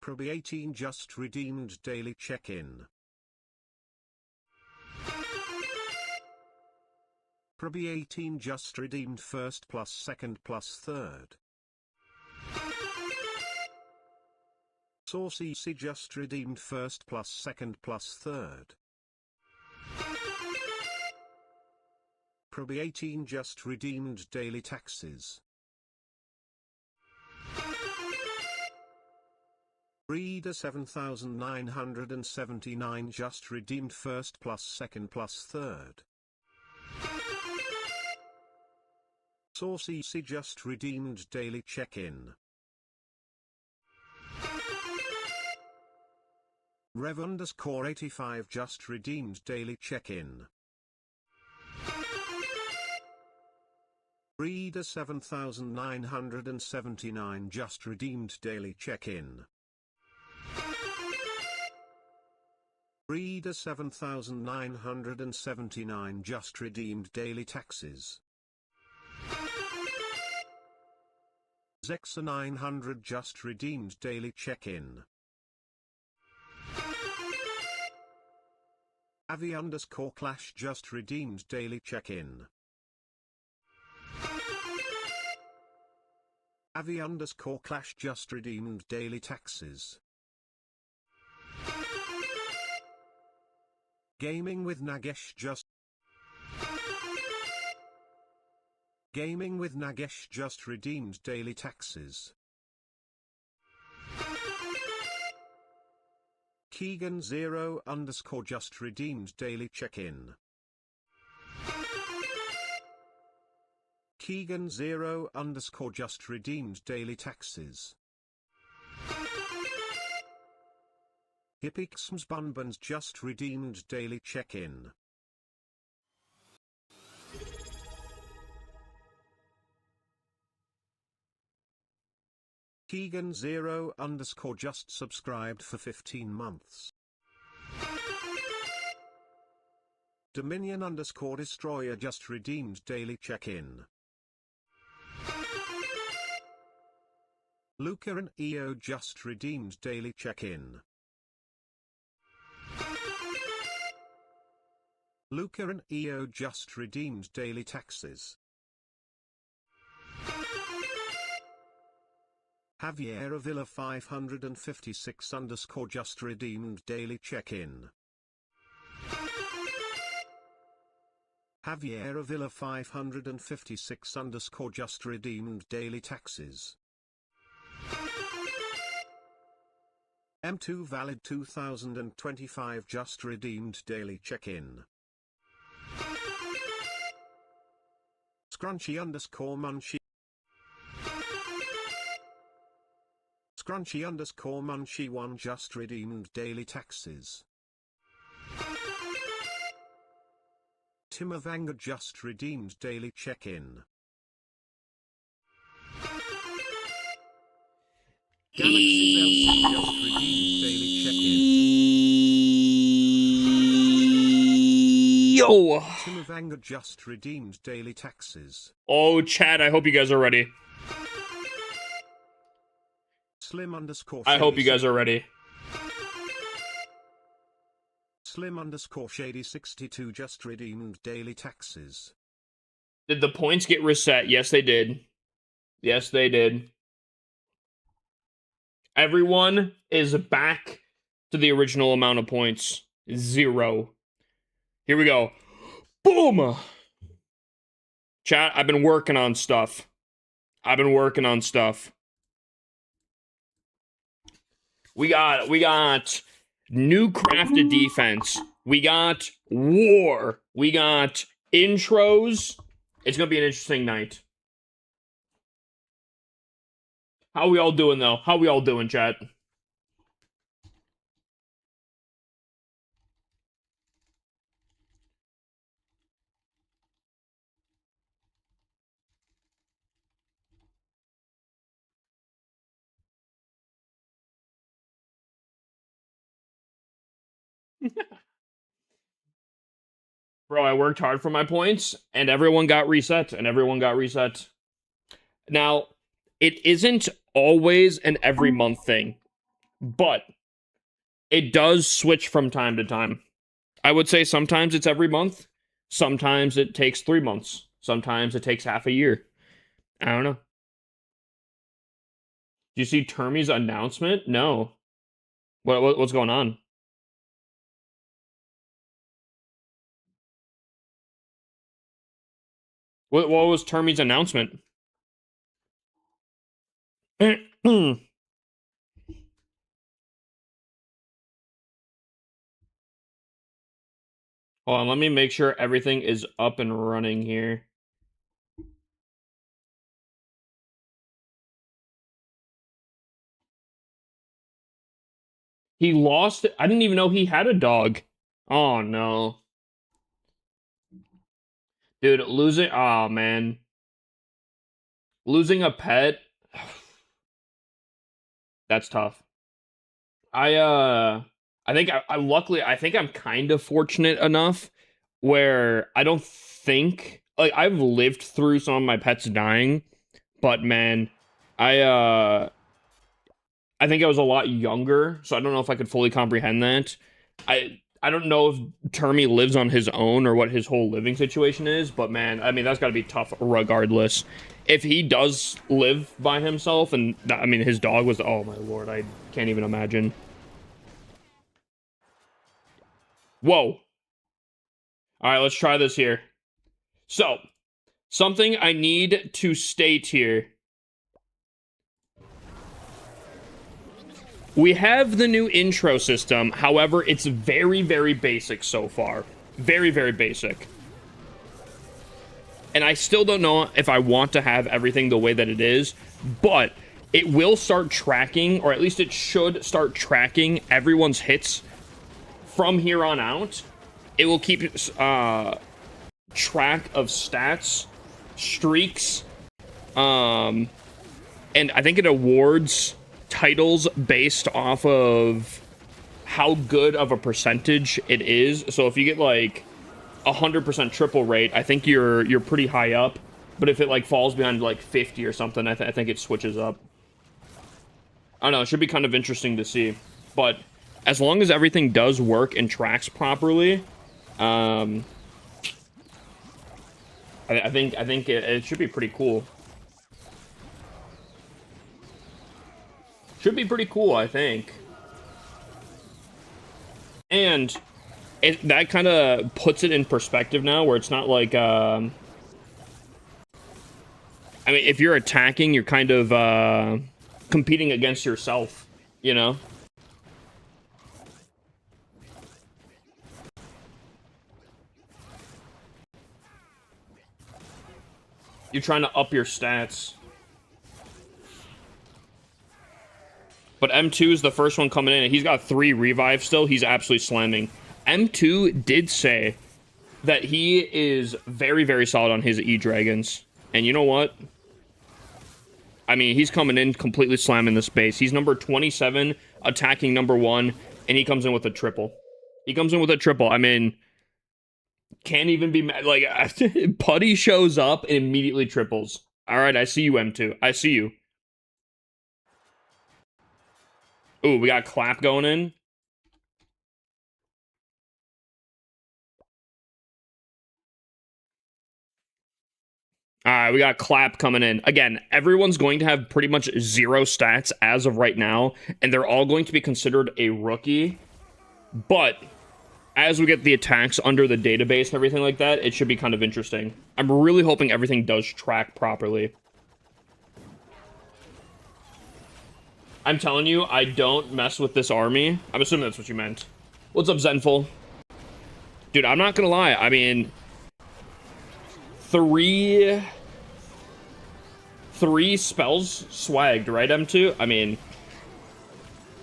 Proby 18 just redeemed daily check-in. Proby 18 just redeemed first plus second plus third. Saucy C just redeemed first plus second plus third. Proby 18 just redeemed daily taxes. Reader 7979 just redeemed first plus second plus third. Saucy C just redeemed daily check-in. Rev_85 just redeemed daily check-in. Reader 7979 just redeemed daily check-in. Reader 7979 just redeemed daily taxes. Zexa 900 just redeemed daily check-in. Avi_clash just redeemed daily check-in. Avi_clash just redeemed daily taxes. Gaming with Nagesh just redeemed daily taxes. Keegan 0_ just redeemed daily check-in. Keegan 0_ just redeemed daily taxes. Hippixmsbunbuns just redeemed daily check-in. Keegan 0_ just subscribed for 15 months. Dominion_destroyer just redeemed daily check-in. Luca and EO just redeemed daily check-in. Luca and EO just redeemed daily taxes. Javier Avila 556_ just redeemed daily check-in. Javier Avila 556_ just redeemed daily taxes. M2 Valid 2025 just redeemed daily check-in. Scrunchy_Munchie Scrunchy_Munchie 1 just redeemed daily taxes. Timavanga just redeemed daily check-in. Galaxy's LC just redeemed daily check-in. Yo! Timavanga just redeemed daily taxes. Oh, chat, I hope you guys are ready. Slim_Shady I hope you guys are ready. Slim_Shady 62 just redeemed daily taxes. Did the points get reset? Yes, they did. Yes, they did. Everyone is back to the original amount of points. 0. Here we go. Boom! Chat, I've been working on stuff. We got new crafted defense. We got war. We got intros. It's gonna be an interesting night. How we all doing though? How we all doing, chat? Bro, I worked hard for my points, and everyone got reset, Now, it isn't always an every month thing. but it does switch from time to time. I would say sometimes it's every month, sometimes it takes 3 months, sometimes it takes half a year. I don't know. Do you see Termy's announcement? No. What's going on? What was Termy's announcement? Hold on, let me make sure everything is up and running here. He lost it. I didn't even know he had a dog. Oh no. Dude, losing, oh man. Losing a pet, that's tough. I think I luckily I think I'm kind of fortunate enough where I don't think like I've lived through some of my pets dying, but man, I I think I was a lot younger, so I don't know if I could fully comprehend that. I don't know if Termy lives on his own or what his whole living situation is, but man, I mean that's got to be tough regardless. If he does live by himself, and I mean his dog was, oh my lord, I can't even imagine. Whoa. All right, let's try this here. So, something I need to state here. We have the new intro system. However, it's very, very basic so far. Very, very basic. And I still don't know if I want to have everything the way that it is, but it will start tracking, or at least it should start tracking everyone's hits from here on out. It will keep track of stats, streaks, and I think it awards titles based off of how good of a percentage it is. So if you get like 100% triple rate, I think you're pretty high up. But if it like falls behind like 50 or something, I think it switches up. I don't know. It should be kind of interesting to see. But as long as everything does work and tracks properly, I think it should be pretty cool. Should be pretty cool, I think. And that kind of puts it in perspective now, where it's not like, I mean, if you're attacking, you're kind of competing against yourself, you know? You're trying to up your stats. But M2 is the first one coming in, and he's got 3 revives still. He's absolutely slamming. M2 did say that he is very, very solid on his E-Dragons. And you know what? I mean, he's coming in completely slamming the space. He's number 27, attacking number 1, and he comes in with a triple. He comes in with a triple. I mean, can't even be mad. Like, Putty shows up and immediately triples. All right, I see you, M2. I see you. Ooh, we got clap going in. All right, we got clap coming in. Again, everyone's going to have pretty much 0 stats as of right now, and they're all going to be considered a rookie. But as we get the attacks under the database and everything like that, it should be kind of interesting. I'm really hoping everything does track properly. I'm telling you, I don't mess with this army. I'm assuming that's what you meant. What's up, Zenful? Dude, I'm not gonna lie. I mean, three spells swagged, right, M2? I mean,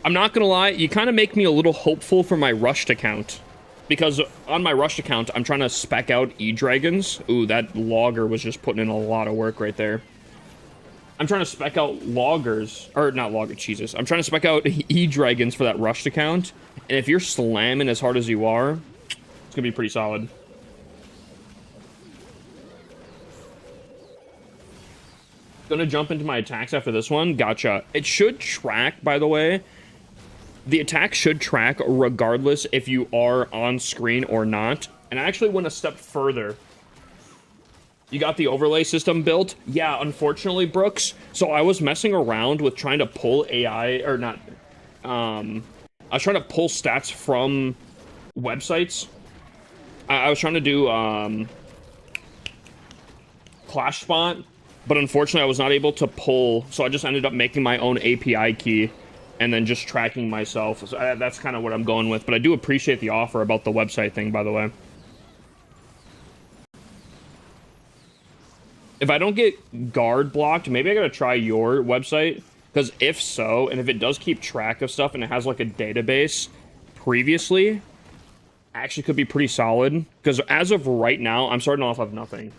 I'm not gonna lie. You kind of make me a little hopeful for my rushed account. Because on my rushed account, I'm trying to spec out E-Dragons. Ooh, that logger was just putting in a lot of work right there. I'm trying to spec out loggers, or not logger, Jesus. I'm trying to spec out E-Dragons for that rushed account. And if you're slamming as hard as you are, it's gonna be pretty solid. Gonna jump into my attacks after this one. Gotcha. It should track, by the way. the attack should track regardless if you are on screen or not. And I actually went a step further. You got the overlay system built? Yeah, unfortunately, Brooks. So I was messing around with trying to pull AI, or not, I was trying to pull stats from websites. I was trying to do, ClashSpot, but unfortunately I was not able to pull, so I just ended up making my own API key and then just tracking myself. So that's kind of what I'm going with, but I do appreciate the offer about the website thing, by the way. If I don't get guard blocked, maybe I gotta try your website, because if so, and if it does keep track of stuff and it has like a database previously, actually could be pretty solid, because as of right now, I'm starting off of nothing.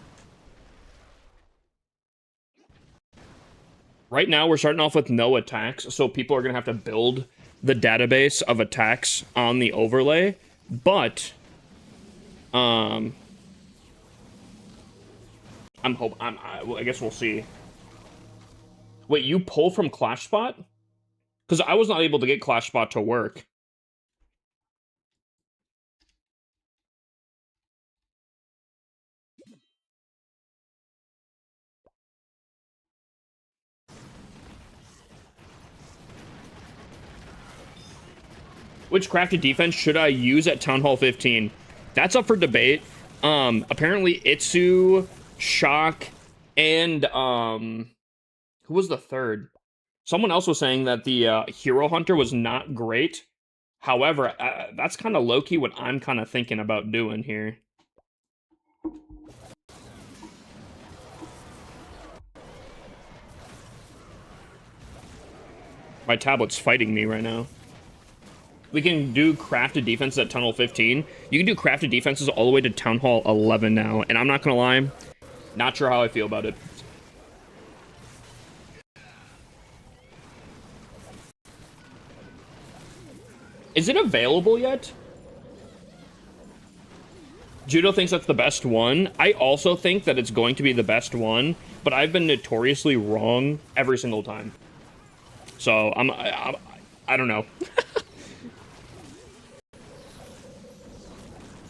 Right now, we're starting off with no attacks, so people are going to have to build the database of attacks on the overlay, but, I guess we'll see. Wait, you pull from ClashSpot? Because I was not able to get ClashSpot to work. Which crafted defense should I use at Town Hall 15? That's up for debate. Apparently Itsu, Shock, and, who was the third? Someone else was saying that the, Hero Hunter was not great. However, that's kind of low-key what I'm kind of thinking about doing here. My tablet's fighting me right now. We can do crafted defenses at Town Hall 15. You can do crafted defenses all the way to Town Hall 11 now. And I'm not going to lie, not sure how I feel about it. Is it available yet? Judo thinks that's the best one. I also think that it's going to be the best one, but I've been notoriously wrong every single time. So, I don't know.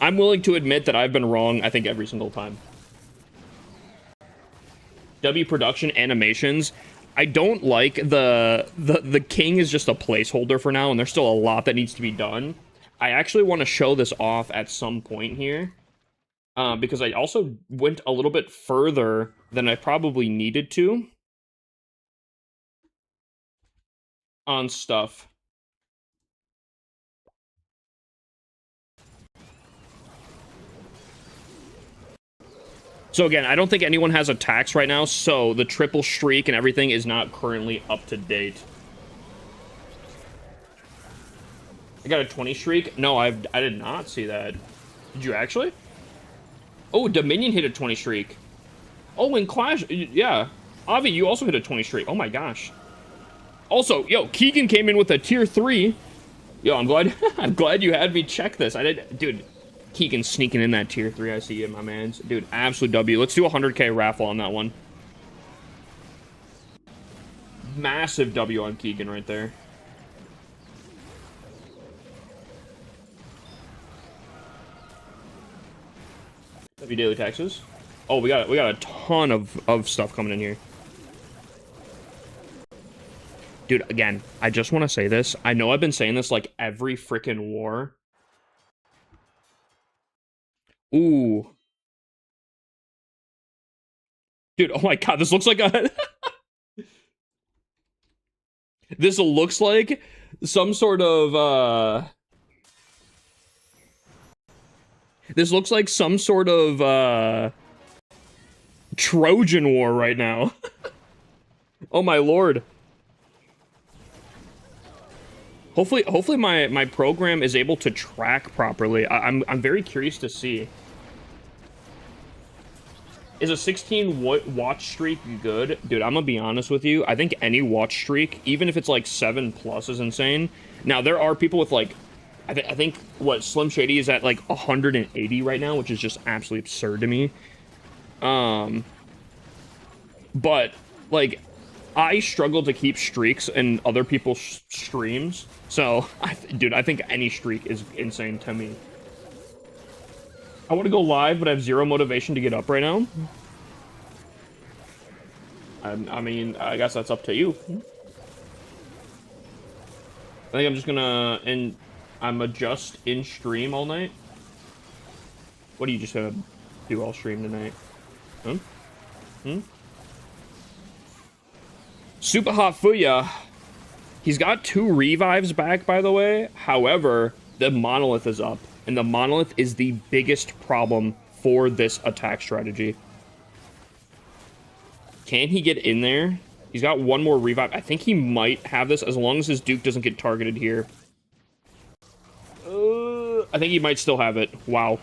I'm willing to admit that I've been wrong, I think, every single time. W production animations. I don't like the king is just a placeholder for now, and there's still a lot that needs to be done. I actually want to show this off at some point here. Because I also went a little bit further than I probably needed to on stuff. So again, I don't think anyone has attacks right now, so the triple streak and everything is not currently up to date. I got a 20 streak? No, I did not see that. Did you actually? Oh, Dominion hit a 20 streak. Oh, and Clash, yeah. Avi, you also hit a 20 streak. Oh my gosh. Also, yo, Keegan came in with a tier 3. Yo, I'm glad I'm glad you had me check this. Dude, Keegan sneaking in that tier 3. I see you, my man. Dude, absolute W. Let's do a 100k raffle on that one. Massive W on Keegan right there. W daily taxes. Oh, we got a ton of stuff coming in here. Dude, again, I just want to say this. I know I've been saying this like every freaking war. Ooh. Dude, oh my god, this looks like a... This looks like some sort of, This looks like some sort of, Trojan War right now. Oh my lord. Hopefully my program is able to track properly. I'm very curious to see. Is a 16 watch streak good? Dude, I'm gonna be honest with you. I think any watch streak, even if it's like 7+ is insane. Now, there are people with like, I think what Slim Shady is at like 180 right now, which is just absolutely absurd to me. But like, I struggle to keep streaks in other people's streams. So, dude, I think any streak is insane to me. I want to go live, but I have zero motivation to get up right now. I mean, I guess that's up to you. I think I'm just gonna I'm just in stream all night. What are you just gonna do all stream tonight? Super hot Fuya. He's got 2 revives back, by the way. However, the monolith is up, and the monolith is the biggest problem for this attack strategy. Can he get in there? He's got 1 more revive. I think he might have this as long as his Duke doesn't get targeted here. I think he might still have it. Wow.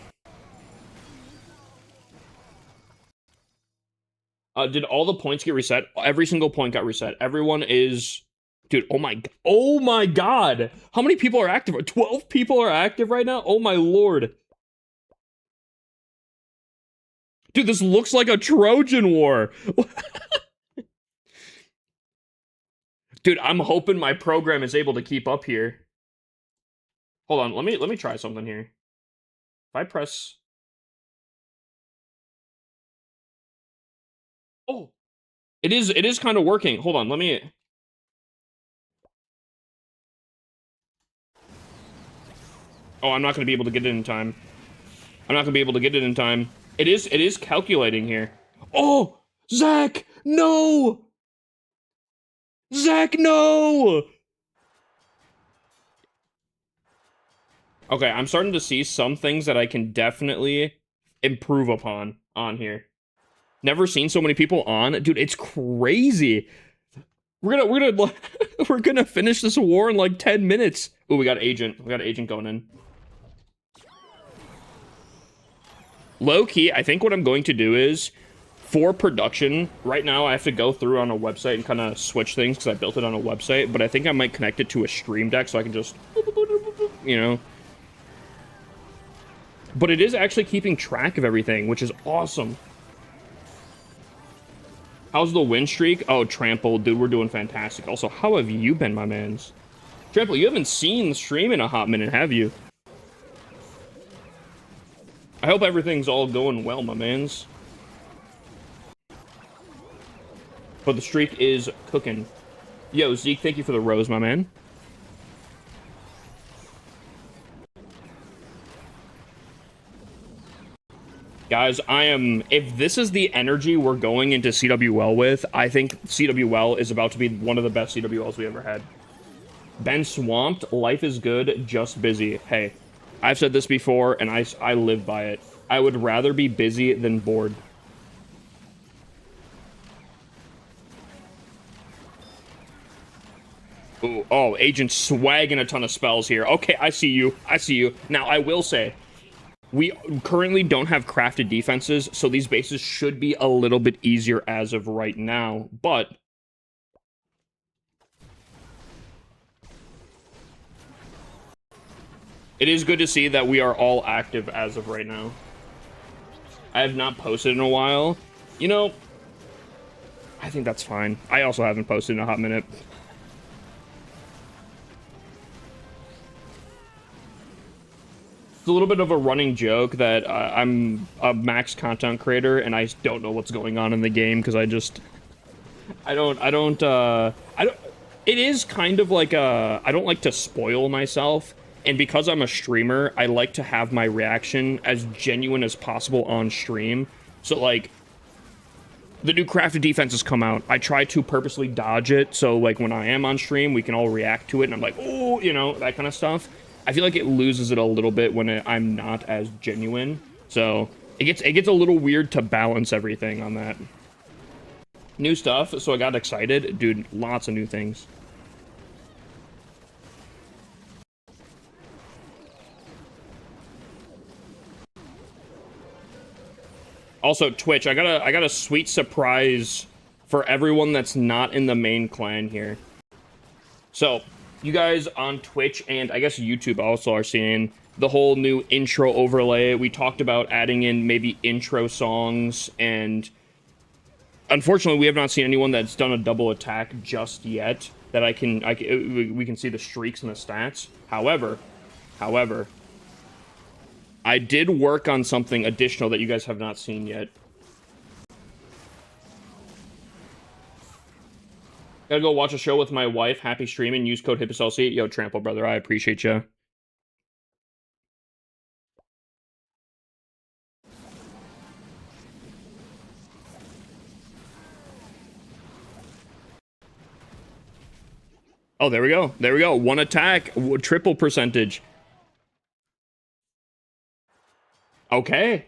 Did all the points get reset? Every single point got reset. Everyone is... Dude, oh my god! How many people are active? 12 people are active right now? Oh my lord. Dude, this looks like a Trojan War. Dude, I'm hoping my program is able to keep up here. Hold on, let me try something here. If I press... Oh! It is kind of working. Hold on, let me... Oh, I'm not going to be able to get it in time. I'm not going to be able to get it in time. It is calculating here. Oh! Zach! No! Zach, no! Okay, I'm starting to see some things that I can definitely improve upon on here. Never seen so many people on. Dude, it's crazy. We're gonna finish this war in like 10 minutes. Oh, we got agent. We got agent going in. Low key, I think what I'm going to do is, for production, right now I have to go through on a website and kind of switch things because I built it on a website, but I think I might connect it to a stream deck so I can just, you know. But it is actually keeping track of everything, which is awesome. How's the win streak? Oh, Trample, dude, we're doing fantastic. Also, how have you been, my mans? Trample, you haven't seen the stream in a hot minute, have you? I hope everything's all going well, my mans. But the streak is cooking. Yo, Zeke, thank you for the rose, my man. Guys, if this is the energy we're going into CWL with, I think CWL is about to be one of the best CWLs we ever had. Been swamped, life is good, just busy. Hey, I've said this before, and I live by it. I would rather be busy than bored. Ooh, oh, Agent swagging a ton of spells here. Okay, I see you. I see you. Now, I will say, we currently don't have crafted defenses, so these bases should be a little bit easier as of right now, but... It is good to see that we are all active as of right now. I have not posted in a while. You know, I think that's fine. I also haven't posted in a hot minute. It's a little bit of a running joke that I'm a max content creator and I don't know what's going on in the game because I don't, it is kind of like I don't like to spoil myself, and because I'm a streamer, I like to have my reaction as genuine as possible on stream. So like, the new crafted defenses come out, I try to purposely dodge it, so like when I am on stream, we can all react to it, and I'm like, oh, you know, that kind of stuff. I feel like it loses it a little bit when I'm not as genuine. So it gets a little weird to balance everything on that. New stuff, so I got excited. Dude, lots of new things. Also, Twitch, I got a sweet surprise for everyone that's not in the main clan here. So, you guys on Twitch and I guess YouTube also are seeing the whole new intro overlay. We talked about adding in maybe intro songs and unfortunately, we have not seen anyone that's done a double attack just yet. That we can see the streaks and the stats. However, I did work on something additional that you guys have not seen yet. Gotta go watch a show with my wife. Happy streaming. Use code HIPPOSLC. Yo, Trample, brother. I appreciate you. Oh, there we go. There we go. One attack. Triple percentage. Okay.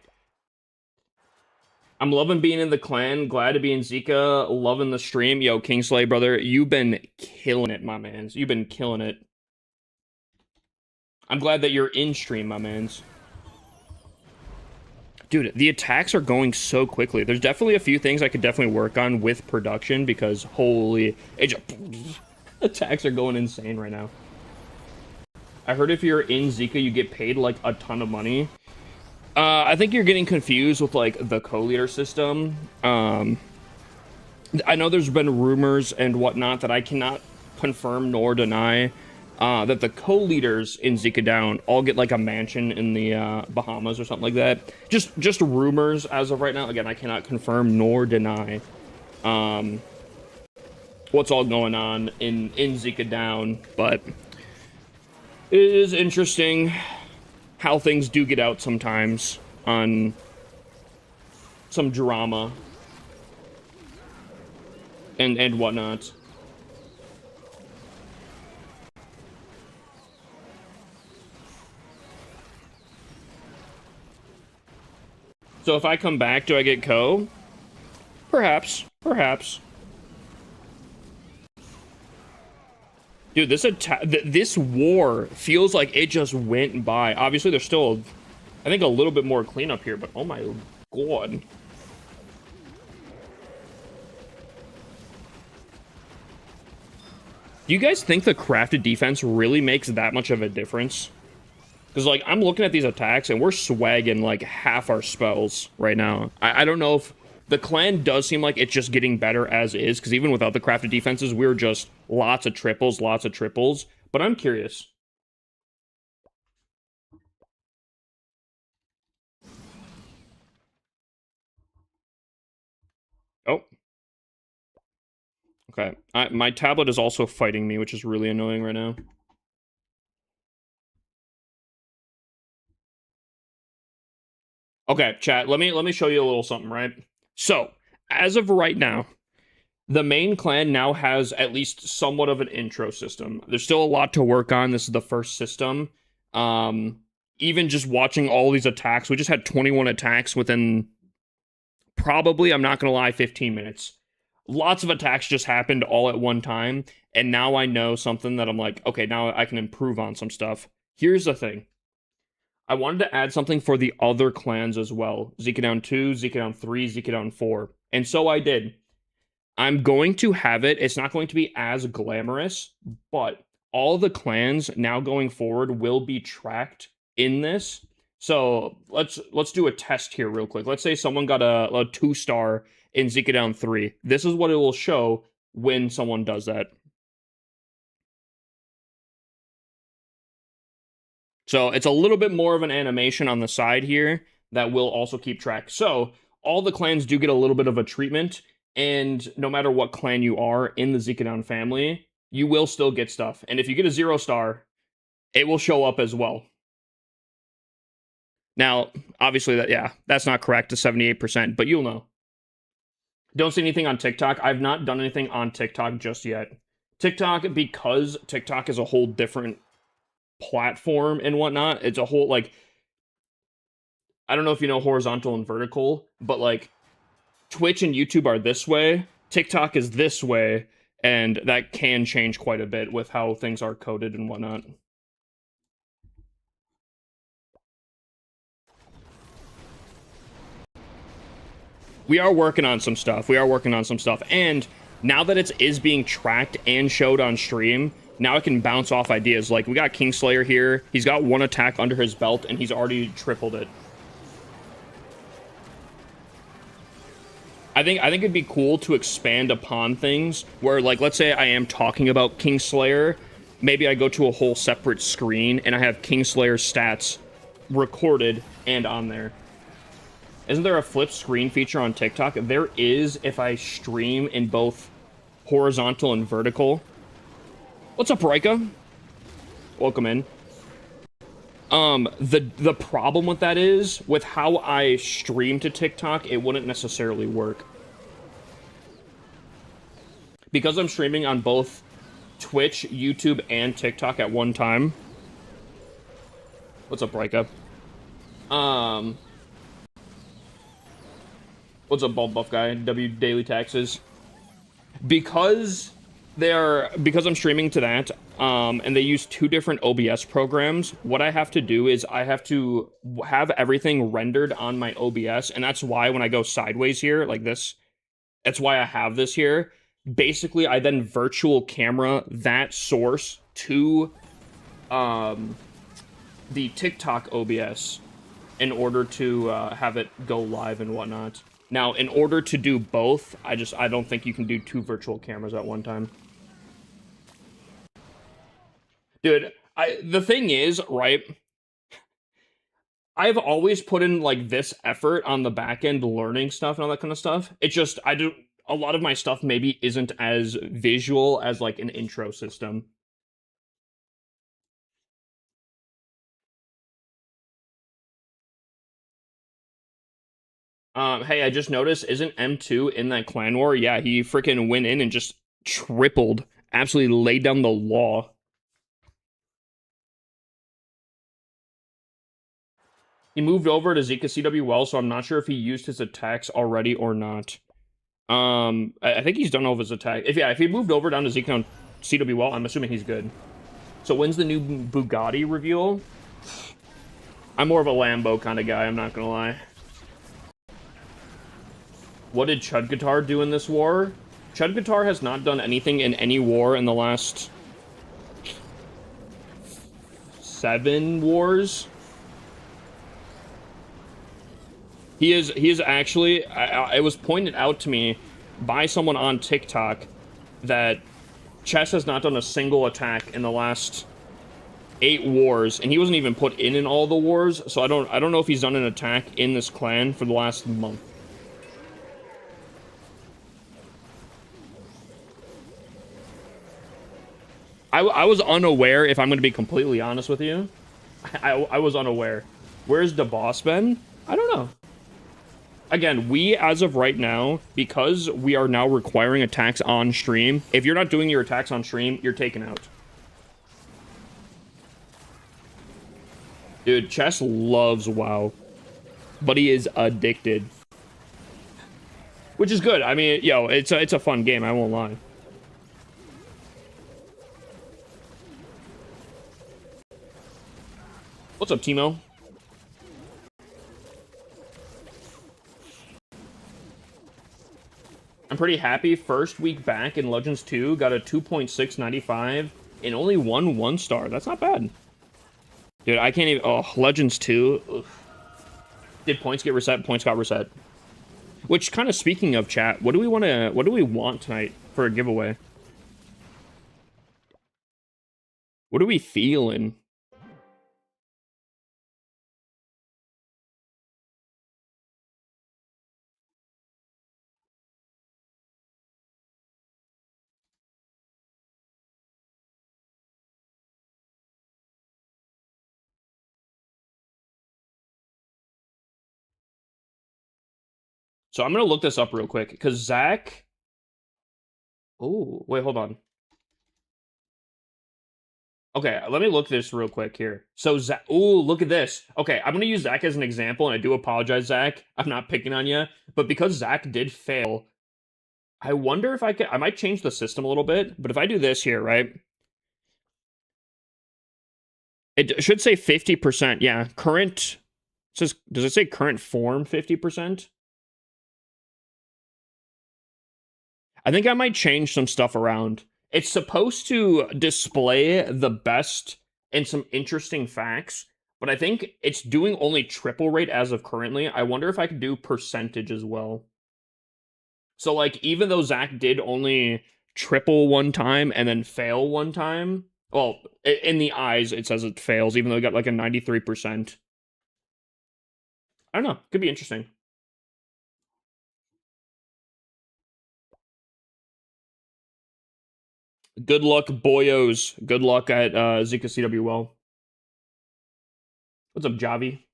I'm loving being in the clan. Glad to be in Zika. Loving the stream. Yo, Kingsley, brother. You've been killing it, my mans. You've been killing it. I'm glad that you're in stream, my mans. Dude, the attacks are going so quickly. There's definitely a few things I could definitely work on with production because holy... attacks are going insane right now. I heard if you're in Zika, you get paid like a ton of money. I think you're getting confused with like the co-leader system. I know there's been rumors and whatnot that I cannot confirm nor deny that the co-leaders in Zika Down all get like a mansion in the Bahamas or something like that. Just rumors as of right now. Again, I cannot confirm nor deny what's all going on in Zika Down, but it is interesting how things do get out sometimes on some drama and whatnot. So if I come back, do I get co? Perhaps. Dude, this war feels like it just went by. Obviously, there's still, I think, a little bit more cleanup here, but oh my god. Do you guys think the crafted defense really makes that much of a difference? Because, like, I'm looking at these attacks, and we're swagging, like, half our spells right now. I don't know if... The clan does seem like it's just getting better as is, because even without the crafted defenses, we're just lots of triples. But I'm curious. Oh. Okay. My tablet is also fighting me, which is really annoying right now. Okay, chat, let me show you a little something, right? So, as of right now, the main clan now has at least somewhat of an intro system. There's still a lot to work on. This is the first system. Even just watching all these attacks, we just had 21 attacks within probably, I'm not going to lie, 15 minutes. Lots of attacks just happened all at one time, and now I know something that I'm like, okay, now I can improve on some stuff. Here's the thing. I wanted to add something for the other clans as well. Zika Down 2, Zika Down 3, Zika Down 4. And so I did. I'm going to have it. It's not going to be as glamorous, but all the clans now going forward will be tracked in this. So let's do a test here real quick. Let's say someone got a 2-star in Zika Down 3. This is what it will show when someone does that. So it's a little bit more of an animation on the side here that will also keep track. So all the clans do get a little bit of a treatment, and no matter what clan you are in the Zika Down family, you will still get stuff. And if you get a 0-star, it will show up as well. Now, obviously, that's not correct to 78%, but you'll know. Don't see anything on TikTok. I've not done anything on TikTok just yet. TikTok, because TikTok is a whole different platform and whatnot, it's a whole, like, I don't know if you know horizontal and vertical, but like Twitch and YouTube are this way, TikTok is this way, and that can change quite a bit with how things are coded and whatnot. We are working on some stuff. And now that it is being tracked and showed on stream, now I can bounce off ideas. Like, we got Kingslayer here. He's got 1 attack under his belt, and he's already tripled it. I think it'd be cool to expand upon things where, like, let's say I am talking about Kingslayer, maybe I go to a whole separate screen and I have Kingslayer stats recorded and on there. Isn't there a flip screen feature on TikTok? There is if I stream in both horizontal and vertical. What's up, Rika? Welcome in. The problem with that is, with how I stream to TikTok, it wouldn't necessarily work. Because I'm streaming on both Twitch, YouTube, and TikTok at one time. What's up, Rika? What's up, bald buff guy? W daily taxes. Because I'm streaming to that, and they use two different OBS programs, what I have to do is I have to have everything rendered on my OBS, and that's why when I go sideways here, like this, that's why I have this here. Basically, I then virtual camera that source to the TikTok OBS in order to have it go live and whatnot. Now, in order to do both, I don't think you can do two virtual cameras at one time. Dude, the thing is, right, I've always put in, like, this effort on the back end learning stuff and all that kind of stuff. It's just, a lot of my stuff maybe isn't as visual as, like, an intro system. Hey, I just noticed, isn't M2 in that clan war? Yeah, he freaking went in and just tripled, absolutely laid down the law. He moved over to Zika CWL, so I'm not sure if he used his attacks already or not. I think he's done all of his attacks. If he moved over down to Zika on CWL, I'm assuming he's good. So when's the new Bugatti reveal? I'm more of a Lambo kind of guy, I'm not gonna lie. What did Chud Guitar do in this war? Chud Guitar has not done anything in any war in the last 7 wars. He is actually, it was pointed out to me by someone on TikTok that Chess has not done a single attack in the last 8 wars, and he wasn't even put in all the wars, so I don't know if he's done an attack in this clan for the last month. I was unaware, if I'm going to be completely honest with you. I was unaware. Where's the boss been? I don't know. Again, we, as of right now, because we are now requiring attacks on stream, if you're not doing your attacks on stream, you're taken out. Dude, Chess loves WoW. But he is addicted. Which is good. I mean, yo, it's a fun game, I won't lie. What's up, Timo? I'm pretty happy. First week back in Legends 2, got a 2.695 and only one 1-star. That's not bad. Dude, I can't even... Oh, Legends 2. Ugh. Did points get reset? Points got reset. Which, kind of speaking of chat, what do we want tonight for a giveaway? What are we feeling? So I'm going to look this up real quick, because Zach... Oh, wait, hold on. Okay, let me look this real quick here. So, Zach... Oh, look at this. Okay, I'm going to use Zach as an example, and I do apologize, Zach. I'm not picking on you. But because Zach did fail, I wonder if I could... I might change the system a little bit, but if I do this here, right? It should say 50%. Yeah, current... Does it say current form 50%? I think I might change some stuff around. It's supposed to display the best and some interesting facts, but I think it's doing only triple rate as of currently. I wonder if I could do percentage as well. So like even though Zach did only triple one time and then fail one time, well, in the eyes it says it fails, even though he got like a 93%. I don't know. Could be interesting. Good luck, boyos. Good luck at Zika CWL. What's up, Javi?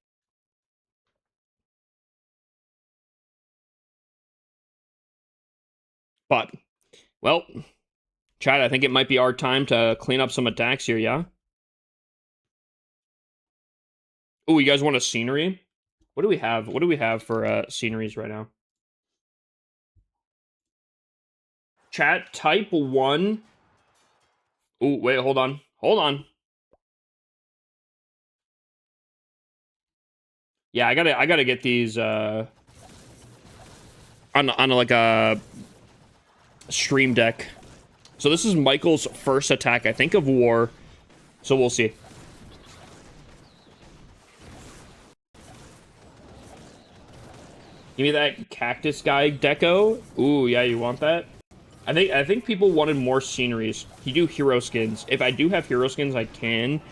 But, well, Chad, I think it might be our time to clean up some attacks here, yeah? Oh, you guys want a scenery? What do we have? What do we have for sceneries right now? Chat, type 1. Oh, wait, hold on. Hold on. Yeah, I gotta get these on like a stream deck. So this is Michael's first attack, I think, of WARR. So we'll see. Give me that cactus guy deco. Ooh, yeah, you want that? I think people wanted more sceneries. You do hero skins. If I do have hero skins, I can.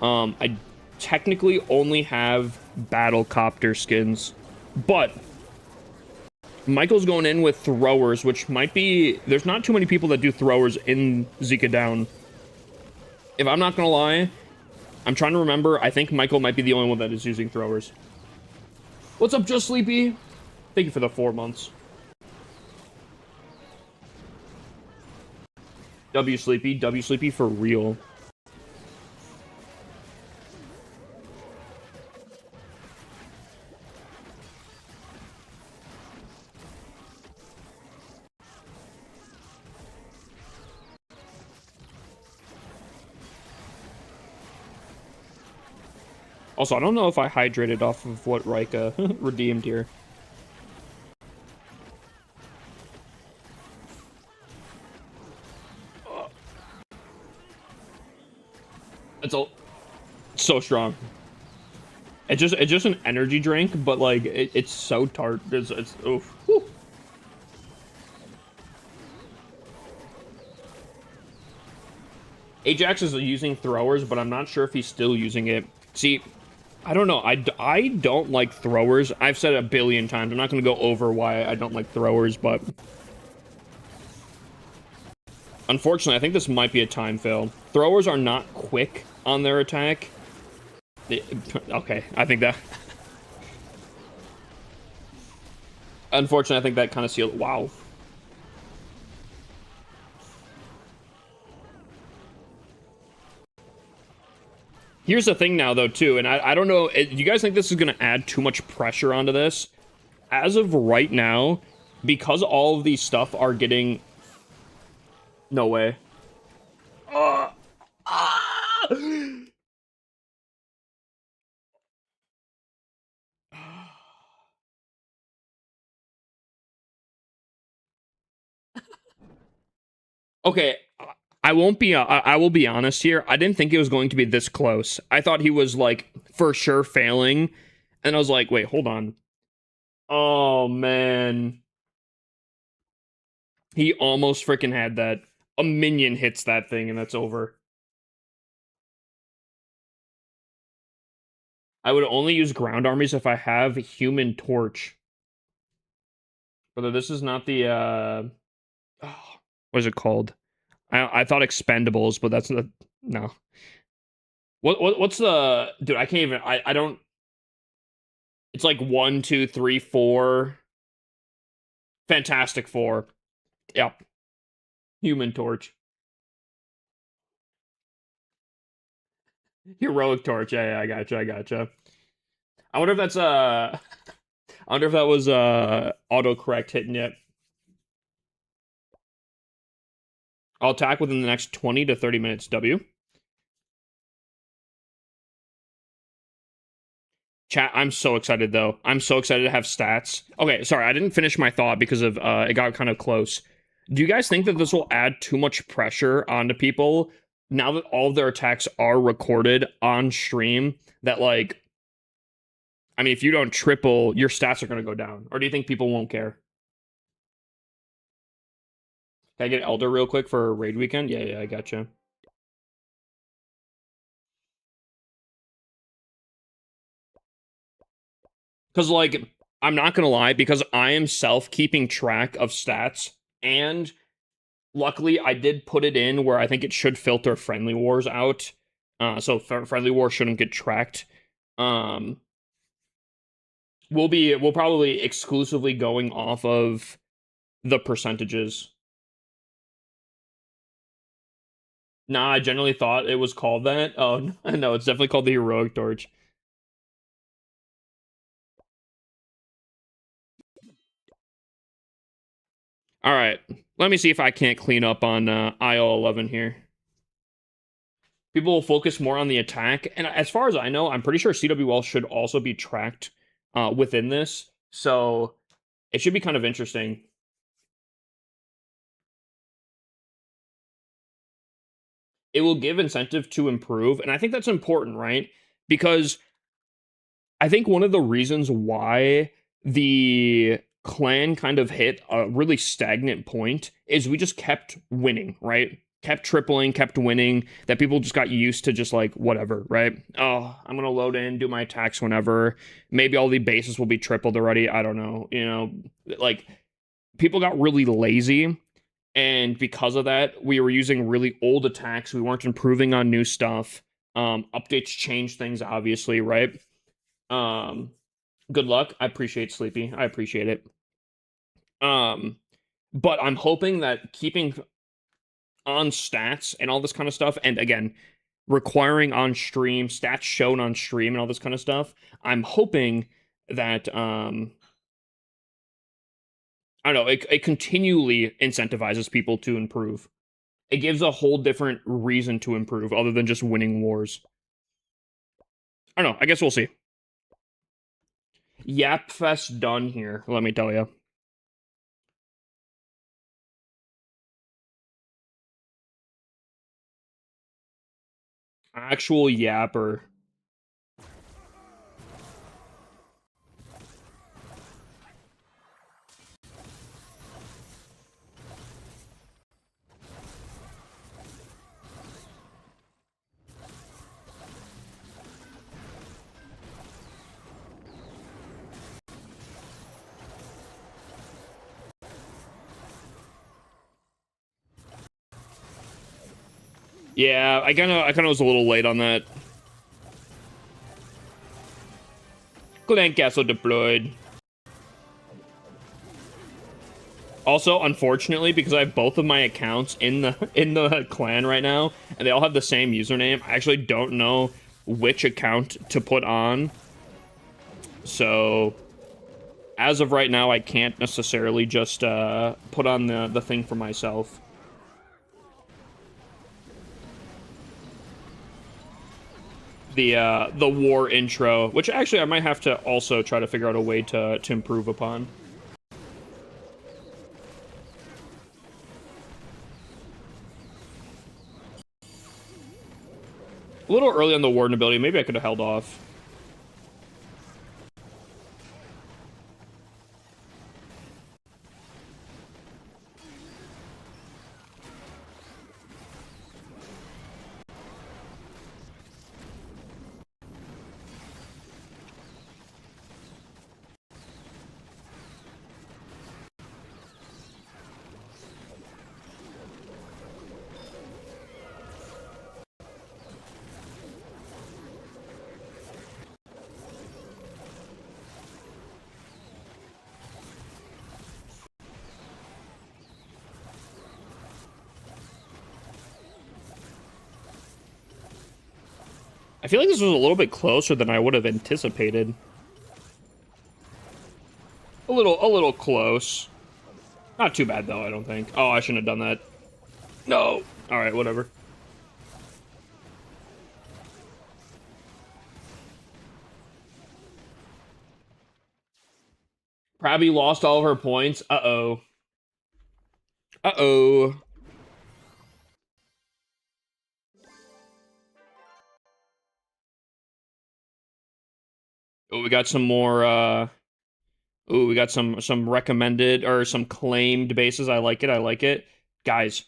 I technically only have battle copter skins, but Michael's going in with throwers, which might be... There's not too many people that do throwers in Zika Down. If I'm not gonna lie, I'm trying to remember. I think Michael might be the only one that is using throwers. What's up, Just Sleepy? Thank you for the 4 months. W Sleepy for real. Also, I don't know if I hydrated off of what Rika redeemed here. It's all so strong. It's just an energy drink, but like it's so tart. It's oof. Whew. Ajax is using throwers, but I'm not sure if he's still using it. See, I don't know. I don't like throwers. I've said it a billion times. I'm not going to go over why I don't like throwers, but unfortunately, I think this might be a time fail. Throwers are not quick on their attack. Okay, I think that... Unfortunately, I think that kind of sealed... Wow. Here's the thing now, though, too, and I don't know... Do you guys think this is going to add too much pressure onto this? As of right now, because all of these stuff are getting... No way. Okay, I won't be. I will be honest here. I didn't think it was going to be this close. I thought he was like for sure failing, and I was like, wait, hold on. Oh man, he almost freaking had that. A minion hits that thing, and that's over. I would only use ground armies if I have Human Torch. Brother, this is not the what is it called? I thought Expendables, but that's not. No. What's the dude? I can't even. I don't. It's like 1, 2, 3, 4. Fantastic Four. Yep. Human Torch. Heroic Torch. Yeah, I gotcha. I gotcha. I wonder if that's I wonder if that was autocorrect hitting yet. I'll attack within the next 20 to 30 minutes. W. Chat, I'm so excited though. I'm so excited to have stats. Okay, sorry, I didn't finish my thought because of it got kind of close. Do you guys think that this will add too much pressure onto people now that all of their attacks are recorded on stream? That like, I mean, if you don't triple, your stats are going to go down. Or do you think people won't care? Can I get Elder real quick for a raid weekend? Yeah, I gotcha. Because, like, I'm not gonna lie, because I am keeping track of stats, and luckily I did put it in where I think it should filter friendly wars out. So friendly wars shouldn't get tracked. Um, we'll probably exclusively going off of the percentages. Nah, I generally thought it was called that. Oh no, it's definitely called the heroic torch. All right, let me see if I can't clean up on IL 11 here. People will focus more on the attack, and as far as I know, I'm pretty sure CWL should also be tracked within this, so it should be kind of interesting. It will give incentive to improve, and I think that's important, right? Because I think one of the reasons why the clan kind of hit a really stagnant point is we just kept winning, right? Kept tripling, kept winning, that people just got used to just like whatever, right? Oh, I'm gonna load in, do my attacks whenever. Maybe all the bases will be tripled already. I don't know. Like people got really lazy. And because of that, we were using really old attacks. We weren't improving on new stuff. Updates changed things, obviously, right? Um, good luck. I appreciate Sleepy. I appreciate it. Um, but I'm hoping that keeping on stats and all this kind of stuff, and again, requiring on stream stats shown on stream and all this kind of stuff, I'm hoping that I don't know, it continually incentivizes people to improve. It gives a whole different reason to improve other than just winning wars. I don't know. I guess we'll see. Yap Fest done here, let me tell you. Actual yapper. Yeah, I kinda was a little late on that. Clan Castle deployed. Also, unfortunately, because I have both of my accounts in the clan right now, and they all have the same username, I actually don't know which account to put on. So, as of right now, I can't necessarily just put on the thing for myself. The war intro, which actually I might have to also try to figure out a way to improve upon. A little early on the warden ability. Maybe I could have held off. I feel like this was a little bit closer than I would have anticipated. A little close. Not too bad though, I don't think. Oh, I shouldn't have done that. No. All right, whatever. Probably lost all of her points. Uh-oh. Uh-oh. Oh, we got some more ooh, we got some recommended or some claimed bases. I like it. I like it. Guys,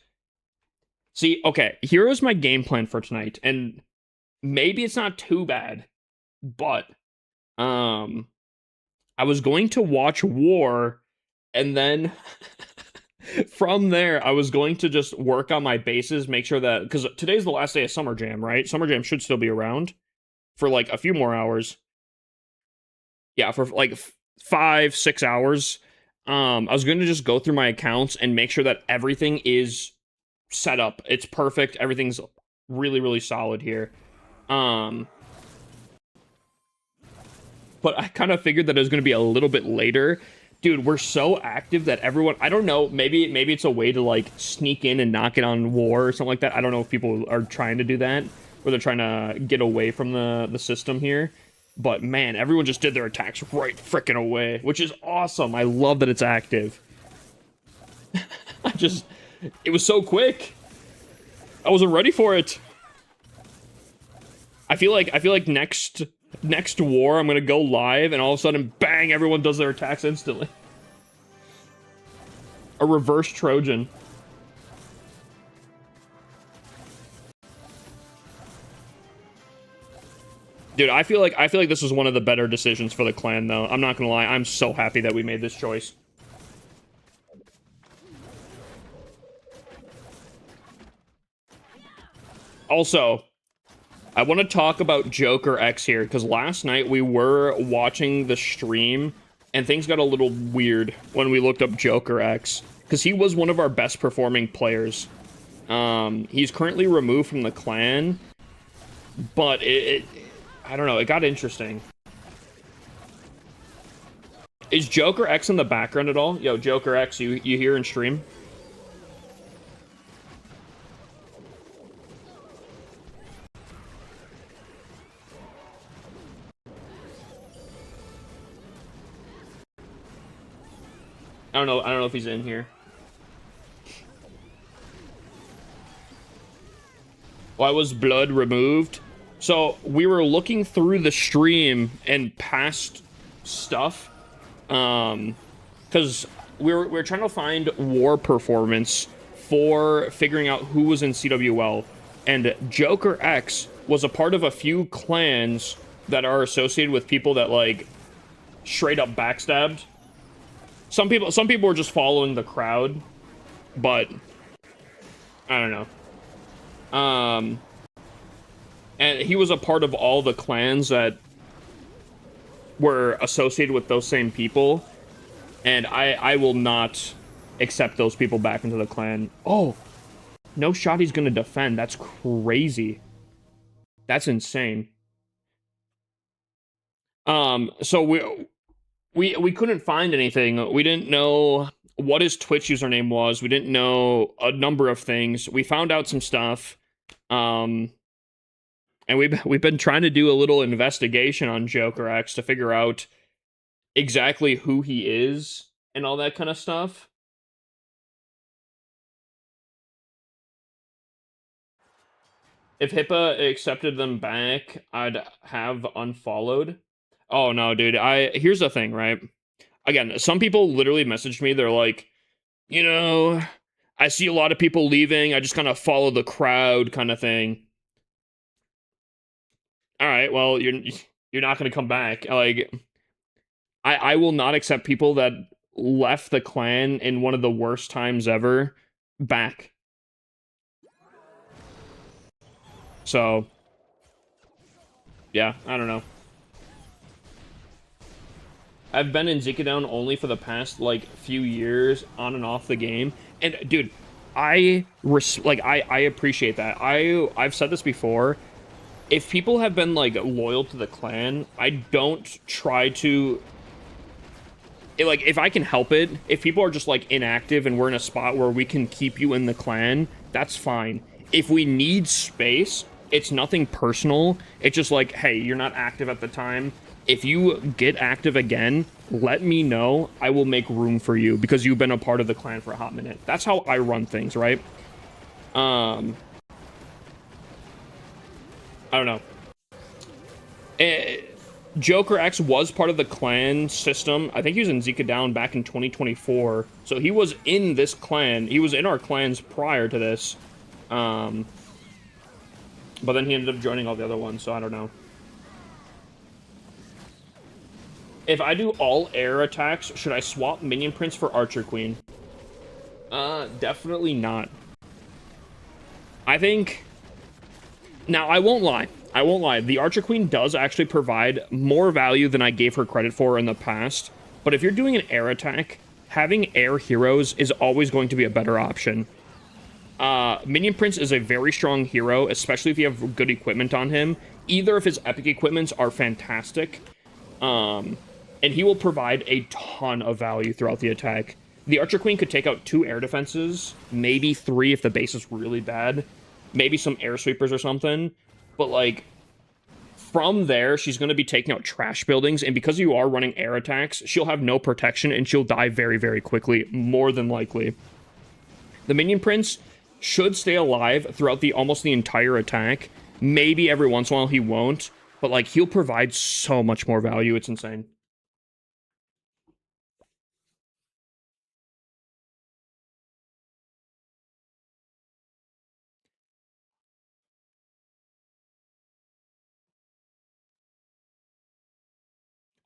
see, okay, here is my game plan for tonight, and maybe it's not too bad, but um, I was going to watch WARR, and then from there, I was going to just work on my bases, make sure that, because today's the last day of Summer Jam, right? Summer Jam should still be around for like a few more hours. Yeah, for like 5-6 hours. I was going to just go through my accounts and make sure that everything is set up. It's perfect. Everything's really, really solid here. But I kind of figured that it was going to be a little bit later. Dude, we're so active that everyone, I don't know, maybe it's a way to like sneak in and knock it on WARR or something like that. I don't know if people are trying to do that, or they're trying to get away from the system here. But man, everyone just did their attacks right frickin' away, which is awesome. I love that it's active. It was so quick. I wasn't ready for it. I feel like next WARR I'm gonna go live and all of a sudden, bang, everyone does their attacks instantly. A reverse Trojan. Dude, I feel like this was one of the better decisions for the clan, though. I'm not gonna lie, I'm so happy that we made this choice. Also, I want to talk about Joker X here, because last night we were watching the stream, and things got a little weird when we looked up Joker X, because he was one of our best performing players. He's currently removed from the clan, but I don't know, it got interesting. Is Joker X in the background at all? Yo, Joker X, you here in stream? I don't know if he's in here. Why was blood removed? So we were looking through the stream and past stuff, because we're trying to find WARR performance for figuring out who was in CWL, and Joker X was a part of a few clans that are associated with people that like straight up backstabbed. Some people were just following the crowd, but I don't know. And he was a part of all the clans that were associated with those same people, and I will not accept those people back into the clan. Oh, no shot he's gonna defend. That's crazy. That's insane. So we couldn't find anything. We didn't know what his Twitch username was. We didn't know a number of things. We found out some stuff. And we've been trying to do a little investigation on Joker X to figure out exactly who he is and all that kind of stuff. If HIPAA accepted them back, I'd have unfollowed. Oh no, dude. Here's the thing, right? Again, some people literally messaged me. They're like, you know, I see a lot of people leaving. I just kind of follow the crowd kind of thing. All right, well, you're not going to come back. Like, I will not accept people that left the clan in one of the worst times ever back. So, yeah, I don't know. I've been in Zikadown only for the past, like, few years, on and off the game. And, dude, I appreciate that. I've said this before. If people have been, like, loyal to the clan, I don't try to... Like, if I can help it, if people are just, like, inactive and we're in a spot where we can keep you in the clan, that's fine. If we need space, it's nothing personal. It's just like, hey, you're not active at the time. If you get active again, let me know. I will make room for you because you've been a part of the clan for a hot minute. That's how I run things, right? I don't know. Joker X was part of the clan system. I think he was in Zika Down back in 2024. So he was in this clan. He was in our clans prior to this. But then he ended up joining all the other ones, so I don't know. If I do all air attacks, should I swap Minion Prince for Archer Queen? Definitely not. I think... Now, I won't lie. I won't lie. The Archer Queen does actually provide more value than I gave her credit for in the past. But if you're doing an air attack, having air heroes is always going to be a better option. Minion Prince is a very strong hero, especially if you have good equipment on him. Either of his epic equipments are fantastic. And he will provide a ton of value throughout the attack. The Archer Queen could take out 2 air defenses, maybe 3 if the base is really bad. Maybe some air sweepers or something. But, like, from there, she's going to be taking out trash buildings. And because you are running air attacks, she'll have no protection and she'll die very, very quickly, more than likely. The Minion Prince should stay alive throughout almost the entire attack. Maybe every once in a while he won't. But, like, he'll provide so much more value. It's insane.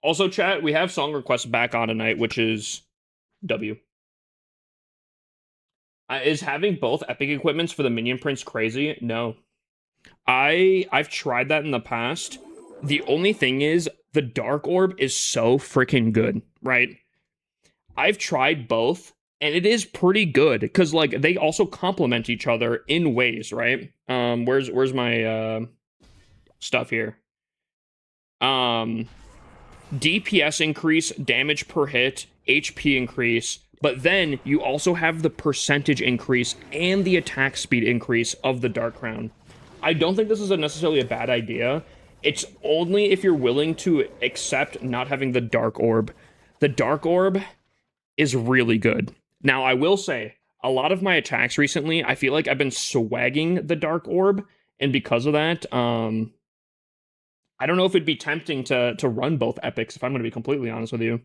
Also, chat, we have song requests back on tonight, which is W. Is having both epic equipments for the Minion Prince crazy? No. I've tried that in the past. The only thing is, the Dark Orb is so freaking good, right? I've tried both, and it is pretty good, because, like, they also complement each other in ways, right? Where's my, stuff here? DPS increase, damage per hit, HP increase, but then you also have the percentage increase and the attack speed increase of the Dark Crown. I don't think this is necessarily a bad idea. It's only if you're willing to accept not having the Dark Orb. The Dark Orb is really good. Now, I will say, a lot of my attacks recently, I feel like I've been swagging the Dark Orb, and because of that, I don't know if it'd be tempting to run both epics, if I'm going to be completely honest with you.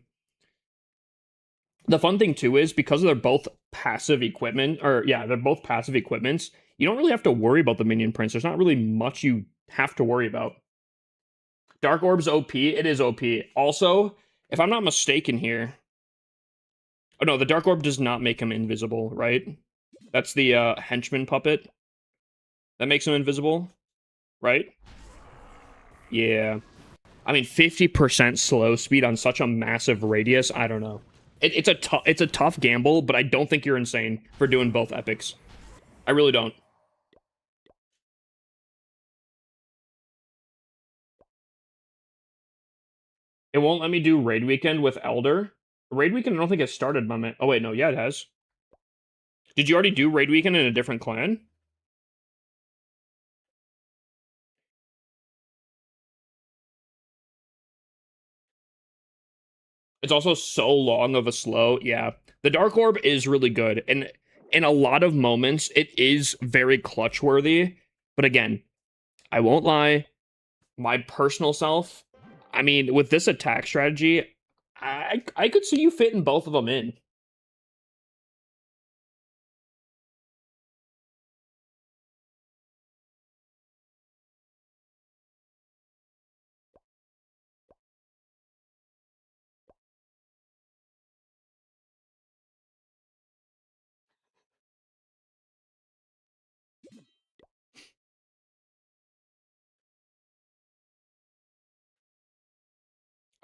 The fun thing, too, is because they're both passive equipment, or yeah, they're both passive equipments, you don't really have to worry about the Minion Prince. There's not really much you have to worry about. Dark Orb's OP. It is OP. Also, if I'm not mistaken here... Oh, no, the Dark Orb does not make him invisible, right? That's the henchman puppet. That makes him invisible, right? Yeah. I mean, 50% slow speed on such a massive radius, I don't know. It's a tough gamble, but I don't think you're insane for doing both epics. I really don't. It won't let me do Raid Weekend with Elder. Raid Weekend I don't think it started, my man. Oh, wait, no, yeah, it has. Did you already do Raid Weekend in a different clan? It's also so long of a slow. Yeah. The Dark Orb is really good. And in a lot of moments, it is very clutch worthy. But again, I won't lie. My personal self, I mean, with this attack strategy, I could see you fitting both of them in.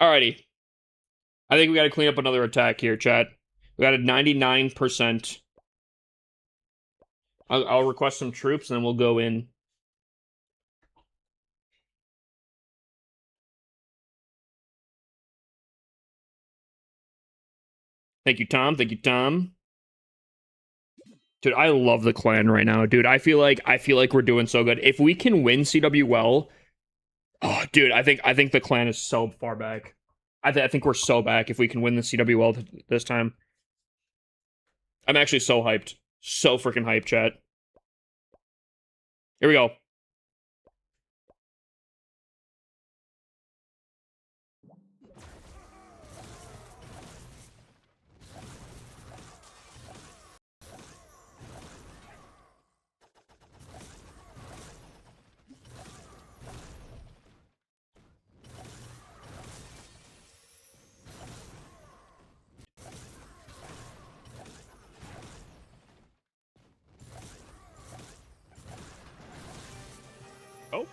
Alrighty. I think we got to clean up another attack here, chat. We got a 99%. I'll request some troops and then we'll go in. Thank you, Tom. Thank you, Tom. Dude, I love the clan right now, dude. I feel like we're doing so good. If we can win CWL, oh, dude, I think the clan is so far back. I think we're so back if we can win the CWL this time. I'm actually so hyped. So freaking hyped, chat. Here we go. Oh,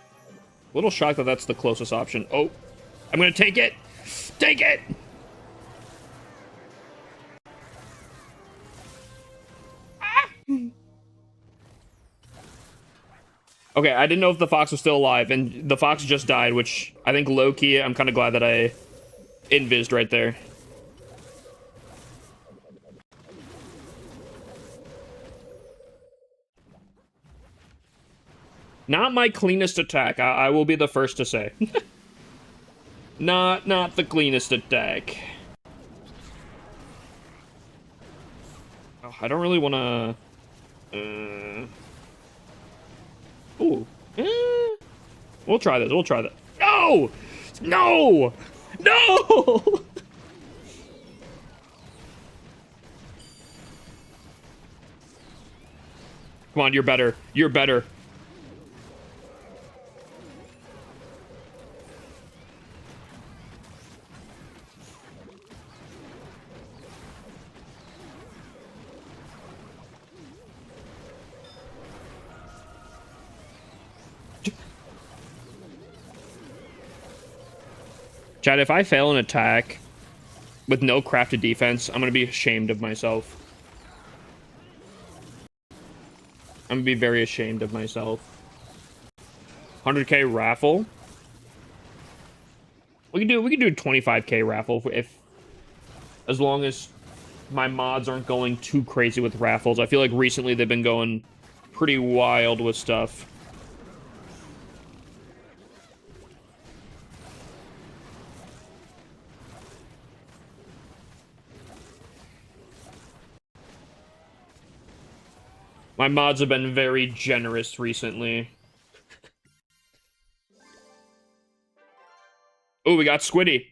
little shocked that that's the closest option. Oh, I'm gonna take it. Take it. Okay, I didn't know if the fox was still alive, and the fox just died, which I think low-key, I'm kind of glad that I invised right there. Not my cleanest attack, I will be the first to say. Not the cleanest attack. Oh, I don't really want to... Ooh. We'll try this. We'll try that. No! No! No! Come on, you're better. You're better. Chad, if I fail an attack with no crafted defense, I'm going to be ashamed of myself. I'm going to be very ashamed of myself. 100k raffle. We can do 25k raffle if as long as my mods aren't going too crazy with raffles. I feel like recently they've been going pretty wild with stuff. My mods have been very generous recently. Oh, we got Squiddy.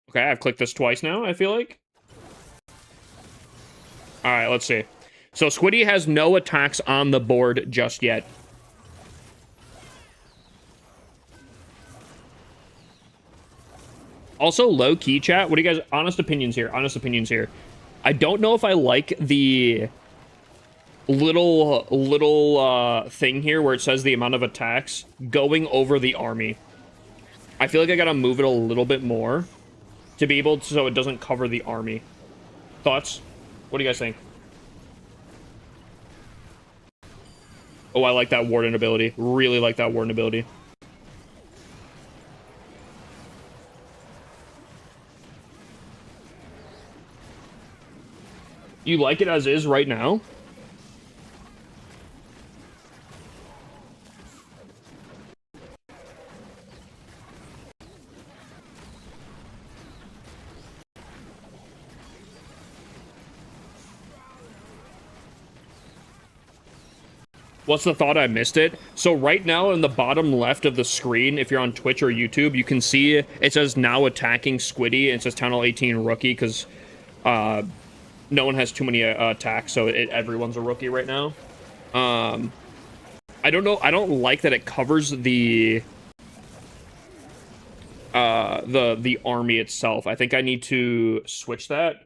Okay, I've clicked this twice now, I feel like. Alright, let's see. So Squiddy has no attacks on the board just yet. Also, low-key chat, what do you guys... Honest opinions here, honest opinions here. I don't know if I like the little thing here where it says the amount of attacks going over the army. I feel like I gotta move it a little bit more to be able to, so it doesn't cover the army. Thoughts? What do you guys think? Oh, I like that Warden ability. Really like that Warden ability. You like it as is right now? What's the thought? I missed it. So right now in the bottom left of the screen, if you're on Twitch or YouTube, you can see it says now attacking Squiddy, and it says Town Hall 18 rookie, because no one has too many attacks, so everyone's a rookie right now. I don't know. I don't like that it covers the army itself. I think I need to switch that.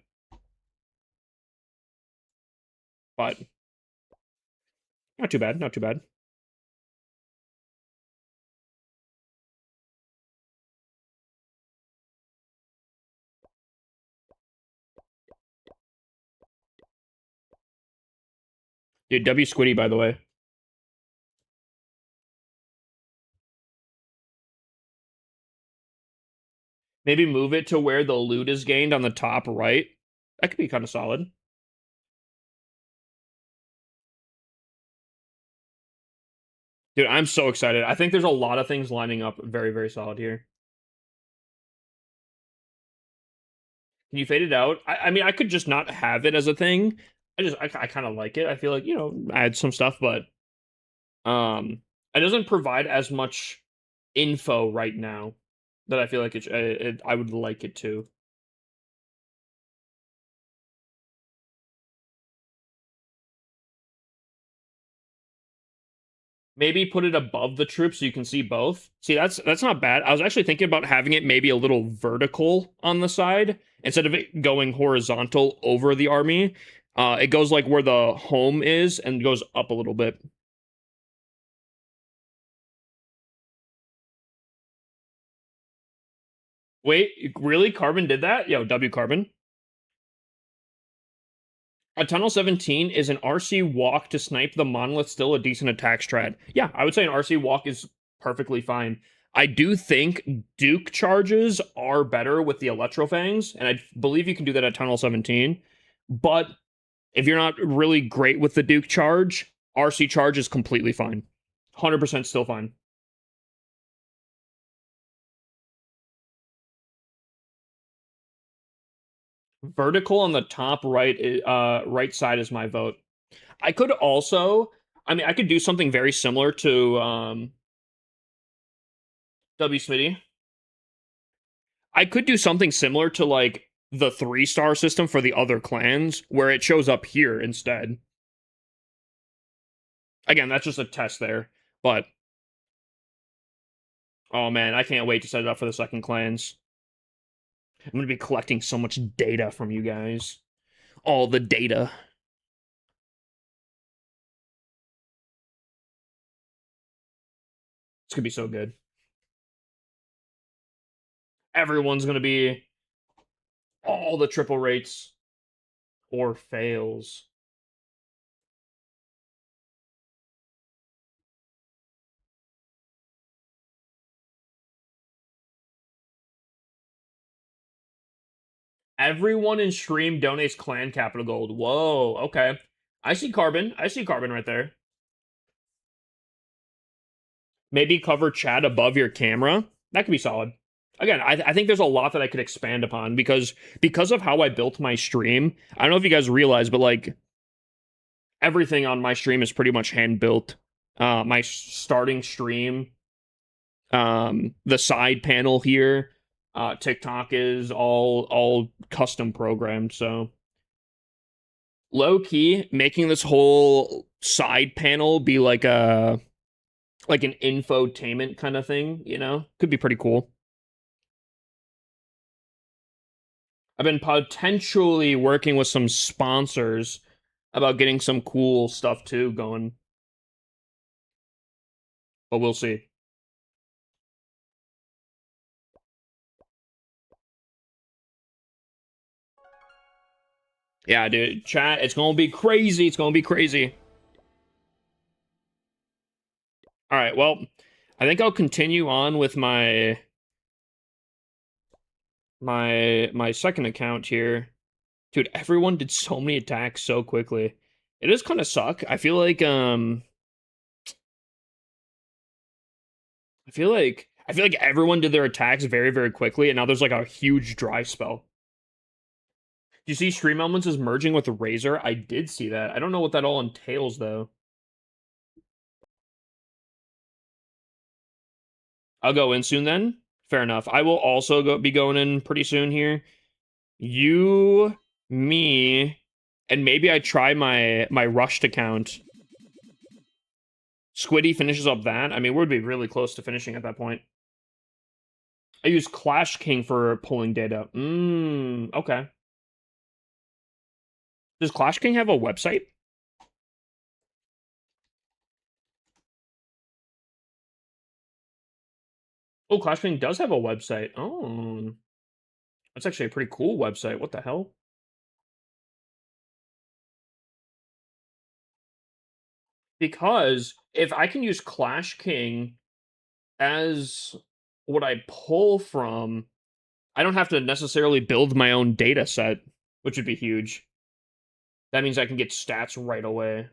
But not too bad. Not too bad. Dude, W Squiddy, by the way. Maybe move it to where the loot is gained on the top right. That could be kind of solid. Dude, I'm so excited. I think there's a lot of things lining up very, very solid here. Can you fade it out? I mean, I could just not have it as a thing. I kind of like it. I feel like, you know, add some stuff, but it doesn't provide as much info right now that I feel like I would like it to. Maybe put it above the troops so you can see both. See, that's not bad. I was actually thinking about having it maybe a little vertical on the side instead of it going horizontal over the army. It goes like where the home is and goes up a little bit. Wait, really? Carbon did that? Yo, W Carbon. A Tunnel 17 is an RC walk to snipe the monolith, still a decent attack strat. Yeah, I would say an RC walk is perfectly fine. I do think Duke charges are better with the Electrofangs, and I believe you can do that at Tunnel 17. But if you're not really great with the Duke charge, RC charge is completely fine. 100% still fine. Vertical on the top right side is my vote. I could also, I mean, I could do something very similar to W Smitty. I could do something similar to like the 3-star system for the other clans, where it shows up here instead. Again, that's just a test there, but oh man, I can't wait to set it up for the second clans. I'm gonna be collecting so much data from you guys. All the data. It's gonna be so good. Everyone's gonna be all the triple rates or fails. Everyone in stream donates clan capital gold. Whoa, okay. I see carbon. I see carbon right there. Maybe cover chat above your camera. That could be solid. Again, I think there's a lot that I could expand upon because of how I built my stream. I don't know if you guys realize, but like everything on my stream is pretty much hand built. My starting stream, the side panel here, TikTok is all custom programmed. So low key, making this whole side panel be like an infotainment kind of thing, you know, could be pretty cool. I've been potentially working with some sponsors about getting some cool stuff too going. But we'll see. Yeah, dude, chat, it's gonna be crazy. It's gonna be crazy. All right, well, I think I'll continue on with my second account here. Dude, everyone did so many attacks so quickly. It does kind of suck. I feel like everyone did their attacks very, very quickly, and now there's like a huge dry spell. Do you see Stream Elements is merging with Razor? I did see that. I don't know what that all entails, though. I'll go in soon then. Fair enough. I will also be going in pretty soon here. You, me, and maybe I try my rushed account. Squiddy finishes up that. I mean, we'd be really close to finishing at that point. I use Clash King for pulling data. Okay. Does Clash King have a website? Oh, Clash King does have a website. Oh. That's actually a pretty cool website. What the hell? Because if I can use Clash King as what I pull from, I don't have to necessarily build my own data set, which would be huge. That means I can get stats right away.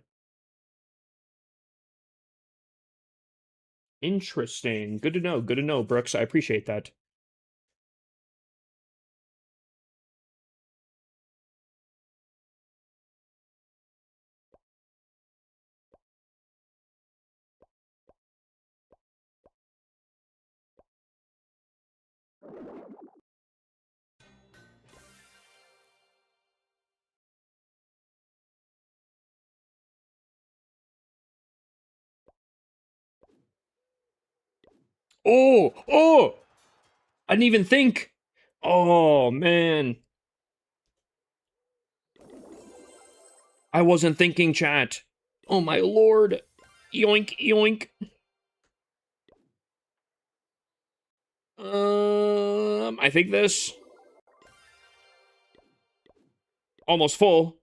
Interesting. Good to know. Good to know, Brooks. I appreciate that. Oh! I didn't even think. Oh, man. I wasn't thinking, chat. Oh, my lord. Yoink, yoink. I think this. Almost full.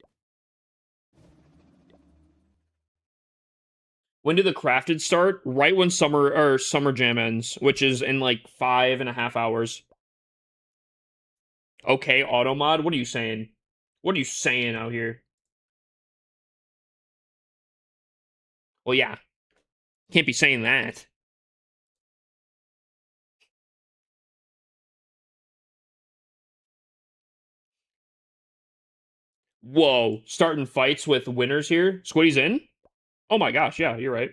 When do the crafted start? Right when summer jam ends, which is in like 5.5 hours. Okay, auto mod. What are you saying? What are you saying out here? Well, yeah. Can't be saying that. Whoa. Starting fights with winners here. Squiddy's in? Oh my gosh, yeah, you're right.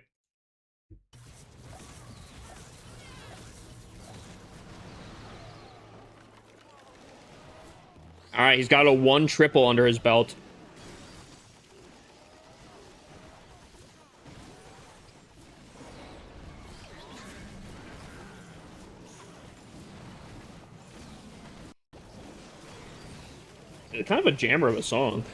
Alright, he's got a 1 triple under his belt. It's kind of a jammer of a song.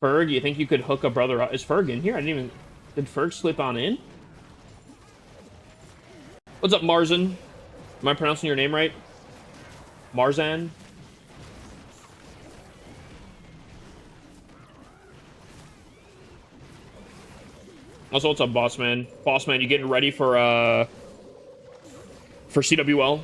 Ferg, you think you could hook a brother up? Is Ferg in here? I didn't even... Did Ferg slip on in? What's up, Marzan? Am I pronouncing your name right? Marzan? Also, what's up, Bossman? Bossman, you getting ready for CWL?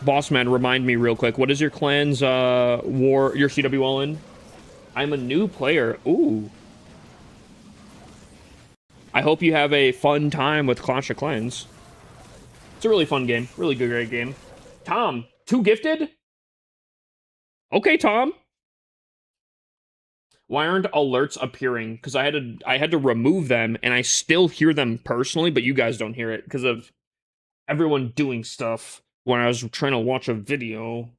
Bossman, remind me real quick. What is your clan's war, your CWL in? I'm a new player. Ooh. I hope you have a fun time with Clash of Clans. It's a really fun game. Really good, great game. Tom, 2 gifted? Okay, Tom. Why aren't alerts appearing? Because I had to remove them, and I still hear them personally, but you guys don't hear it because of everyone doing stuff when I was trying to watch a video.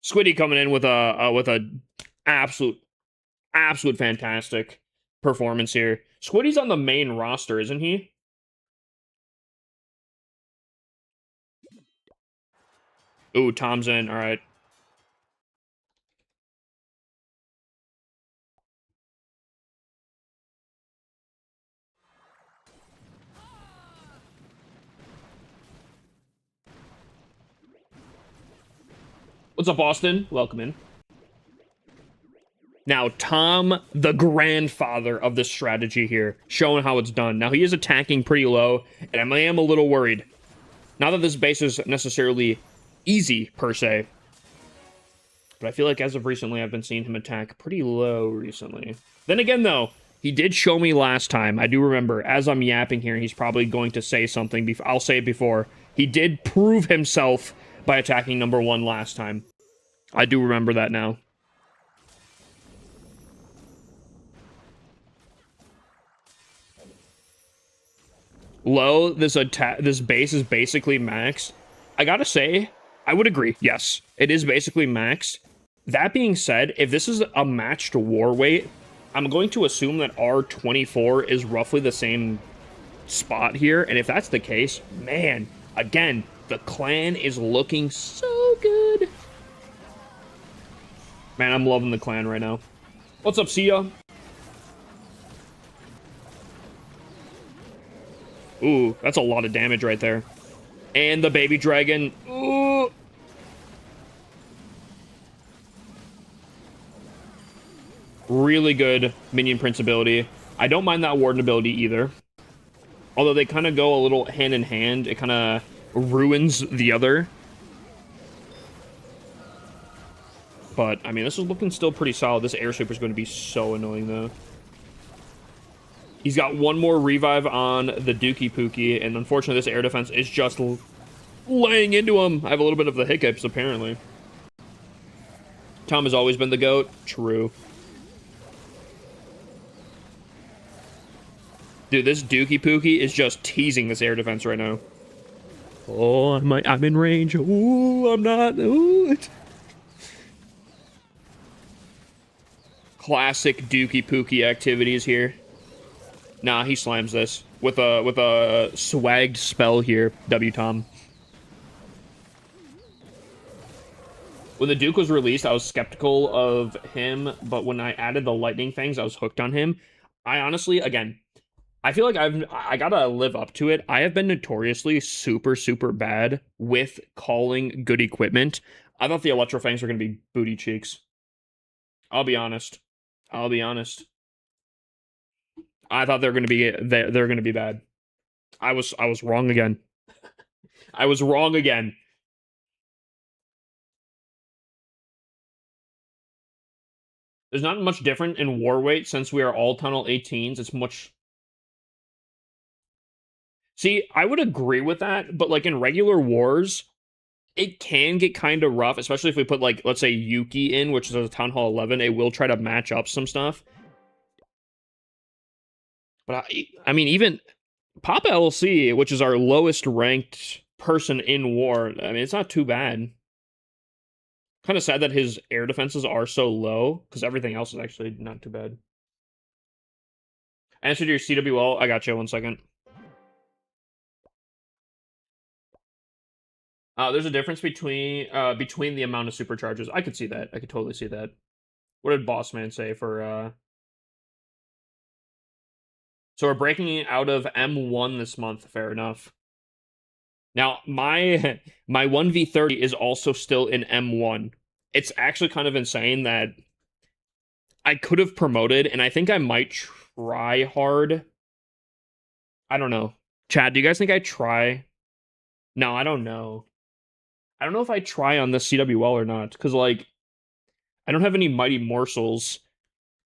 Squiddy coming in with a absolute fantastic performance here. Squiddy's on the main roster, isn't he? Ooh, Tom's in. All right. What's up, Austin? Welcome in. Now, Tom, the grandfather of this strategy here, showing how it's done. Now, he is attacking pretty low, and I am a little worried. Not that this base is necessarily easy, per se. But I feel like as of recently, I've been seeing him attack pretty low recently. Then again, though, he did show me last time. I do remember, as I'm yapping here, he's probably going to say something. I'll say it before. He did prove himself by attacking number 1 last time. I do remember that now. Low, this base is basically maxed. I gotta say, I would agree. Yes, it is basically maxed. That being said, if this is a matched war weight, I'm going to assume that R24 is roughly the same spot here. And if that's the case, man, again, the clan is looking so good. Man, I'm loving the clan right now. What's up, Sia? Ooh, that's a lot of damage right there. And the baby dragon. Ooh. Really good minion prince ability. I don't mind that warden ability either. Although they kind of go a little hand in hand. It kind of ruins the other. But, I mean, this is looking still pretty solid. This air super is going to be so annoying, though. He's got 1 more revive on the Dookie Pookie, and unfortunately this air defense is just laying into him. I have a little bit of the hiccups, apparently. Tom has always been the GOAT. True. Dude, this Dookie Pookie is just teasing this air defense right now. Oh, I'm in range. Ooh, I'm not. Ooh. Classic Dookie Pookie activities here. Nah, he slams this with a swagged spell here. W Tom. When the Duke was released, I was skeptical of him, but when I added the lightning fangs, I was hooked on him. I honestly, again, I feel like I gotta live up to it. I have been notoriously super, super bad with calling good equipment. I thought the Electro Fangs were gonna be booty cheeks. I'll be honest. I'll be honest. I thought they're gonna be bad. I was wrong again. I was wrong again. There's not much different in war weight since we are all tunnel 18s. It's much. See, I would agree with that, but like in regular wars, it can get kind of rough, especially if we put like let's say Yuki in, which is a Town Hall 11. It will try to match up some stuff. But I mean, even Papa LC, which is our lowest ranked person in war, I mean, it's not too bad. Kind of sad that his air defenses are so low, because everything else is actually not too bad. Answer to your CWL. I got you. 1 second. There's a difference between the amount of supercharges. I could see that. I could totally see that. What did Bossman say for So we're breaking it out of M1 this month. Fair enough. Now, my my 1v30 is also still in M1. It's actually kind of insane that I could have promoted, and I think I might try hard. I don't know. Chad, do you guys think I try? No, I don't know. I don't know if I try on this CWL or not, because like I don't have any mighty morsels,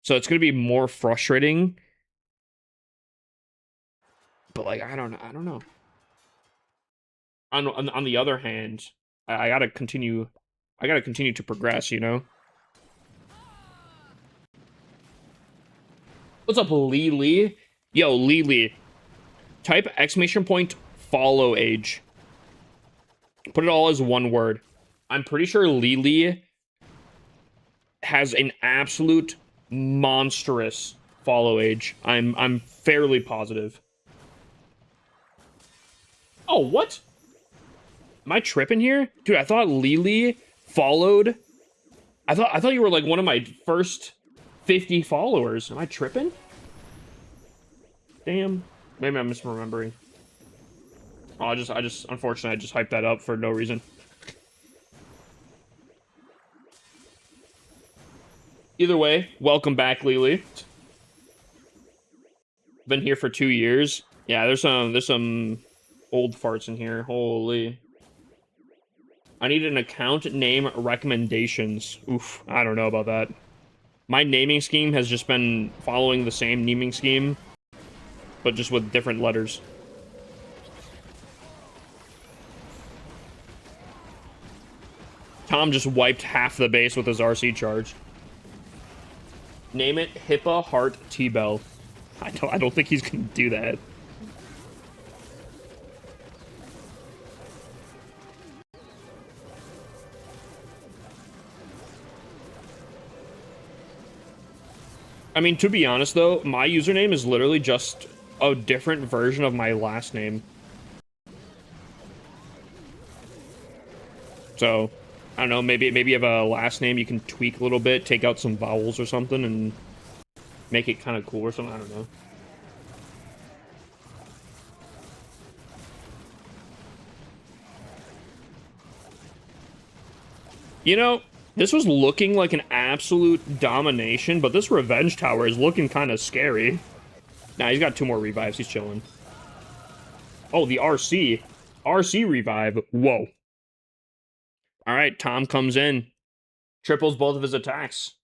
so it's gonna be more frustrating. But like I don't know. I don't know. On the other hand, I gotta continue. I gotta continue to progress. You know. What's up, Lily? Yo, Lily. Type exclamation point follow age. Put it all as one word. I'm pretty sure Lily has an absolute monstrous follow age. I'm fairly positive. Oh, what? Am I tripping here? Dude, I thought Lily followed. I thought you were like one of my first 50 followers. Am I tripping? Damn. Maybe I'm misremembering. Oh, unfortunately, I just hyped that up for no reason. Either way, welcome back, Lily. Been here for 2 years. Yeah, there's some old farts in here. Holy. I need an account name recommendations. Oof, I don't know about that. My naming scheme has just been following the same naming scheme, but just with different letters. Tom just wiped half the base with his RC charge. Name it Hippa Heart T-Bell. I don't think he's gonna do that. I mean, to be honest though, my username is literally just a different version of my last name. So, I don't know, maybe you have a last name you can tweak a little bit, take out some vowels or something, and make it kind of cool or something. I don't know. You know, this was looking like an absolute domination, but this revenge tower is looking kind of scary. Nah, he's got 2 more revives. He's chilling. Oh, the RC. RC revive. Whoa. All right, Tom comes in. Triples both of his attacks.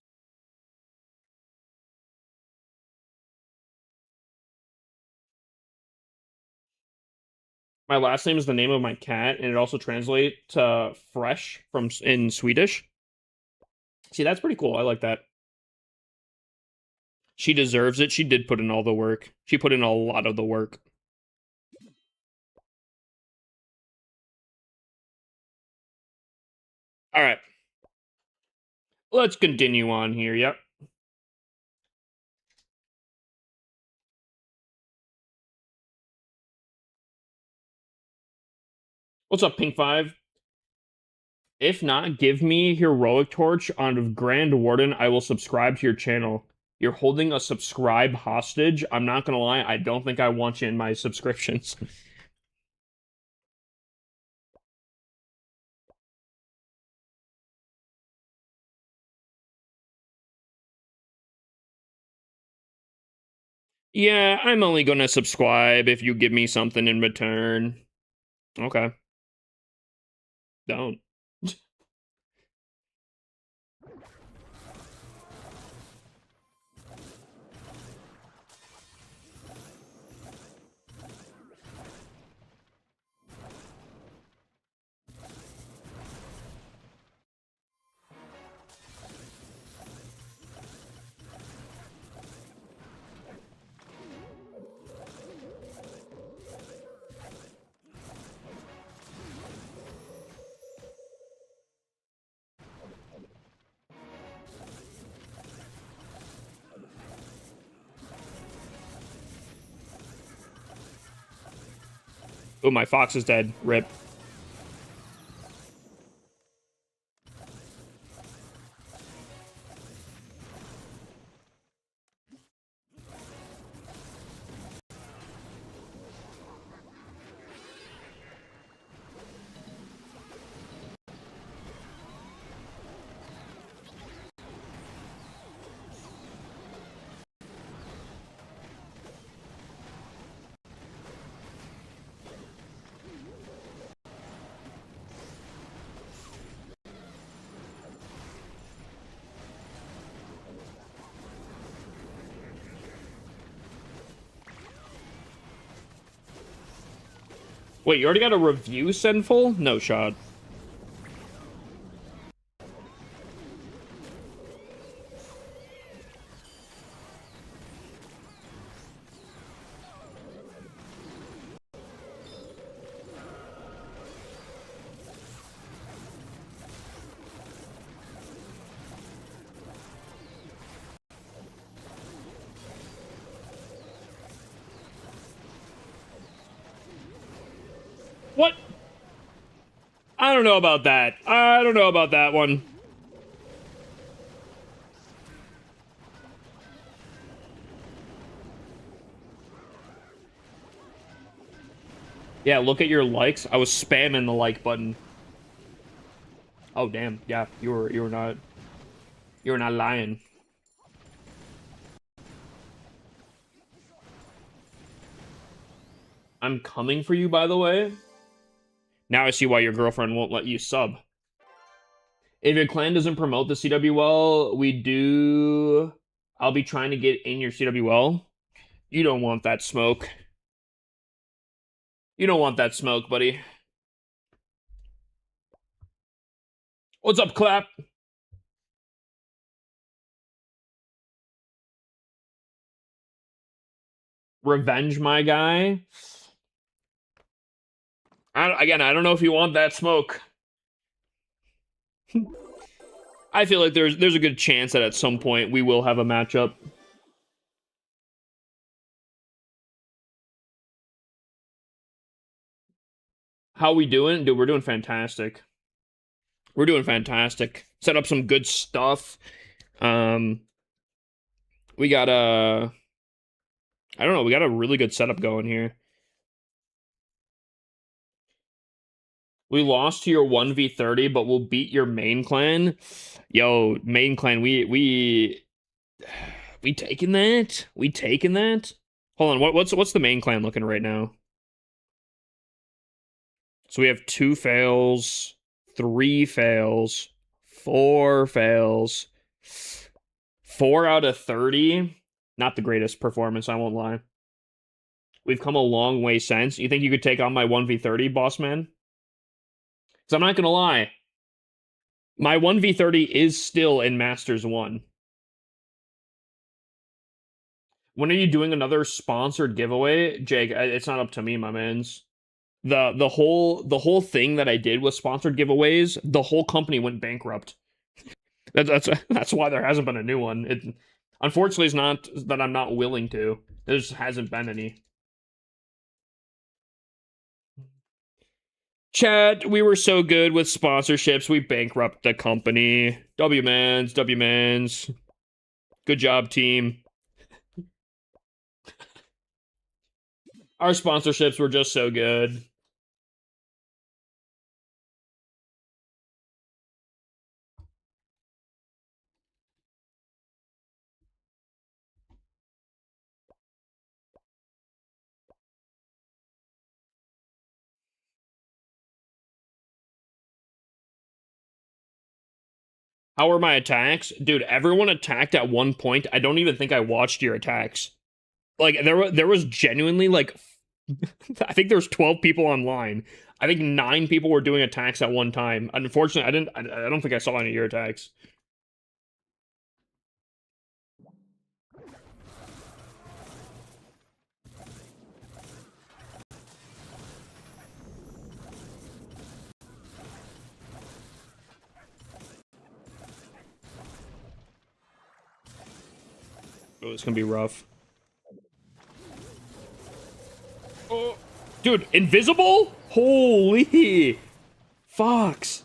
My last name is the name of my cat, and it also translates to fresh from in Swedish. See, that's pretty cool. I like that. She deserves it. She did put in all the work. She put in a lot of the work. All right. Let's continue on here. Yep. What's up, Pink 5? If not, give me Heroic Torch on Grand Warden. I will subscribe to your channel. You're holding a subscribe hostage. I'm not gonna lie, I don't think I want you in my subscriptions. Yeah, I'm only gonna subscribe if you give me something in return. Okay. Don't. Oh, my fox is dead. Rip. Wait, you already got a review, Sinful? No shot. What? I don't know about that. I don't know about that one. Yeah, look at your likes. I was spamming the like button. Oh damn. Yeah, you were not lying. I'm coming for you, by the way. Now I see why your girlfriend won't let you sub. If your clan doesn't promote the CWL, we do. I'll be trying to get in your CWL. You don't want that smoke. You don't want that smoke, buddy. What's up, Clap? Revenge, my guy. Again, I don't know if you want that smoke. I feel like there's a good chance that at some point we will have a matchup. How we doing? Dude, we're doing fantastic. We're doing fantastic. Set up some good stuff. Um, we got a, I don't know, we got a really good setup going here. We lost to your 1v30, but we'll beat your main clan. Yo, main clan, we taking that? We taking that? Hold on, what's the main clan looking right now? So we have 2 fails, 3 fails, 4 fails, 4 out of 30. Not the greatest performance, I won't lie. We've come a long way since. You think you could take on my 1v30, boss man? Because I'm not gonna lie, my 1v30 is still in Masters 1. When are you doing another sponsored giveaway? Jake, it's not up to me, my mans. The whole thing that I did with sponsored giveaways, the whole company went bankrupt. That's why there hasn't been a new one. It unfortunately is not that I'm not willing to. There just hasn't been any. Chat, we were so good with sponsorships, we bankrupt the company. W-mans, W-mans. Good job, team. Our sponsorships were just so good. How were my attacks? Dude, everyone attacked at one point. I don't even think I watched your attacks. Like, there was genuinely, like, I think there's 12 people online. I think 9 people were doing attacks at one time. Unfortunately, I don't think I saw any of your attacks. Oh, it's gonna be rough. Oh, dude, invisible? Holy fox.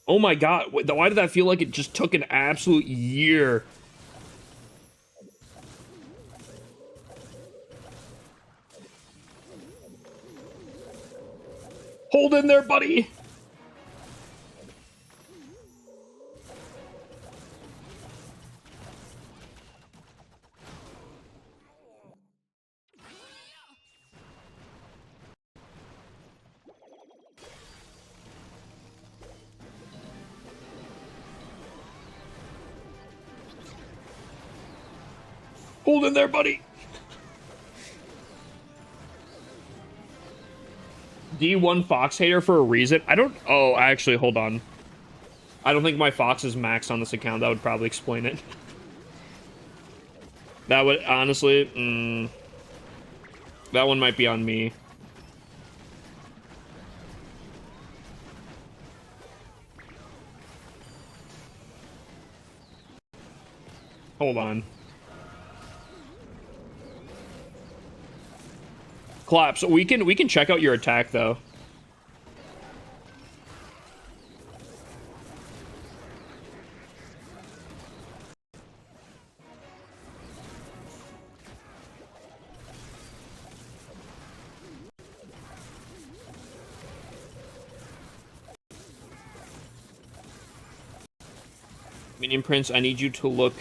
Oh my god, why did that feel like it just took an absolute year? Hold in there, buddy. Hold in there, buddy. D1 Fox hater for a reason. I don't... Oh, actually, hold on. I don't think my Fox is maxed on this account. That would probably explain it. That would, honestly... that one might be on me. Hold on. Collapse. We can check out your attack, though. Minion Prince, I need you to look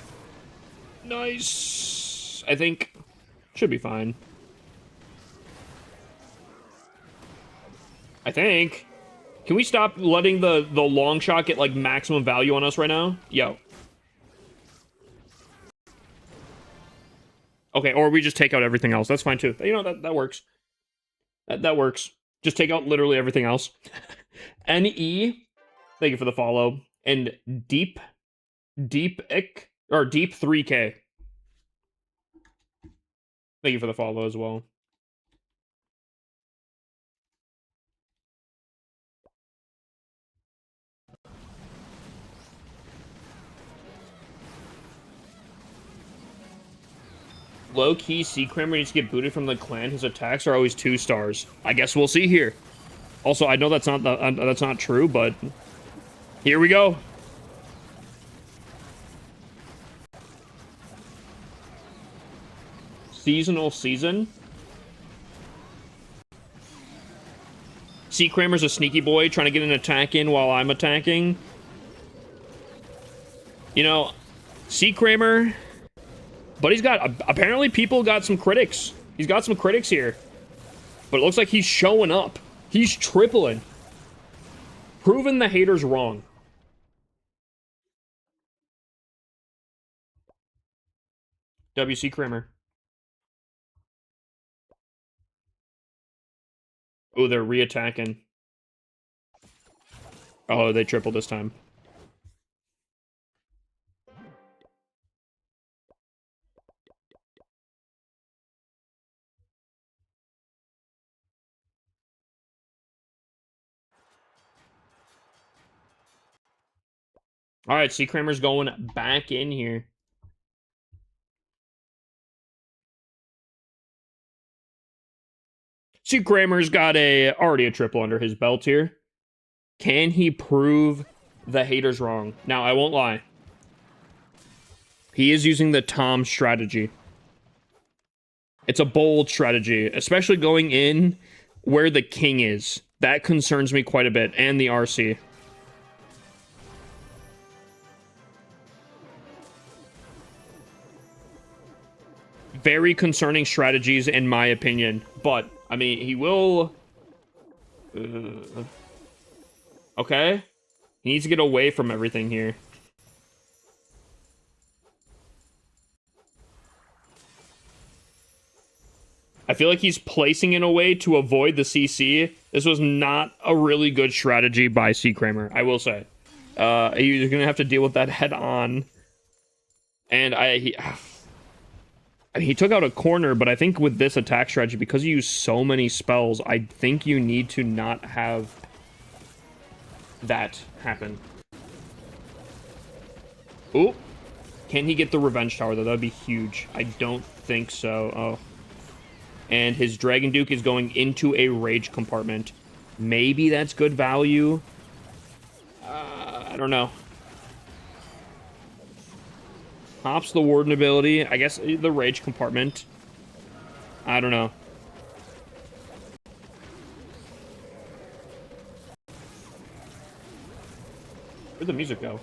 nice. I think should be fine. I think. Can we stop letting the long shot get like maximum value on us right now? Yo. Okay, or we just take out everything else. That's fine too. You know, that works. That works. Just take out literally everything else. NE, thank you for the follow. And Deep 3K. Thank you for the follow as well. Low-key, Seacrammer needs to get booted from the clan. His attacks are always 2 stars. I guess we'll see here. Also, I know that's not true, but here we go. Seasonal season. Seacrammer's a sneaky boy trying to get an attack in while I'm attacking. You know, Seacrammer... But he's got... Apparently people got some critics. He's got some critics here. But it looks like he's showing up. He's tripling. Proving the haters wrong. WC Kramer. Oh, they're re-attacking. Oh, they tripled this time. All right, C. Kramer's going back in here. See, Kramer's got already a triple under his belt here. Can he prove the haters wrong? Now, I won't lie. He is using the Tom strategy. It's a bold strategy, especially going in where the king is. That concerns me quite a bit, and the RC. Very concerning strategies, in my opinion. But, I mean, he will... okay. He needs to get away from everything here. I feel like he's placing in a way to avoid the CC. This was not a really good strategy by C. Kramer, I will say. He's going to have to deal with that head on. And he took out a corner, but I think with this attack strategy, because you use so many spells, I think you need to not have that happen. Ooh. Can he get the revenge tower, though? That would be huge. I don't think so. Oh. And his Dragon Duke is going into a rage compartment. Maybe that's good value. I don't know. Pops the Warden ability. I guess the rage compartment. I don't know. Where'd the music go?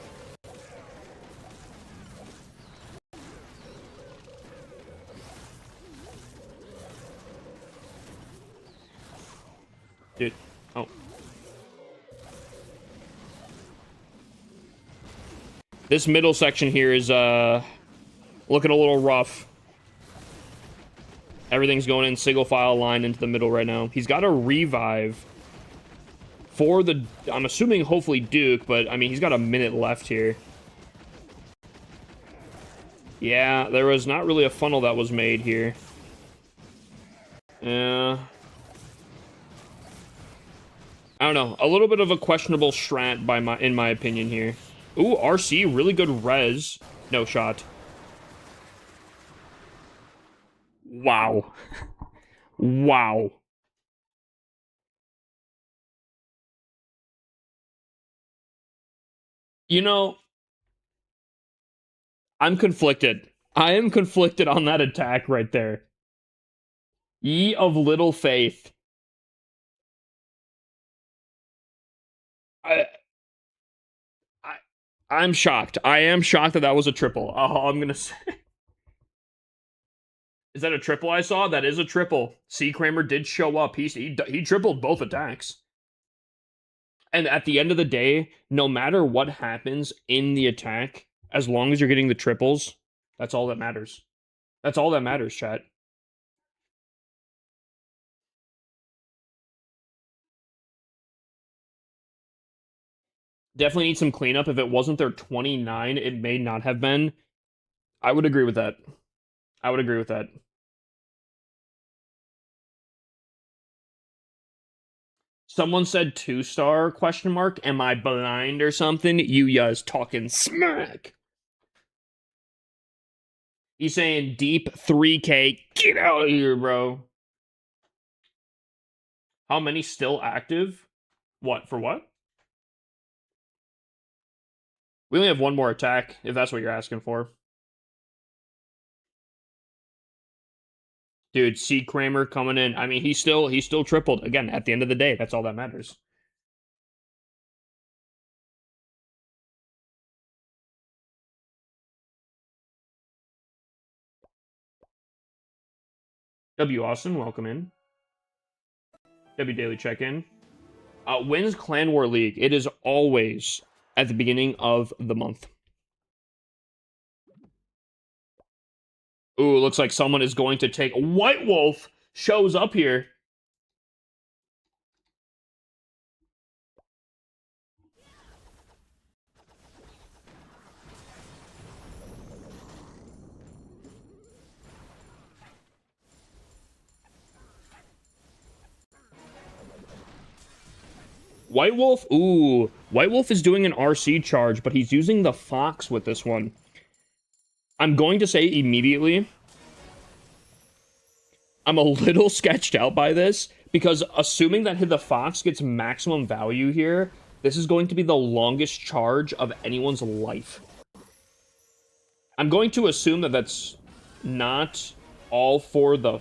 Dude. Oh. This middle section here is looking a little rough. Everything's going in single file line into the middle right now. He's got a revive for the, I'm assuming hopefully Duke, but I mean he's got a minute left here. Yeah, there was not really a funnel that was made here. Yeah. I don't know. A little bit of a questionable strat in my opinion here. Ooh, RC, really good res. No shot. Wow. Wow. You know, I'm conflicted. I am conflicted on that attack right there. Ye of little faith. I'm shocked. I am shocked that was a triple. All I'm gonna say. Is that a triple I saw? That is a triple. C. Kramer did show up. He tripled both attacks. And at the end of the day, no matter what happens in the attack, as long as you're getting the triples, that's all that matters. That's all that matters, chat. Definitely need some cleanup. If it wasn't their 29, it may not have been. I would agree with that. I would agree with that. Someone said 2-star question mark. Am I blind or something? You yas talking smack. He's saying deep 3K. Get out of here, bro. How many still active? What? For what? We only have one more attack, if that's what you're asking for. Dude, C. Kramer coming in. I mean, he still tripled. Again, at the end of the day, that's all that matters. W. Austin, welcome in. W. Daily check-in. When's Clan War League? It is always at the beginning of the month. Ooh, looks like someone is going to take... White Wolf shows up here. White Wolf? Ooh. White Wolf is doing an RC charge, but he's using the Fox with this one. I'm going to say immediately, I'm a little sketched out by this, Because assuming that the Fox gets maximum value here, this is going to be the longest charge of anyone's life. I'm going to assume that that's not all for the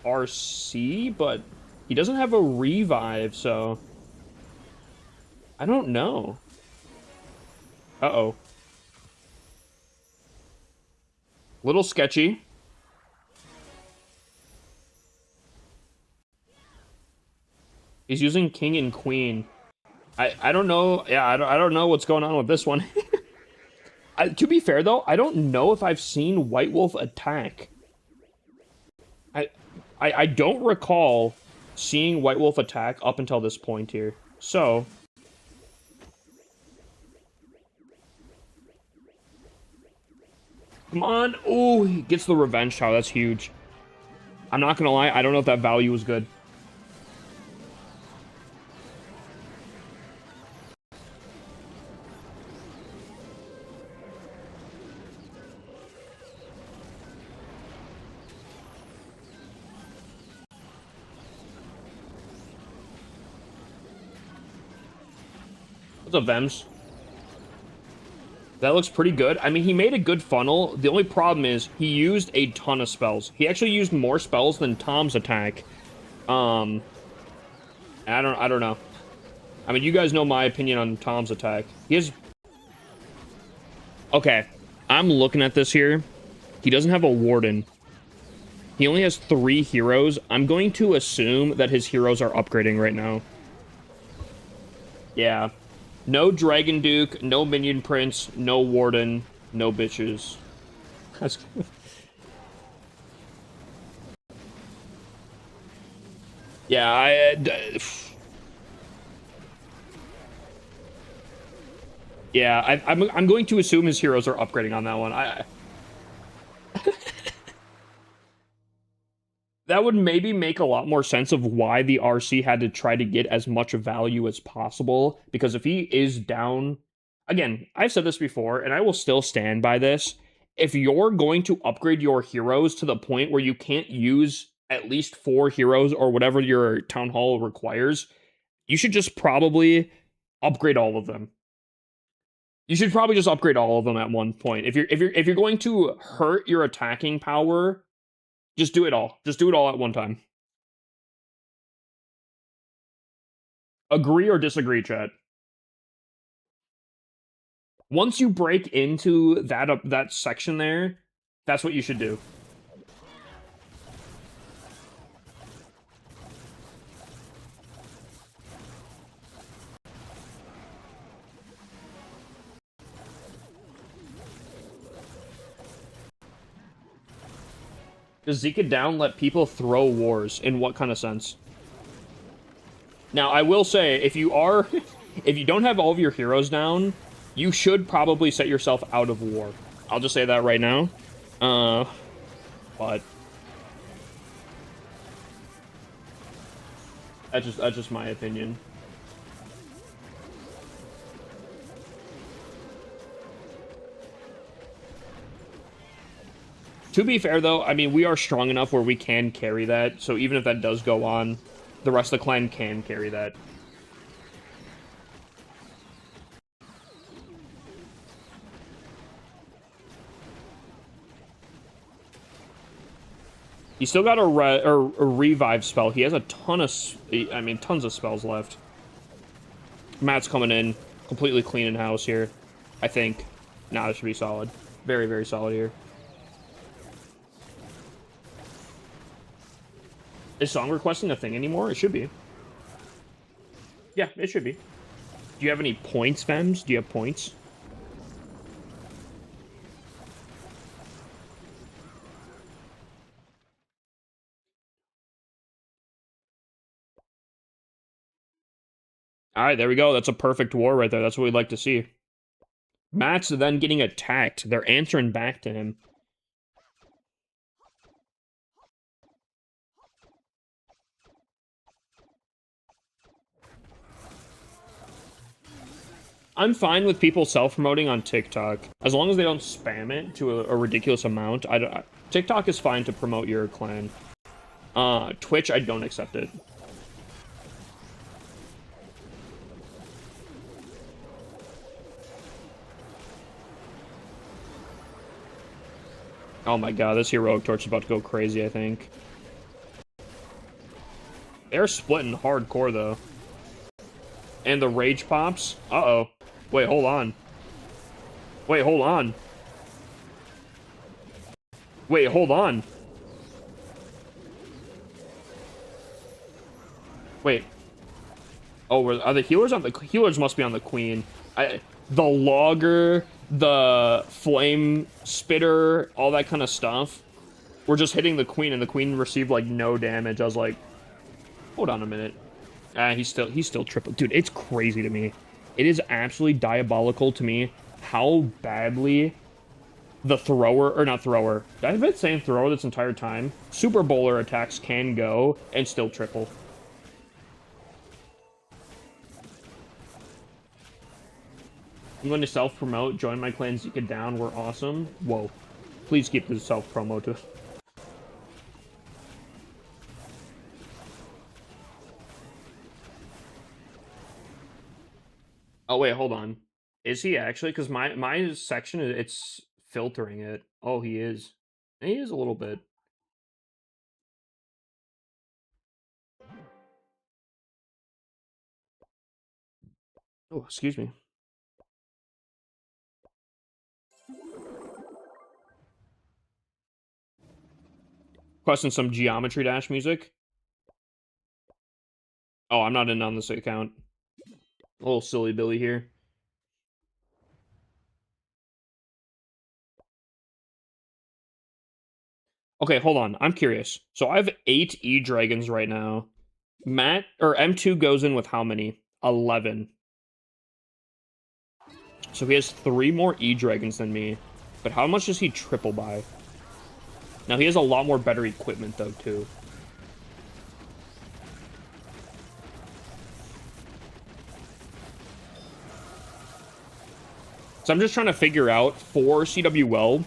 RC, but he doesn't have a revive, so... I don't know. Uh-oh. Little sketchy. He's using king and queen. I don't know. Yeah, I don't know what's going on with this one. To be fair, though, I don't know if I've seen White Wolf attack. I don't recall seeing White Wolf attack up until this point here. So... Come on. Oh, he gets the revenge tower. That's huge. I'm not gonna lie. I don't know if that value was good. What's up, Vems? That looks pretty good. I mean, he made a good funnel. The only problem is he used a ton of spells. He actually used more spells than Tom's attack. I don't know. I mean, you guys know my opinion on Tom's attack. He has... Okay, I'm looking at this here. He doesn't have a Warden. He only has 3 heroes. I'm going to assume that his heroes are upgrading right now. Yeah. No Dragon Duke, no Minion Prince, no Warden, no bitches. That's good. Yeah, yeah, I'm going to assume his heroes are upgrading on that one. That would maybe make a lot more sense of why the RC had to try to get as much value as possible. Because if he is down... Again, I've said this before, and I will still stand by this. If you're going to upgrade your heroes to the point where you can't use at least 4 heroes or whatever your Town Hall requires, you should just probably upgrade all of them. You should probably just upgrade all of them at one point. If you're going to hurt your attacking power... Just do it all. Just do it all at one time. Agree or disagree, chat? Once you break into that section there, that's what you should do. Does Zika down let people throw wars? In what kind of sense? Now, I will say, if you don't have all of your heroes down, you should probably set yourself out of war. I'll just say that right now. But that's just my opinion. To be fair, though, I mean, we are strong enough where we can carry that, so even if that does go on, the rest of the clan can carry that. He still got a revive spell. He has a ton of, tons of spells left. Matt's coming in, completely cleaning house here, I think. Nah, this should be solid. Very, very solid here. Is song requesting a thing anymore? It should be. Yeah, it should be. Do you have any points, Fems? Do you have points? Alright, there we go. That's a perfect war right there. That's what we'd like to see. Matt's then getting attacked. They're answering back to him. I'm fine with people self-promoting on TikTok, as long as they don't spam it to a ridiculous amount. TikTok is fine to promote your clan. Twitch, I don't accept it. Oh my god, this heroic torch is about to go crazy, I think. They're splitting hardcore, though. And the rage pops. Uh-oh. Wait, hold on. Wait, hold on. Wait, hold on. Wait. Oh, are the healers on the... Healers must be on the queen. The logger, the flame spitter, all that kind of stuff. We're just hitting the queen, and the queen received, like, no damage. I was like, hold on a minute. He's still triple. Dude, it's crazy to me. It is absolutely diabolical to me how badly the thrower, or not thrower, I've been saying thrower this entire time. Super bowler attacks can go and still triple. I'm going to self-promote. Join my clan Zika down. We're awesome. Whoa. Please keep this self-promo to... Oh, wait, hold on. Is he actually? Because my section, it's filtering it. Oh, he is. He is a little bit. Oh, excuse me. Question some Geometry Dash music. Oh, I'm not in on this account. A little silly Billy here. Okay, hold on. I'm curious. So I have 8 E-Dragons right now. Matt, or M2 goes in with how many? 11. So he has 3 more E-Dragons than me. But how much does he triple by? Now, he has a lot more better equipment, though, too. So I'm just trying to figure out, for CWL,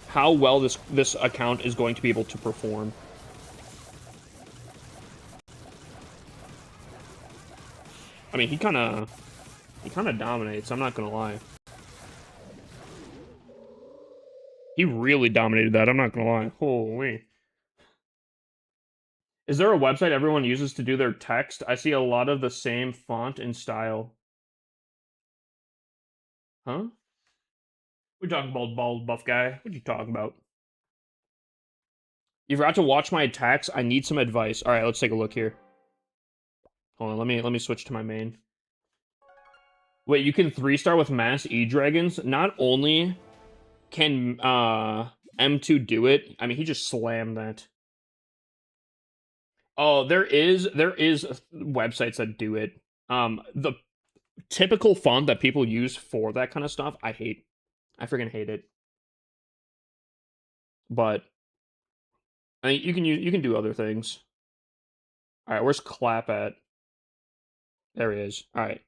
how well this account is going to be able to perform. I mean, he kind of dominates, I'm not gonna lie. He really dominated that, I'm not gonna lie. Holy. Is there a website everyone uses to do their text? I see a lot of the same font and style. Huh? We're talking about bald buff guy. What you talking about? You forgot to watch my attacks? I need some advice. Alright, let's take a look here. Hold on, let me switch to my main. Wait, you can 3-star with mass E-Dragons? Not only can M2 do it, I mean, he just slammed that. Oh, there is websites that do it. The typical font that people use for that kind of stuff, I hate. I freaking hate it. But I mean, you can do other things. All right, where's Clap at? There he is. All right.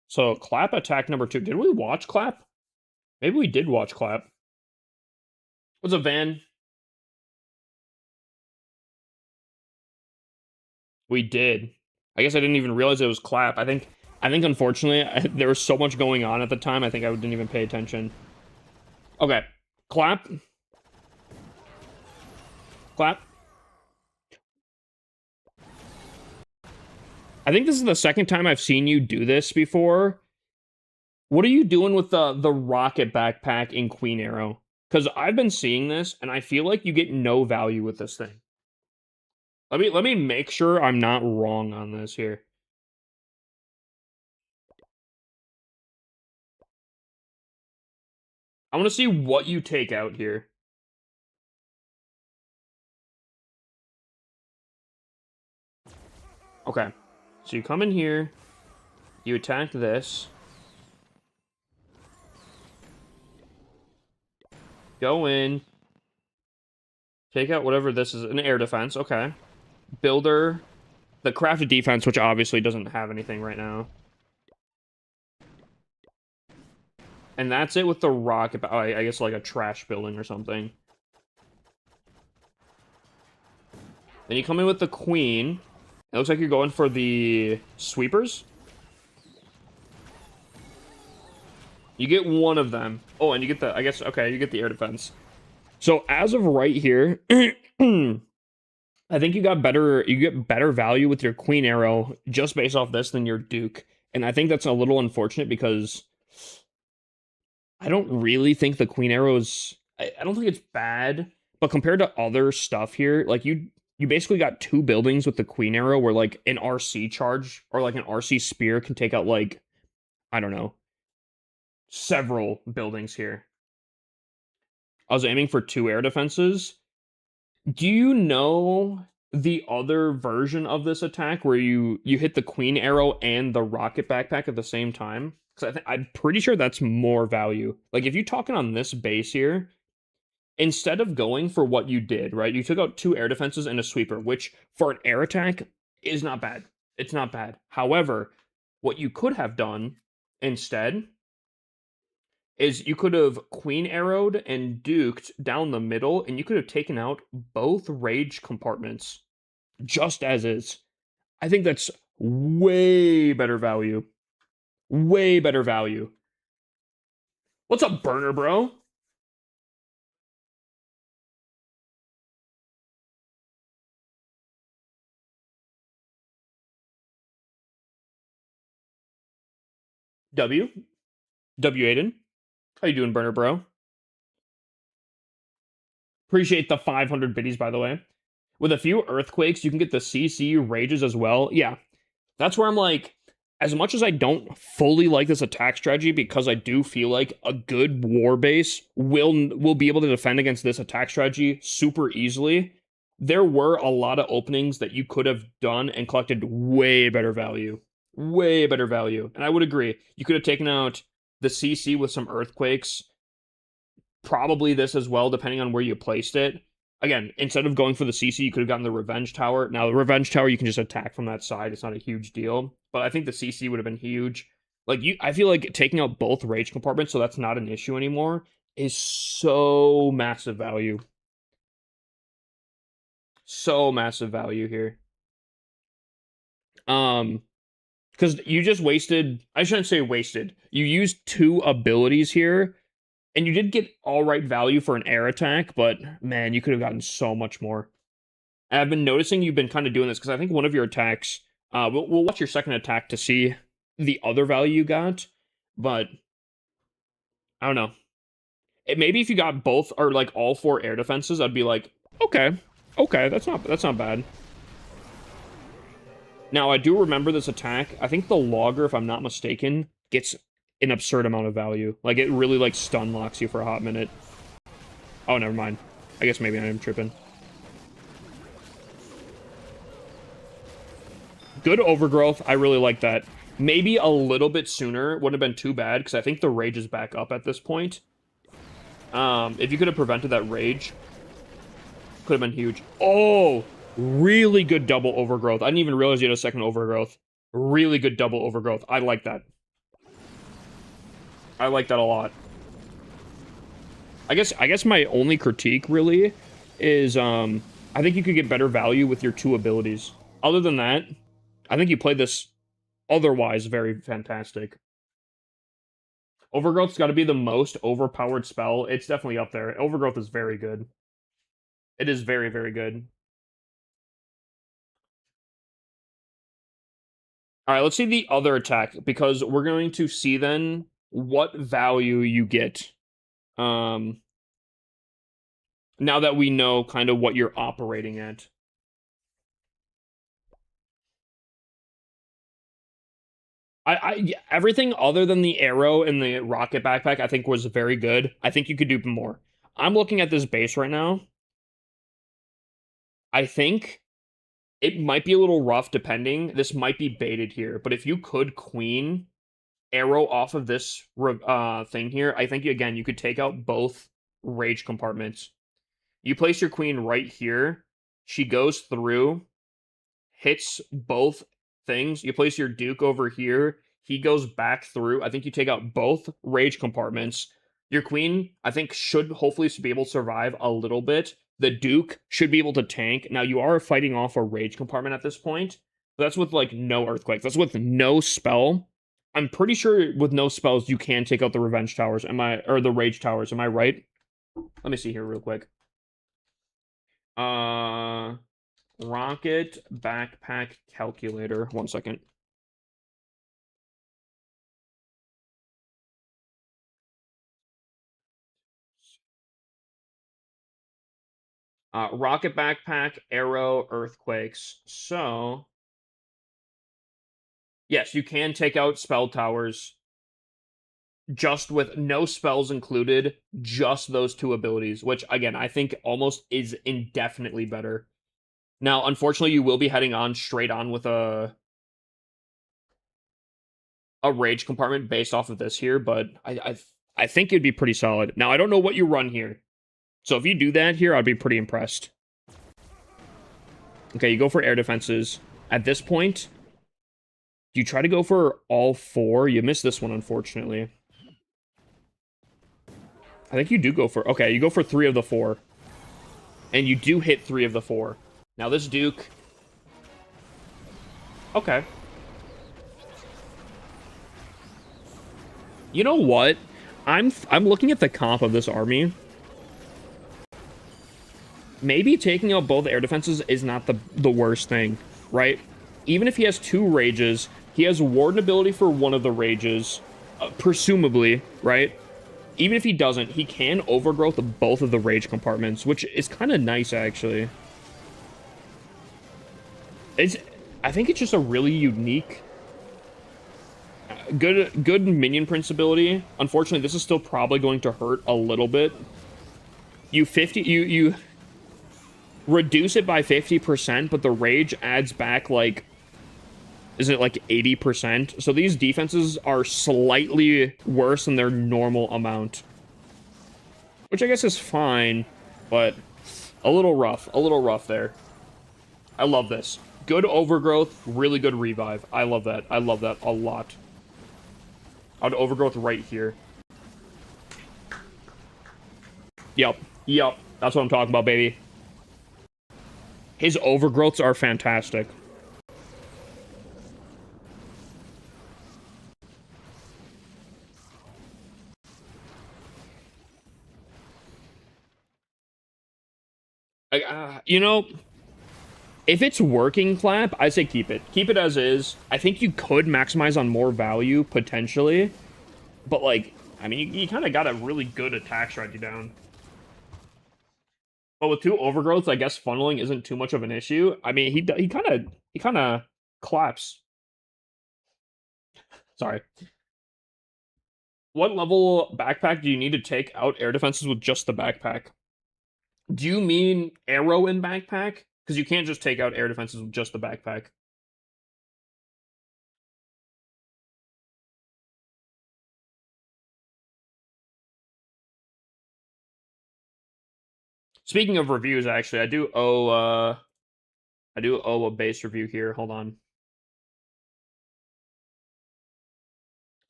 So Clap attack number 2. Did we watch Clap? Maybe we did watch Clap. What's up, Van? We did. I guess I didn't even realize it was Clap. I think unfortunately there was so much going on at the time. I think I didn't even pay attention. Okay, Clap. Clap. I think this is the second time I've seen you do this before. What are you doing with the rocket backpack in Queen Arrow? Because I've been seeing this, and I feel like you get no value with this thing. Let me make sure I'm not wrong on this here. I want to see what you take out here. Okay. So you come in here. You attack this. Go in. Take out whatever this is. An air defense. Okay. Builder. The crafted defense, which obviously doesn't have anything right now. And that's it with the rocket. Oh, I guess like a trash building or something. Then you come in with the queen. It looks like you're going for the sweepers. You get one of them. Oh, and you get the, I guess, okay, you get the air defense. So as of right here, I think you get better value with your Queen Arrow just based off this than your Duke. And I think that's a little unfortunate because I don't really think the Queen Arrows, I don't think it's bad, but compared to other stuff here, like you basically got two buildings with the Queen Arrow where like an RC charge or like an RC spear can take out like, I don't know, several buildings here. I was aiming for two air defenses. Do you know the other version of this attack where you hit the Queen Arrow and the rocket backpack at the same time? Because I'm pretty sure that's more value. Like if you're talking on this base here, instead of going for what you did, right? You took out two air defenses and a sweeper, which for an air attack is not bad. It's not bad. However, what you could have done instead is you could have Queen Arrowed and Duked down the middle, and you could have taken out both rage compartments just as is. I think that's way better value. Way better value. What's up, burner, bro? W? W Aiden? How you doing, burner, bro? Appreciate the 500 biddies, by the way. With a few earthquakes, you can get the CC rages as well. Yeah, that's where I'm like, as much as I don't fully like this attack strategy, because I do feel like a good war base will be able to defend against this attack strategy super easily. There were a lot of openings that you could have done and collected way better value. Way better value. And I would agree. You could have taken out the CC with some earthquakes, probably this as well, depending on where you placed it. Again, instead of going for the CC, you could have gotten the Revenge Tower. Now, the Revenge Tower, you can just attack from that side. It's not a huge deal. But I think the CC would have been huge. Like, I feel like taking out both rage compartments, so that's not an issue anymore, is so massive value. So massive value here. Because you just wasted, I shouldn't say wasted. You used two abilities here, and you did get all right value for an air attack, but man, you could have gotten so much more. And I've been noticing you've been kind of doing this because I think one of your attacks, we'll watch your second attack to see the other value you got, but I don't know. Maybe if you got both or like all four air defenses, I'd be like, okay, that's not bad. Now I do remember this attack. I think the logger, if I'm not mistaken, gets an absurd amount of value. Like it really like stun locks you for a hot minute. Oh, never mind. I guess maybe I am tripping. Good overgrowth. I really like that. Maybe a little bit sooner wouldn't have been too bad because I think the rage is back up at this point. If you could have prevented that rage, could have been huge. Oh, really good double overgrowth. I didn't even realize you had a second overgrowth. Really good double overgrowth. I like that. I like that a lot. I guess my only critique really is I think you could get better value with your two abilities. Other than that, I think you played this otherwise very fantastic. Overgrowth's got to be the most overpowered spell. It's definitely up there. Overgrowth is very good. It is very, very good. All right, let's see the other attack because we're going to see then what value you get. Now that we know kind of what you're operating at. Everything other than the arrow and the rocket backpack, I think was very good. I think you could do more. I'm looking at this base right now. I think it might be a little rough depending. This might be baited here, but if you could queen arrow off of this thing here, I think again you could take out both rage compartments. You place your queen right here. She goes through, hits both things. You place your Duke over here. He goes back through. I think you take out both rage compartments. Your queen, I think, should hopefully be able to survive a little bit. The Duke should be able to tank. Now, you are fighting off a rage compartment at this point. But that's with, like, no earthquakes. That's with no spell. I'm pretty sure with no spells you can take out the revenge towers. Or the rage towers? Am I right? Let me see here real quick. Rocket backpack calculator. 1 second. Rocket backpack, arrow, earthquakes. So, yes, you can take out spell towers just with no spells included, just those two abilities, which again, I think almost is indefinitely better. Now, unfortunately, you will be heading on straight on with a rage compartment based off of this here, but I think it'd be pretty solid. Now, I don't know what you run here. So if you do that here, I'd be pretty impressed. Okay, you go for air defenses. At this point, do you try to go for all four? You missed this one, unfortunately. I think you do go for... Okay, you go for 3 of the 4. And you do hit 3 of the 4. Now this Duke... Okay. You know what? I'm looking at the comp of this army. Maybe taking out both air defenses is not the worst thing, right? Even if he has 2 rages, he has warden ability for one of the rages, presumably, right? Even if he doesn't, he can overgrowth both of the rage compartments, which is kind of nice, actually. I think it's just a really unique, good minion prince ability. Unfortunately, this is still probably going to hurt a little bit. You reduce it by 50%, but the rage adds back like, is it like 80%? So these defenses are slightly worse than their normal amount, which I guess is fine, but a little rough there. I love this. Good overgrowth, really good revive. I love that. I love that a lot. I'd overgrowth right here. Yep. That's what I'm talking about, baby. His overgrowths are fantastic. You know, if it's working, Clap, I say keep it. Keep it as is. I think you could maximize on more value, potentially. But, like, I mean, you kind of got a really good attack strategy down. But with 2 overgrowths, I guess funneling isn't too much of an issue. I mean, he kind of claps. Sorry. What level backpack do you need to take out air defenses with just the backpack? Do you mean arrow in backpack? Because you can't just take out air defenses with just the backpack. Speaking of reviews, actually, I do owe a base review here. Hold on.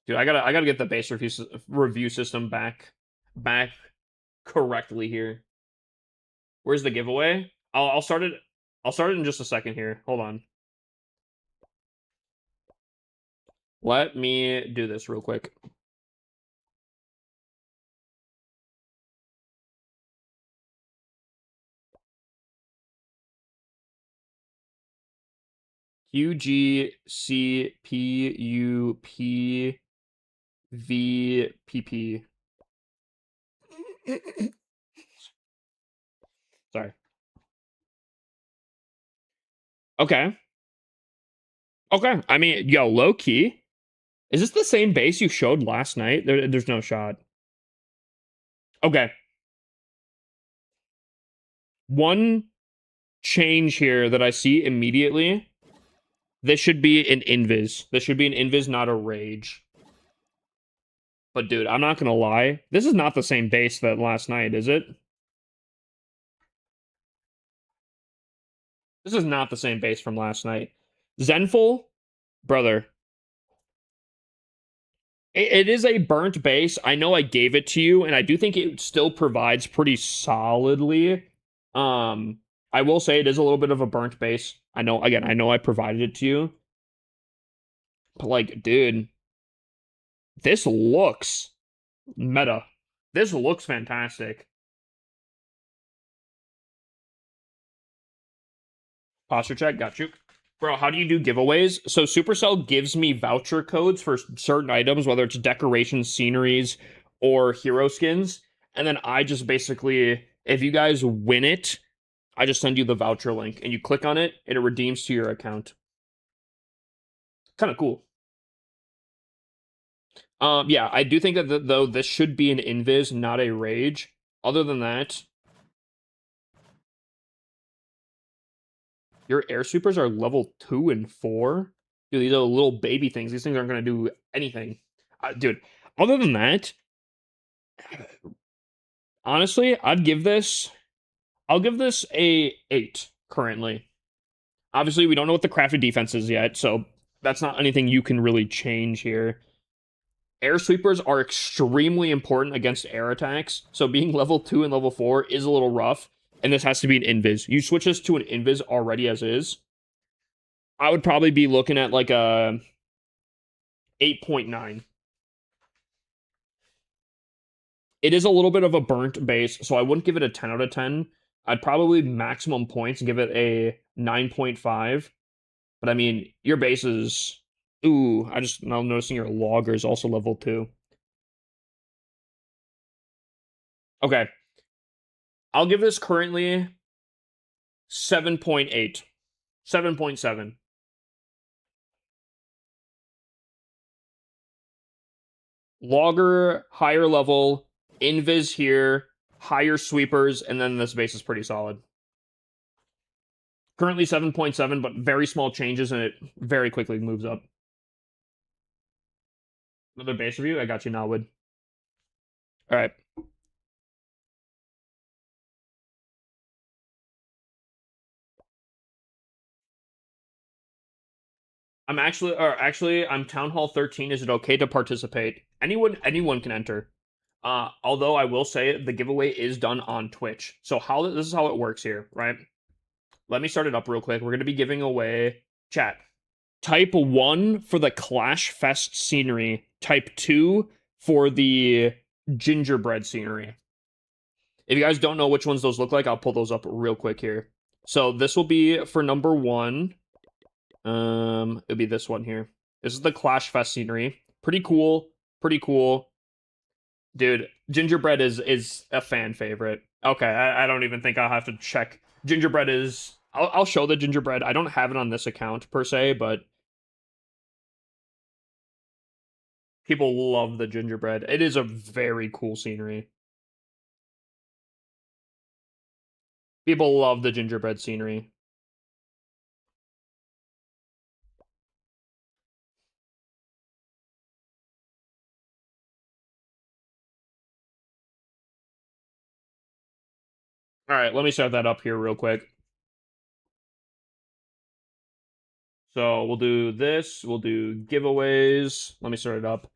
Dude, I gotta get the base review system back correctly here. Where's the giveaway? I'll start it. I'll start it in just a second here. Hold on. Let me do this real quick. QGCPUPVPP. Sorry. Okay. Okay. I mean, yo, low key. Is this the same base you showed last night? There's no shot. Okay. One change here that I see immediately. This should be an invis. This should be an invis, not a rage. But dude, I'm not gonna lie. This is not the same base that last night, is it? This is not the same base from last night. Zenful, brother. It is a burnt base. I know I gave it to you, and I do think it still provides pretty solidly. I will say it is a little bit of a burnt base. I know, again, I know I provided it to you. But, like, dude, This looks meta. This looks fantastic. Posture check, got you. Bro, how do you do giveaways? So Supercell gives me voucher codes for certain items, whether it's decorations, sceneries, or hero skins. And then I just basically, if you guys win it, I just send you the voucher link and you click on it and it redeems to your account. Kind of cool. Yeah, I do think that though this should be an invis, not a rage. Other than that, your air sweepers are level 2 and 4. Dude, these are little baby things. These things aren't gonna do anything. Dude, other than that, honestly, I'll give this a 8 currently. Obviously, we don't know what the crafted defense is yet, so that's not anything you can really change here. Air sweepers are extremely important against air attacks, so being level 2 and level 4 is a little rough, and this has to be an invis. You switch this to an invis already as is, I would probably be looking at like a 8.9. It is a little bit of a burnt base, so I wouldn't give it a 10 out of 10. I'd probably maximum points give it a 9.5. But I mean, your base is... Ooh, now noticing your logger is also level 2. Okay. I'll give this currently 7.8. 7.7. Logger, higher level, invis here, higher sweepers, and then this base is pretty solid. Currently 7.7, but very small changes, and it very quickly moves up. Another base review? I got you, Nowwood. Alright. I'm Town Hall 13. Is it okay to participate? Anyone can enter. Although I will say the giveaway is done on Twitch. So this is how it works here, right? Let me start it up real quick. We're gonna be giving away chat. Type 1 for the Clash Fest scenery. Type 2 for the gingerbread scenery. If you guys don't know which ones those look like, I'll pull those up real quick here. So this will be for number 1. It'll be this one here. This is the Clash Fest scenery. Pretty cool. Pretty cool. Dude, gingerbread is a fan favorite. Okay, I don't even think I'll have to check. Gingerbread is... I'll show the gingerbread. I don't have it on this account, per se, but... people love the gingerbread. It is a very cool scenery. People love the gingerbread scenery. Alright, let me set that up here real quick. So we'll do this. We'll do giveaways. Let me start it up.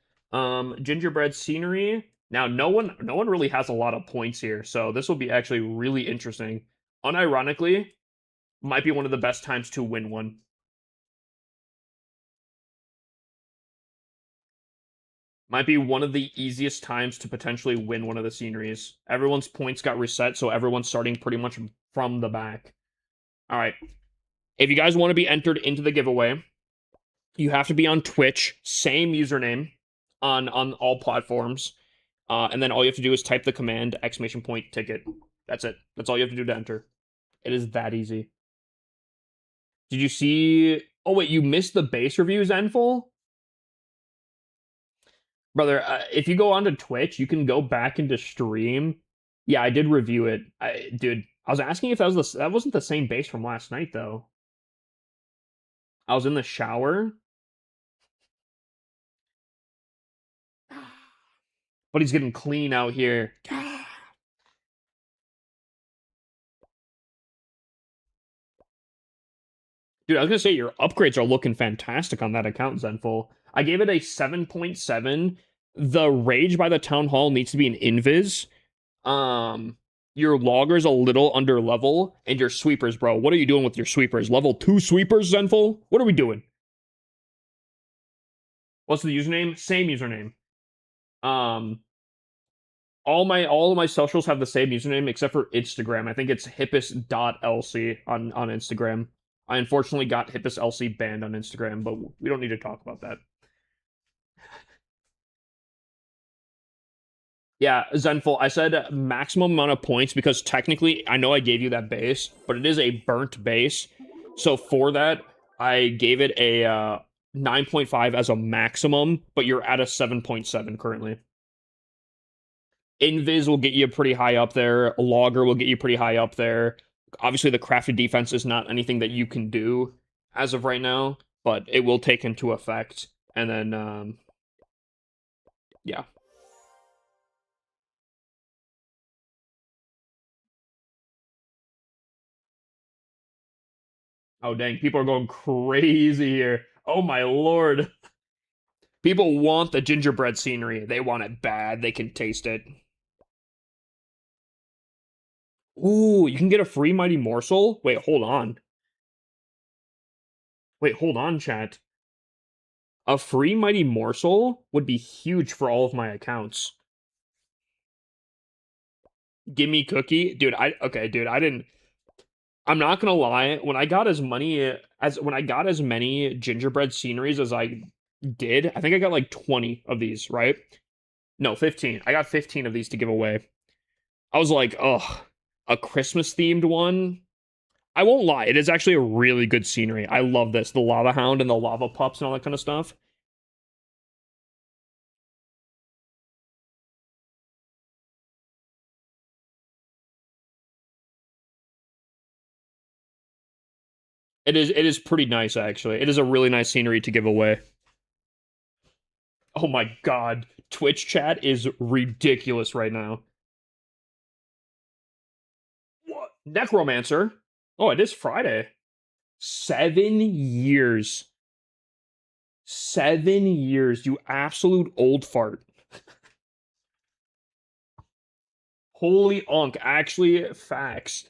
Gingerbread scenery. Now, no one really has a lot of points here, so this will be actually really interesting. Unironically, might be one of the best times to win one. Might be one of the easiest times to potentially win one of the sceneries. Everyone's points got reset, so everyone's starting pretty much from the back. All right. If you guys want to be entered into the giveaway, you have to be on Twitch, same username on all platforms. And then all you have to do is type the command !ticket. That's it. That's all you have to do to enter. It is that easy. Did you see... Oh, wait, you missed the base review, Zenful? Brother, if you go onto Twitch, you can go back into stream. Yeah, I did review it. Dude, I was asking if that wasn't the same base from last night, though. I was in the shower. But he's getting clean out here. Dude, I was gonna say your upgrades are looking fantastic on that account, Zenful. I gave it a 7.7. The Rage by the Town Hall needs to be an invis. Your logger's a little under level, and your sweepers, bro. What are you doing with your sweepers? Level 2 sweepers, Zenful? What are we doing? What's the username? Same username. All of my socials have the same username except for Instagram. I think it's hippus.lc on Instagram. I unfortunately got hippuslc banned on Instagram, but we don't need to talk about that. Yeah, Zenful, I said maximum amount of points because technically I know I gave you that base, but it is a burnt base. So for that, I gave it a 9.5 as a maximum, but you're at a 7.7 currently. Invis will get you pretty high up there. Logger will get you pretty high up there. Obviously, the crafted defense is not anything that you can do as of right now, but it will take into effect. And then, yeah. Oh, dang. People are going crazy here. Oh, my lord. People want the gingerbread scenery. They want it bad. They can taste it. Ooh, you can get a free mighty morsel? Wait, hold on. Wait, hold on, chat. A free mighty morsel would be huge for all of my accounts. Gimme cookie? Dude, I didn't. I'm not gonna lie, when I got as many gingerbread sceneries as I did, I think I got like 20 of these, right? No, 15. I got 15 of these to give away. I was like, oh, a Christmas themed one. I won't lie, it is actually a really good scenery. I love this. The lava hound and the lava pups and all that kind of stuff. It is pretty nice actually. It is a really nice scenery to give away. Oh my god. Twitch chat is ridiculous right now. What? Necromancer? Oh, it is Friday. 7 years. 7 years, you absolute old fart. Holy unk, actually, facts.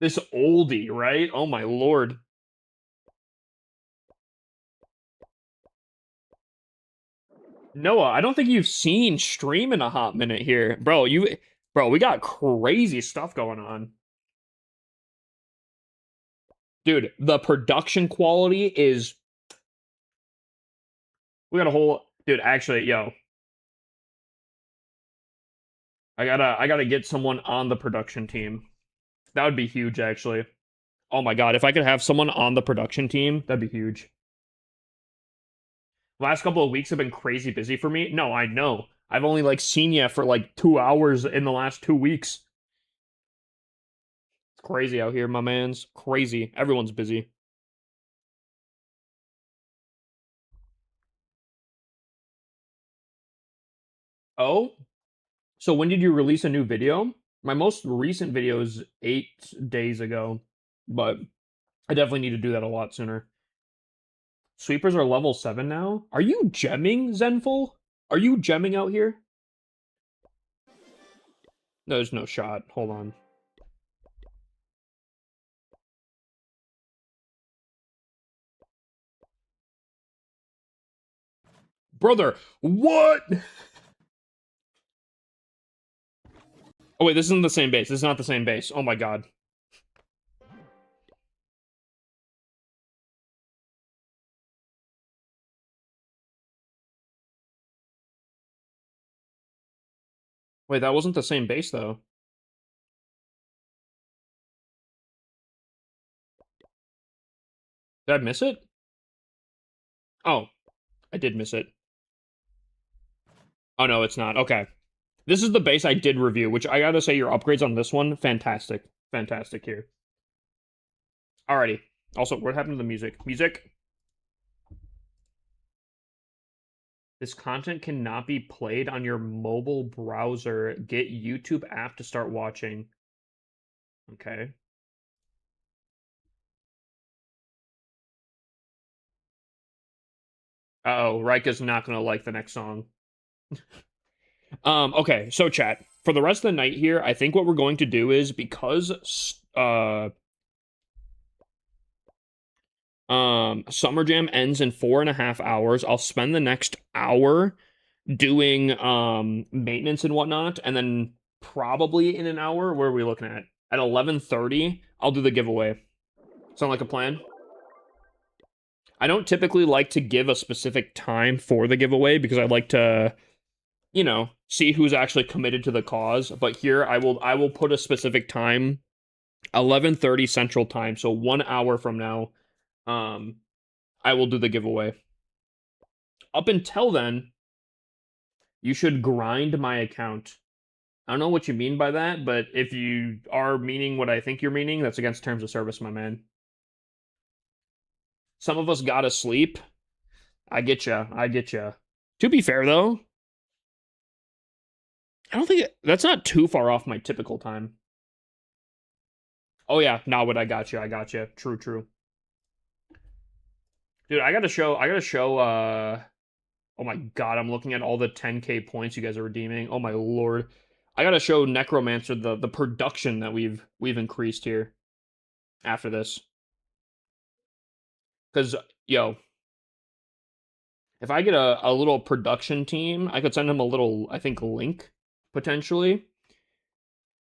This oldie, right? Oh my lord. Noah, I don't think you've seen stream in a hot minute here. Bro, we got crazy stuff going on. Dude, the production quality is we got a whole dude, actually, yo. I gotta get someone on the production team. That would be huge, actually. Oh my god, if I could have someone on the production team, that'd be huge. Last couple of weeks have been crazy busy for me. No, I know. I've only like seen you for like 2 hours in the last 2 weeks. It's crazy out here, my man's. Crazy. Everyone's busy. Oh, so when did you release a new video? My most recent video is 8 days ago, but I definitely need to do that a lot sooner. Sweepers are level 7 now? Are you gemming, Zenful? Are you gemming out here? No, there's no shot. Hold on. Brother, what? Oh wait, this isn't the same base. This is not the same base. Oh my god. Wait, that wasn't the same base though. Did I miss it? Oh, I did miss it. Oh no, it's not. Okay. This is the base I did review, which I gotta say your upgrades on this one, fantastic. Fantastic here. Alrighty. Also, what happened to the music? Music? This content cannot be played on your mobile browser. Get YouTube app to start watching. Okay. Uh-oh, Rika's not gonna like the next song. Okay, so chat. For the rest of the night here, I think what we're going to do is because Summer Jam ends in 4.5 hours. I'll spend the next hour doing maintenance and whatnot, and then probably in an hour, where are we looking at? At 11:30, I'll do the giveaway. Sound like a plan? I don't typically like to give a specific time for the giveaway because I like to, see who's actually committed to the cause. But here I will put a specific time, 11:30 Central Time, so 1 hour from now. I will do the giveaway. Up until then, you should grind my account. I don't know what you mean by that, but if you are meaning what I think you're meaning, that's against terms of service, my man. Some of us gotta sleep. I get ya. I get ya. To be fair, though, I don't think that's not too far off my typical time. Oh yeah, now what I got you. I got you. True, true. Dude, I gotta show. Oh my god, I'm looking at all the 10k points you guys are redeeming. Oh my lord. I gotta show Necromancer the production that we've increased here after this. Cause yo, if I get a little production team, I could send him a little, I think, link potentially.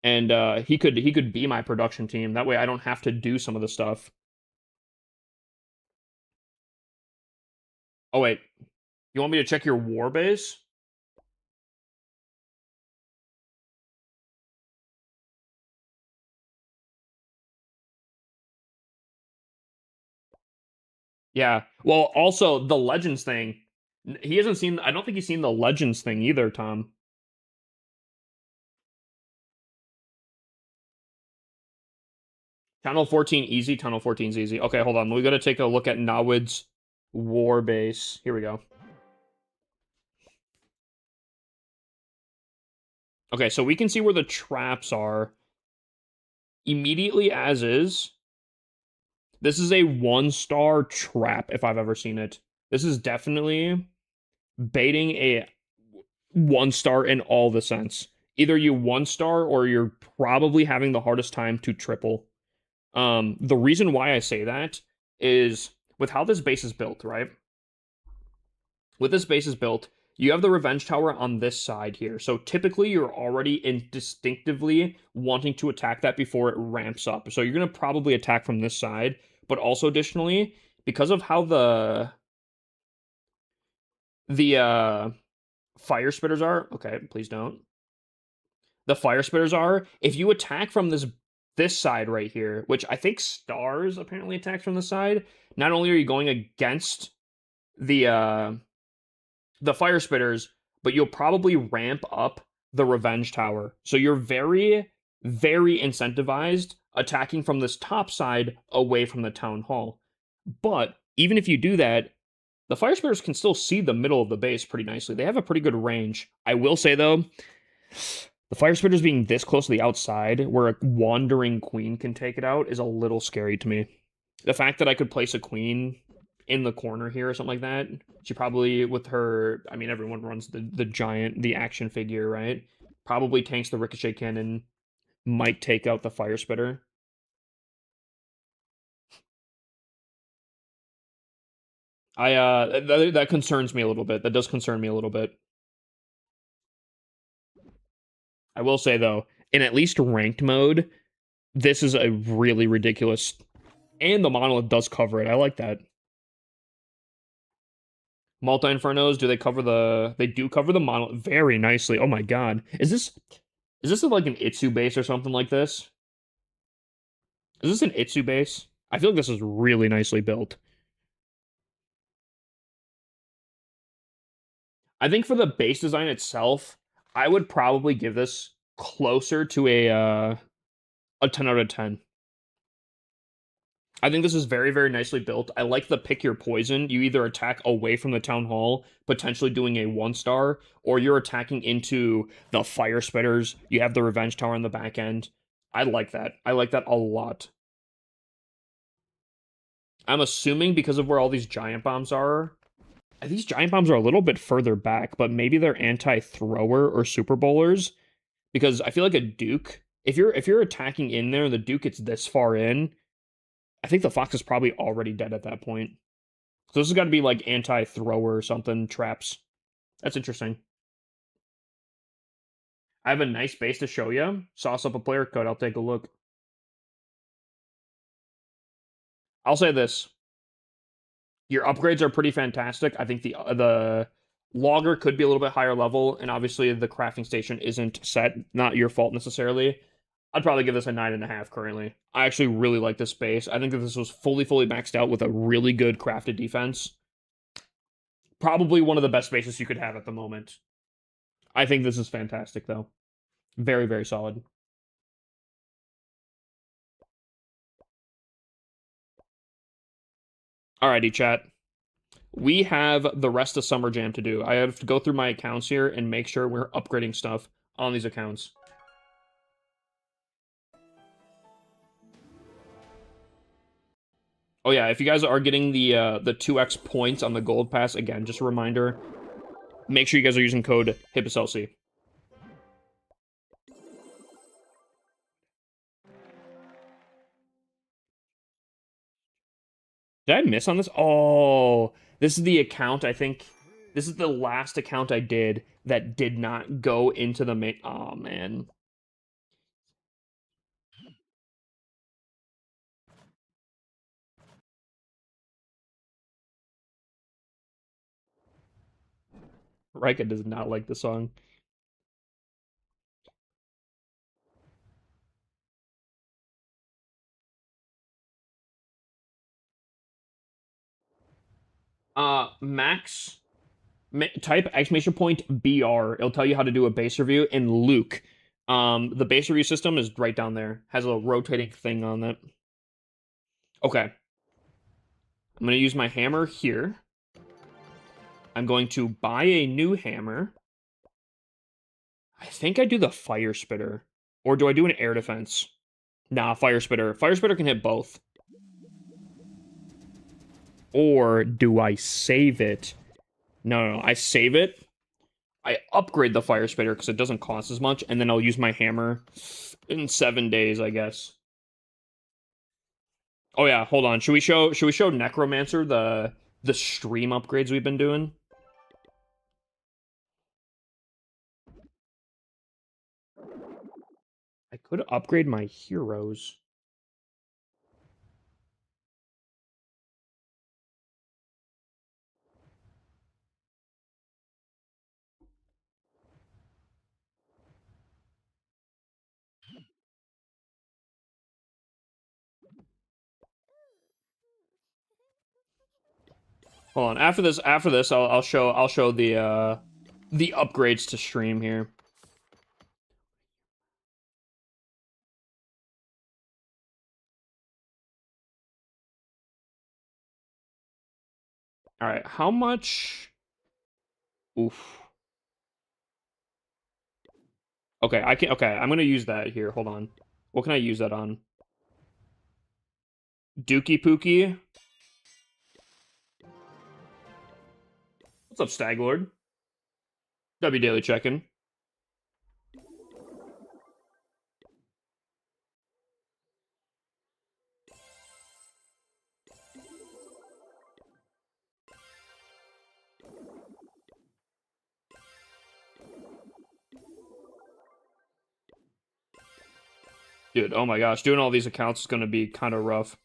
And he could be my production team. That way I don't have to do some of the stuff. Oh wait, you want me to check your war base? Yeah. Well, also the Legends thing. He hasn't seen. I don't think he's seen the Legends thing either, Tom. Tunnel 14 easy. Tunnel 14 is easy. Okay, hold on. We got to take a look at Nawid's war base. Here we go. Okay, so we can see where the traps are immediately as is. This is a 1-star trap if I've ever seen it. This is definitely baiting a 1-star in all the sense. Either you 1-star or you're probably having the hardest time to triple. The reason why I say that is with how this base is built, right? With this base is built, you have the Revenge Tower on this side here. So typically you're already instinctively wanting to attack that before it ramps up. So you're going to probably attack from this side, but also additionally, because of how the fire spitters are, okay, please don't. The fire spitters are, if you attack from this side right here, which I think Stars apparently attacks from the side, not only are you going against the fire spitters, but you'll probably ramp up the Revenge Tower. So you're very, very incentivized attacking from this top side away from the Town Hall. But even if you do that, the fire spitters can still see the middle of the base pretty nicely. They have a pretty good range. I will say, though, the fire spitters being this close to the outside, where a wandering queen can take it out, is a little scary to me. The fact that I could place a queen in the corner here or something like that, she probably, with her, I mean, everyone runs the giant, the action figure, right? Probably tanks the ricochet cannon, might take out the fire spitter. That concerns me a little bit. That does concern me a little bit. I will say, though, in at least ranked mode, this is a really ridiculous, and the monolith does cover it. I like that. Multi-Infernos, do they cover they do cover the monolith very nicely. Oh my god. Is this like an Itsu base or something like this? Is this an Itsu base? I feel like this is really nicely built. I think for the base design itself, I would probably give this closer to a 10 out of 10. I think this is very, very nicely built. I like the pick your poison. You either attack away from the town hall, potentially doing a 1-star, or you're attacking into the fire spitters. You have the revenge tower on the back end. I like that. I like that a lot. I'm assuming because of where all these giant bombs are, these giant bombs are a little bit further back, but maybe they're anti-thrower or super bowlers. Because I feel like a Duke, if you're attacking in there and the Duke gets this far in, I think the fox is probably already dead at that point. So this has got to be like anti-thrower or something, traps. That's interesting. I have a nice base to show you. Sauce up a player code. I'll take a look. I'll say this. Your upgrades are pretty fantastic. I think the logger could be a little bit higher level, and obviously the crafting station isn't set. Not your fault necessarily. I'd probably give this a 9.5 currently. I actually really like this base. I think that this was fully maxed out with a really good crafted defense. Probably one of the best bases you could have at the moment. I think this is fantastic, though. Very, very solid. Alrighty, chat. We have the rest of Summer Jam to do. I have to go through my accounts here and make sure we're upgrading stuff on these accounts. Oh yeah, if you guys are getting the 2x points on the gold pass, again, just a reminder, make sure you guys are using code HIPPOCELSI. Did I miss on this? Oh, this is the account, I think. This is the last account I did that did not go into the main. Oh, man. Rika does not like the song. Max, type exclamation point BR. It'll tell you how to do a base review. And Luke, the base review system is right down there. Has a rotating thing on it. Okay. I'm going to use my hammer here. I'm going to buy a new hammer. I think I do the fire spitter. Or do I do an air defense? Nah, fire spitter. Fire spitter can hit both. Or do I save it? No, I save it. I upgrade the fire spitter because it doesn't cost as much, and then I'll use my hammer in 7 days, I guess. Oh yeah, hold on. Should we show Necromancer the stream upgrades we've been doing? I could upgrade my heroes. Hold on. After this, I'll show the upgrades to stream here. All right, how much? Oof. Okay, I can. Okay, I'm gonna use that here. Hold on. What can I use that on? Dookie Pookie. What's up, Staglord? W Daily Check-in. Dude, oh my gosh, doing all these accounts is gonna be kind of rough.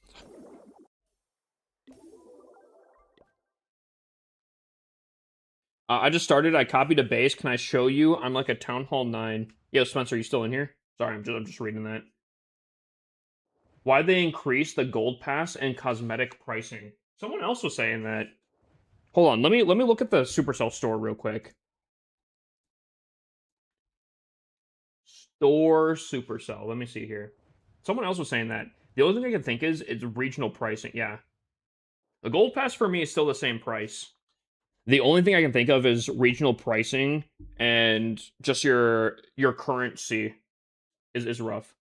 I just started. I copied a base. Can I show you? I'm like a Town Hall 9. Yo, Spencer, you still in here? Sorry, I'm just reading that. Why they increase the gold pass and cosmetic pricing? Someone else was saying that. Hold on, let me look at the Supercell store real quick. Store Supercell. Let me see here. Someone else was saying that. The only thing I can think is it's regional pricing. Yeah. The gold pass for me is still the same price. The only thing I can think of is regional pricing and just your currency is rough.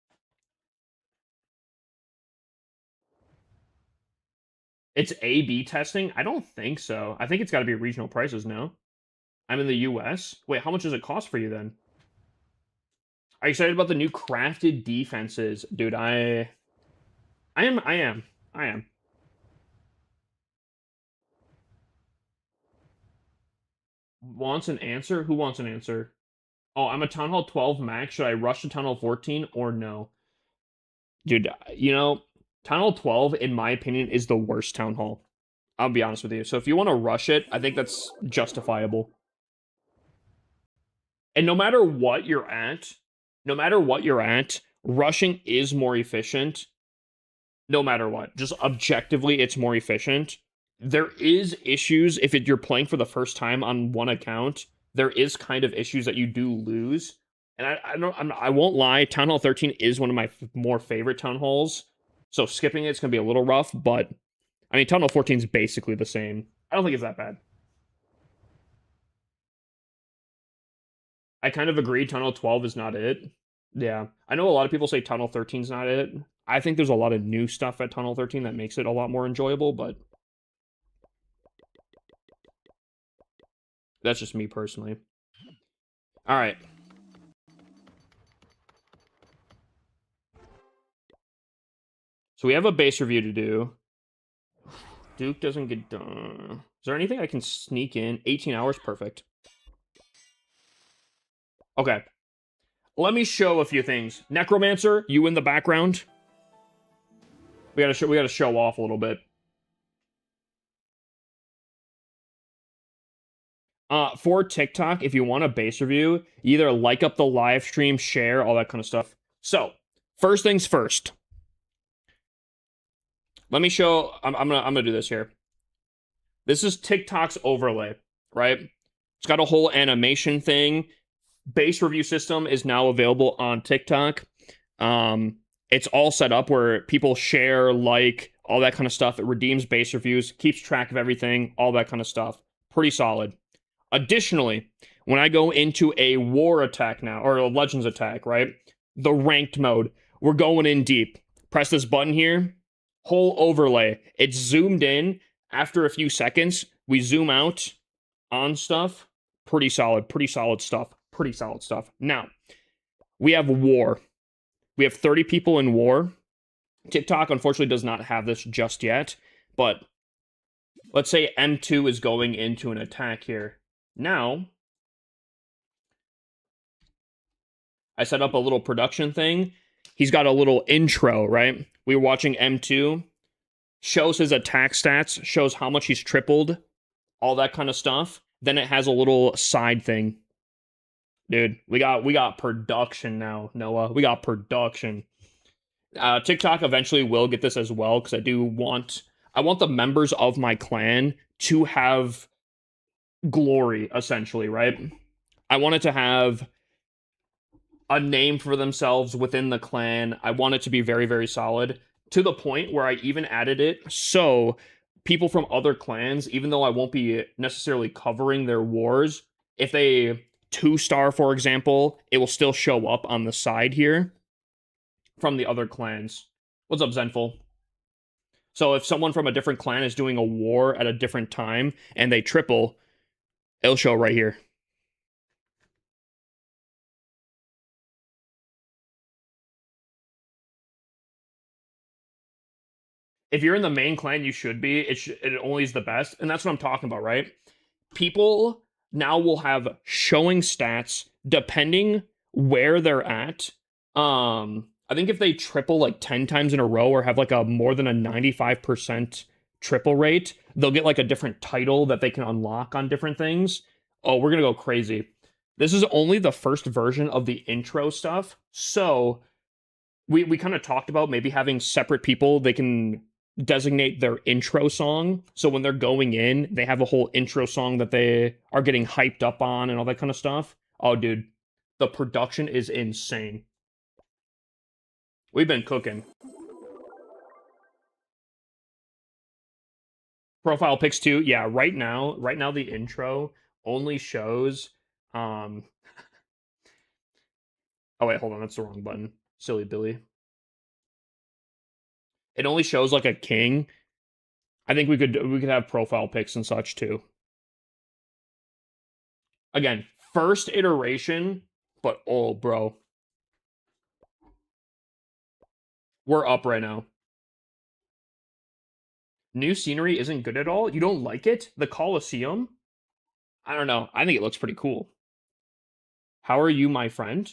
It's A/B testing? I don't think so. I think it's got to be regional prices, no? I'm in the US. Wait, how much does it cost for you then? Are you excited about the new crafted defenses? Dude, I am. I am. Wants an answer? Who wants an answer? Oh, I'm a Town Hall 12 max. Should I rush to Town Hall 14 or no? Dude, Town Hall 12, in my opinion, is the worst Town Hall. I'll be honest with you. So if you want to rush it, I think that's justifiable. And no matter what you're at, rushing is more efficient. No matter what, just objectively, it's more efficient. There is issues if you're playing for the first time on one account. There is kind of issues that you do lose, and I won't lie. Town Hall 13 is one of my more favorite town halls. So skipping it's gonna be a little rough, but I mean, Town Hall 14 is basically the same. I don't think it's that bad. I kind of agree. Town Hall 12 is not it. Yeah, I know a lot of people say Town Hall 13 is not it. I think there's a lot of new stuff at Tunnel 13 that makes it a lot more enjoyable, but that's just me personally. All right. So we have a base review to do. Duke doesn't get done. Is there anything I can sneak in? 18 hours, perfect. Okay. Let me show a few things. Necromancer, you in the background. We gotta show off a little bit. For TikTok, if you want a base review, either like up the live stream, share, all that kind of stuff. So, first things first. Let me show. I'm gonna do this here. This is TikTok's overlay, right? It's got a whole animation thing. Base review system is now available on TikTok. It's all set up where people share, like, all that kind of stuff. It redeems base reviews, keeps track of everything, all that kind of stuff. Pretty solid. Additionally, when I go into a war attack now, or a legends attack, right? The ranked mode, we're going in deep. Press this button here, whole overlay. It's zoomed in. After a few seconds, we zoom out on stuff. Pretty solid stuff. Pretty solid stuff. Now, we have war. We have 30 people in war. TikTok, unfortunately, does not have this just yet, but let's say M2 is going into an attack here. Now, I set up a little production thing. He's got a little intro, right? We were watching M2. Shows his attack stats, shows how much he's tripled, all that kind of stuff. Then it has a little side thing. Dude, we got production now, Noah. We got production. TikTok eventually will get this as well, because I want the members of my clan to have glory, essentially, right? I want it to have a name for themselves within the clan. I want it to be very, very solid, to the point where I even added it so people from other clans, even though I won't be necessarily covering their wars, if they 2-star, for example, it will still show up on the side here from the other clans. What's up, Zenful? So if someone from a different clan is doing a war at a different time and they triple, it'll show right here. If you're in the main clan, you should be. It only is the best, and that's what I'm talking about, right? People now will have showing stats depending where they're at. I think if they triple like 10 times in a row or have like a more than a 95% triple rate, they'll get like a different title that they can unlock on different things. Oh, we're gonna go crazy. This is only the first version of the intro stuff, so we kind of talked about maybe having separate people they can designate their intro song. So when they're going in, they have a whole intro song that they are getting hyped up on and all that kind of stuff. Oh, dude, the production is insane. We've been cooking. Profile pics too. Yeah, right now the intro only shows oh wait, hold on, that's the wrong button. Silly Billy. It only shows like a king. I think we could have profile pics and such too. Again, first iteration, but oh, bro. We're up right now. New scenery isn't good at all. You don't like it? The Colosseum? I don't know. I think it looks pretty cool. How are you, my friend?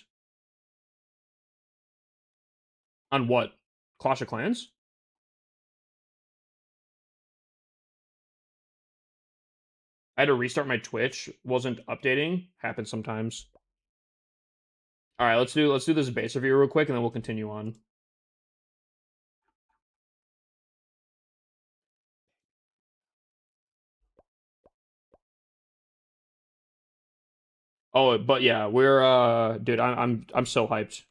On what? Clash of Clans? I had to restart my Twitch. Wasn't updating. Happens sometimes. All right, let's do this base review real quick, and then we'll continue on. Oh, but yeah, we're dude, I'm so hyped.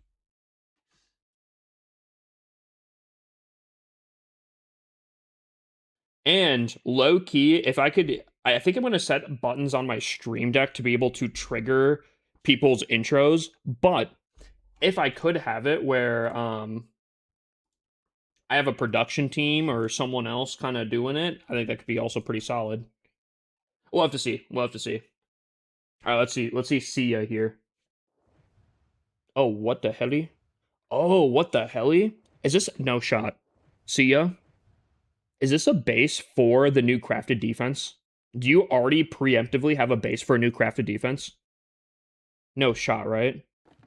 And low key, if I could, I think I'm gonna set buttons on my stream deck to be able to trigger people's intros. But if I could have it where I have a production team or someone else kind of doing it, I think that could be also pretty solid. We'll have to see. We'll have to see. All right, let's see. Let's see Sia here. Oh, what the helly? Oh, what the helly? Is this no shot? Sia? Is this a base for the new crafted defense? Do you already preemptively have a base for a new crafted defense? No shot, right?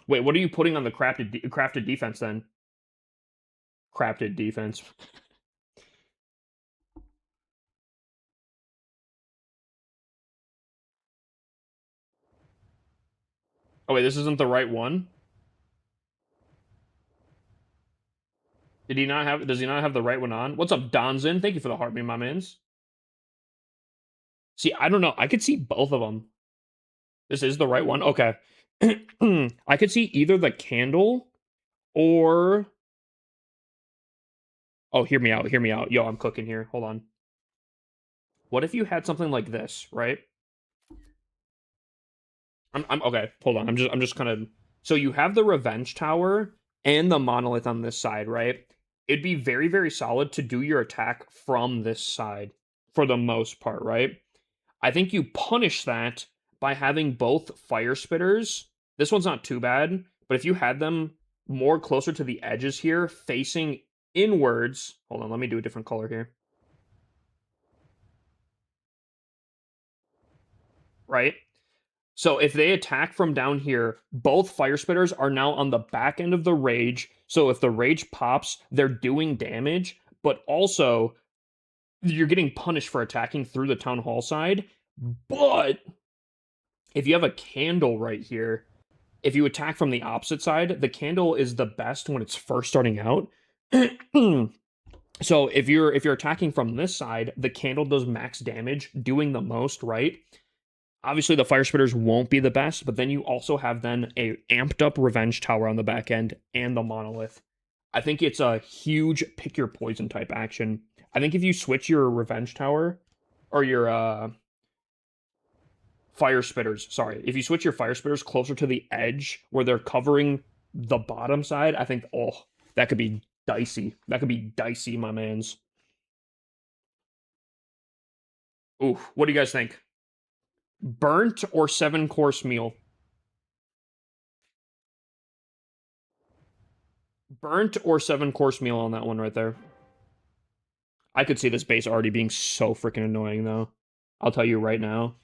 Wait, what are you putting on the crafted defense then? Crafted defense. Oh wait, this isn't the right one. Did he not have? Does he not have the right one on? What's up, Donzin? Thank you for the heart, me, my mans. See, I don't know. I could see both of them. This is the right one. Okay. I could see either the candle or. Oh, hear me out. Hear me out. Yo, I'm cooking here. Hold on. What if you had something like this, right? I'm okay. Hold on. I'm just kind of. So you have the revenge tower and the monolith on this side, right? It'd be very, very solid to do your attack from this side for the most part, right? I think you punish that by having both fire spitters. This one's not too bad, but if you had them more closer to the edges here, facing inwards. Hold on, let me do a different color here. Right? So if they attack from down here, both fire spitters are now on the back end of the rage. So if the rage pops, they're doing damage, but also you're getting punished for attacking through the town hall side. But if you have a candle right here, if you attack from the opposite side, the candle is the best when it's first starting out. So if you're attacking from this side, the candle does max damage, doing the most, right? Obviously the fire spitters won't be the best, but then you also have then a amped up revenge tower on the back end and the monolith. I think it's a huge pick your poison type action. I think if you switch your revenge tower or your fire spitters, sorry, if you switch your fire spitters closer to the edge where they're covering the bottom side, I think that could be dicey. That could be dicey, my mans. Ooh, what do you guys think? Burnt or 7-course meal? Burnt or 7-course meal on that one right there. I could see this base already being so freaking annoying, though. I'll tell you right now.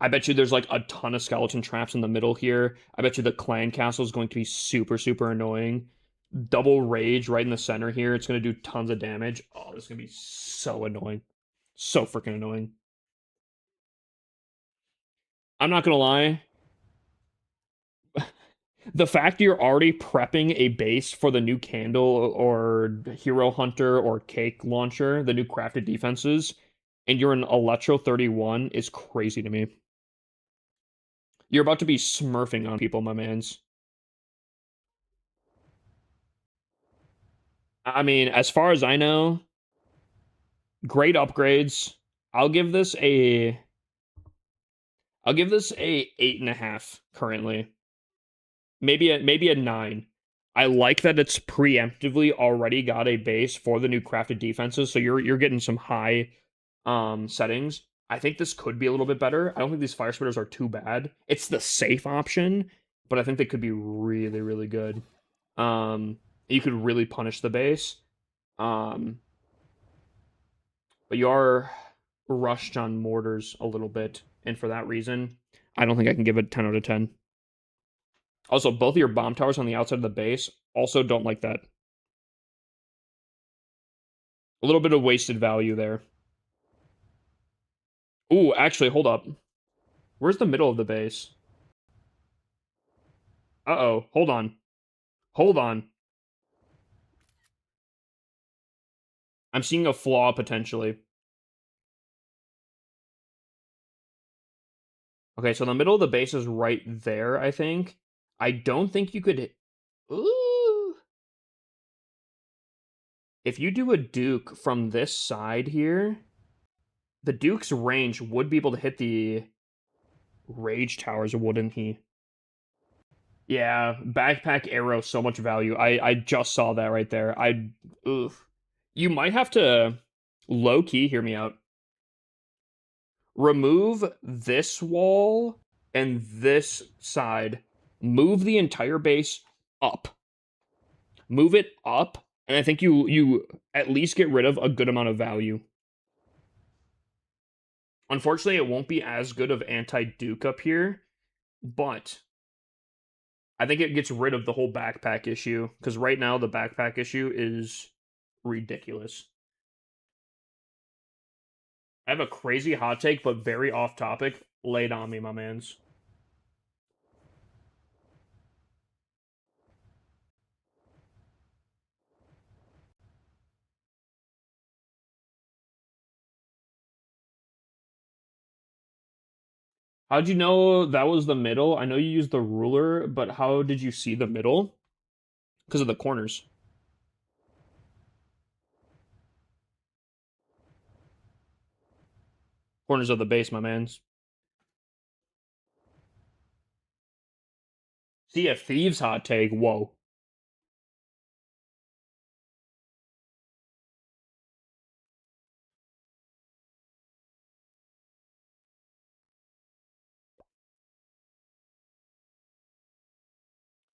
I bet you there's like a ton of skeleton traps in the middle here. I bet you the clan castle is going to be super, super annoying. Double rage right in the center here. It's going to do tons of damage. Oh, this is going to be so annoying. So freaking annoying. I'm not going to lie. The fact you're already prepping a base for the new candle or hero hunter or cake launcher, the new crafted defenses, and you're an Electro 31 is crazy to me. You're about to be smurfing on people, my mans. I mean, as far as I know, great upgrades. I'll give this a I'll give this a 8.5 currently. Maybe a 9. I like that it's preemptively already got a base for the new crafted defenses, so you're getting some high settings. I think this could be a little bit better. I don't think these fire spitters are too bad. It's the safe option, but I think they could be really, really good. You could really punish the base. Um, But you are rushed on mortars a little bit, and for that reason, I don't think I can give it 10 out of 10. Also, both of your bomb towers on the outside of the base also don't like that. A little bit of wasted value there. Ooh, actually, hold up. Where's the middle of the base? Uh-oh, hold on. Hold on. I'm seeing a flaw potentially. Okay, so the middle of the base is right there, I think. I don't think you could... Ooh. If you do a Duke from this side here, the Duke's range would be able to hit the Rage Towers, wouldn't he? Yeah, backpack arrow, so much value. I just saw that right there. Ugh. You might have to low key hear me out. Remove this wall and this side. Move the entire base up. Move it up, and I think you at least get rid of a good amount of value. Unfortunately, it won't be as good of anti-Duke up here, but I think it gets rid of the whole backpack issue, because right now the backpack issue is ridiculous. I have a crazy hot take, but very off topic. Lay it on me, my mans. How'd you know that was the middle? I know you used the ruler, but how did you see the middle? Because of the corners. Corners of the base, my mans. See a Thieves hot take. Whoa.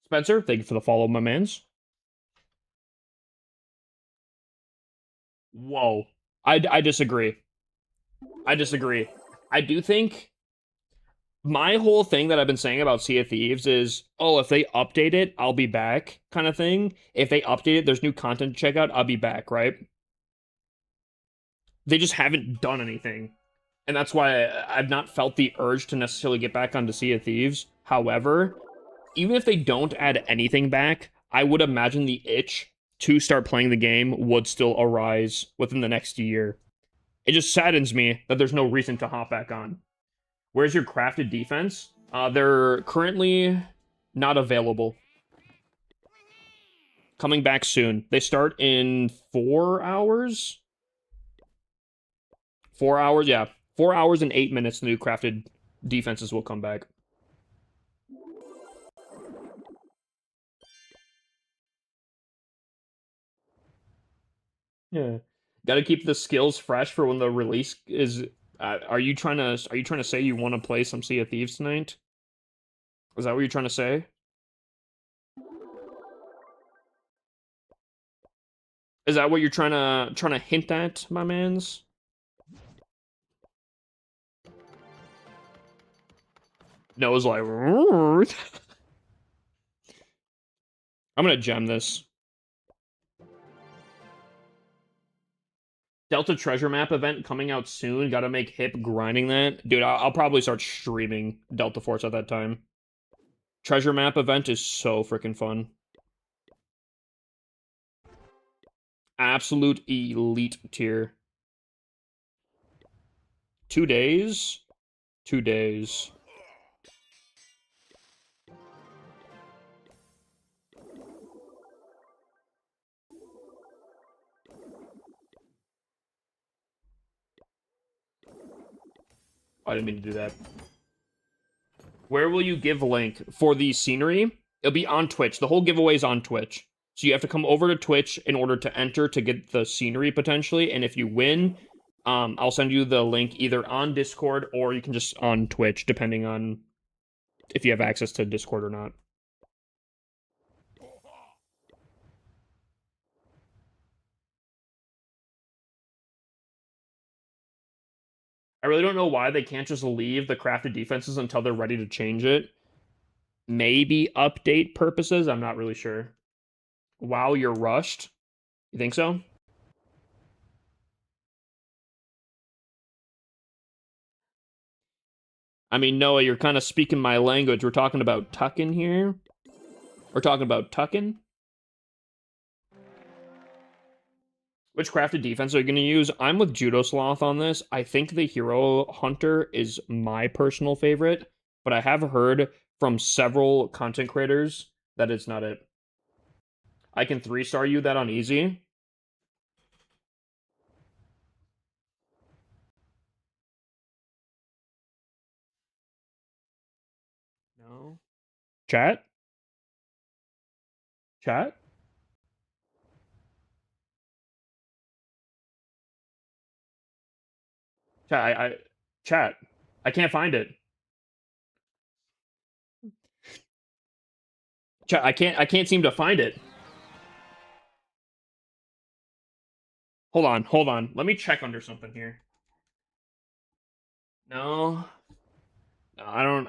Spencer, thank you for the follow, my mans. Whoa. I disagree. I disagree. I do think my whole thing that I've been saying about Sea of Thieves is, oh, if they update it, I'll be back, kind of thing. If they update it, there's new content to check out, I'll be back, right? They just haven't done anything. And that's why I've not felt the urge to necessarily get back onto Sea of Thieves. However, even if they don't add anything back, I would imagine the itch to start playing the game would still arise within the next year. It just saddens me that there's no reason to hop back on. Where's your crafted defense? They're currently not available. Coming back soon. They start in 4 hours? 4 hours, yeah. 4 hours and 8 minutes, the new crafted defenses will come back. Yeah. Got to keep the skills fresh for when the release is. Are you trying to say you want to play some Sea of Thieves tonight? Is that what you're trying to say? Is that what you're trying to hint at, my mans? Noah's like, I'm gonna gem this. Delta treasure map event coming out soon. Gotta make hip grinding that. Dude, I'll probably start streaming Delta Force at that time. Treasure map event is so freaking fun. Absolute elite tier. 2 days? 2 days. I didn't mean to do that. Where will you give link for the scenery? It'll be on Twitch. The whole giveaway is on Twitch. So you have to come over to Twitch in order to enter to get the scenery potentially. And if you win, I'll send you the link either on Discord or you can just on Twitch, depending on if you have access to Discord or not. I really don't know why they can't just leave the crafted defenses until they're ready to change it. Maybe update purposes. I'm not really sure. Wow, you're rushed. You think so? I mean, Noah, you're kind of speaking my language. We're talking about tucking here. We're talking about tucking. Which crafted defense are you going to use? I'm with Judo Sloth on this. I think the Hero Hunter is my personal favorite, but I have heard from several content creators that it's not it. I can 3-star you that on easy. No. Chat? Chat? Chat. I can't find it. Chat, I can't seem to find it. Hold on. Let me check under something here. No. No, I don't.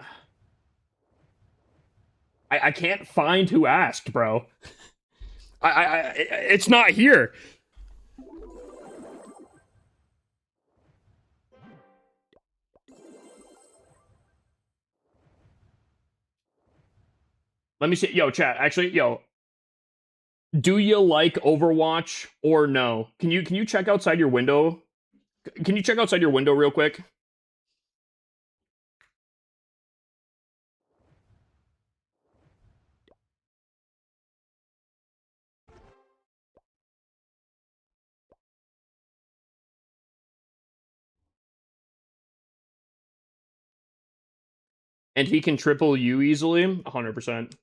I can't find who asked, bro. It's not here. Let me see. Yo, chat. Actually, yo, do you like Overwatch or no? Can you check outside your window? Can you check outside your window real quick? And he can triple you easily. 100%.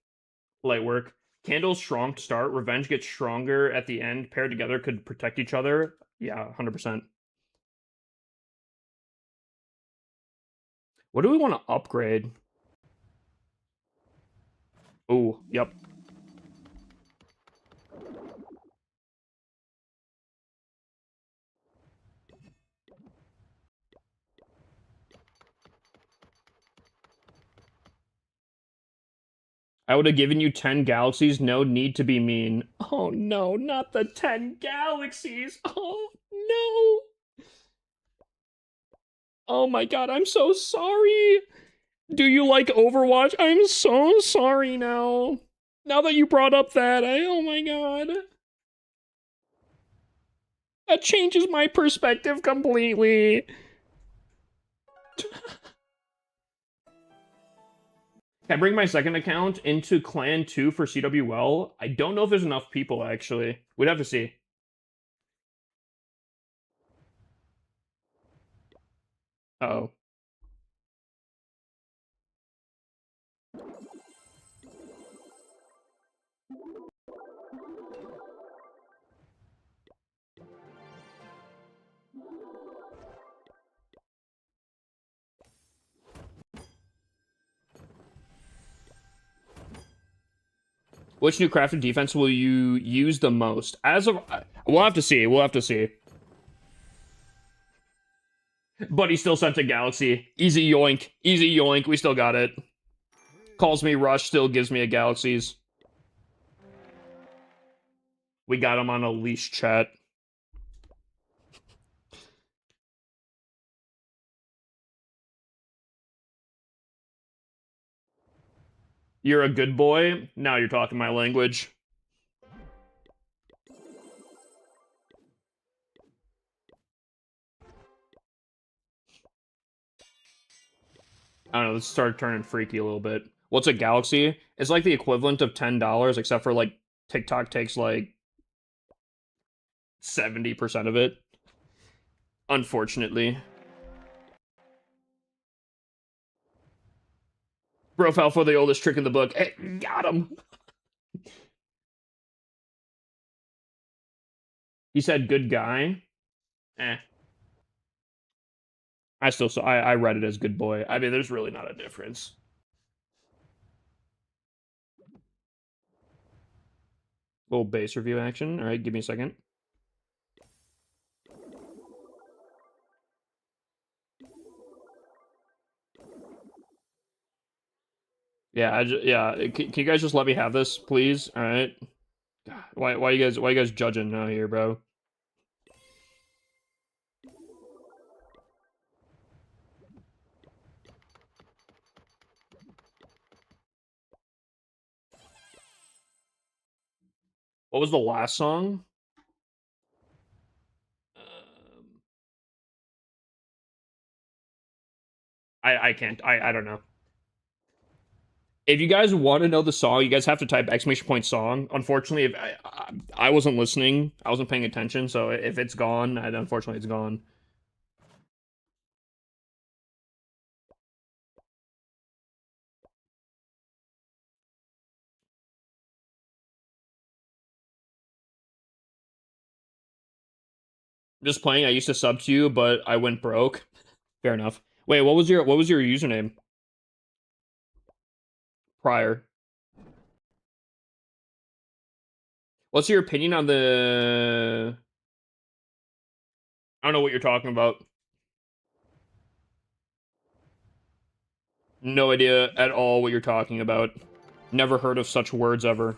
Light work. Candle's strong to start. Revenge gets stronger at the end. Paired together could protect each other. Yeah, 100%. What do we want to upgrade? Oh, yep. I would have given you 10 galaxies. No need to be mean. Oh no, not the 10 galaxies. Oh no. Oh my god, I'm so sorry. Do you like Overwatch? I'm so sorry now. Now that you brought up that, oh my god. That changes my perspective completely. Can I bring my second account into Clan 2 for CWL? I don't know if there's enough people, actually. We'd have to see. Uh-oh. Which new crafted defense will you use the most? As of... We'll have to see. We'll have to see. But he still sent a galaxy. Easy yoink. Easy yoink. We still got it. Calls me Rush, still gives me a galaxies. We got him on a leash, chat. You're a good boy. Now you're talking my language. I don't know, this started turning freaky a little bit. What's a galaxy? It's like the equivalent of $10, except for like TikTok takes like 70% of it. Unfortunately. Bro fell for the oldest trick in the book. Hey, got him. He said good guy. Eh. I still saw I read it as good boy. I mean, there's really not a difference. Little base review action. All right, give me a second. Yeah, yeah. Can you guys just let me have this, please? All right. God, why you guys judging now here, bro? What was the last song? Um, I can't. I don't know. If you guys want to know the song, you guys have to type exclamation point song. Unfortunately, if I wasn't listening, I wasn't paying attention. So if it's gone, unfortunately it's gone. I'm just playing. I used to sub to you, but I went broke. Fair enough. Wait, what was your username prior? What's your opinion on the? I don't know what you're talking about. No idea at all what you're talking about. Never heard of such words ever.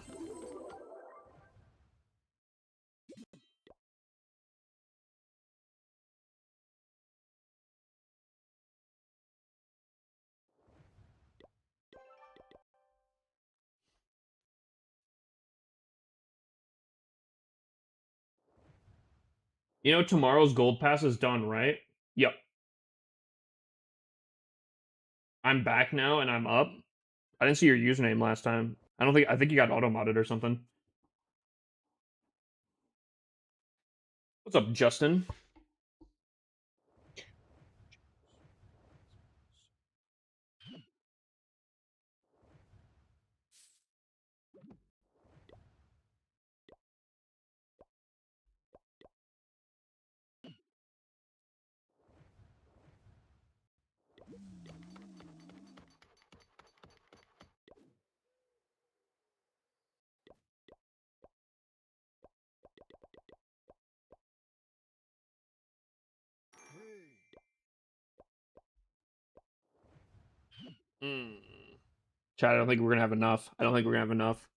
You know, tomorrow's gold pass is done, right? Yep. I'm back now and I'm up. I didn't see your username last time. I think you got auto modded or something. What's up, Justin? Mm. Chat, I don't think we're gonna have enough. I don't think we're gonna have enough.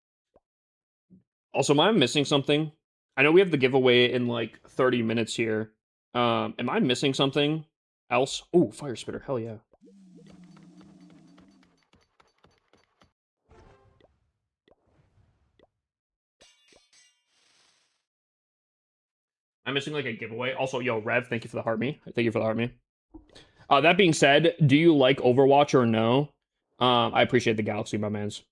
Also, am I missing something? I know we have the giveaway in like 30 minutes here. Am I missing something else? Oh, fire spitter, hell yeah. I'm missing like a giveaway. Also, yo, Rev, thank you for the heart me. Thank you for the heart me. That being said, do you like Overwatch or no? I appreciate the galaxy, my mans.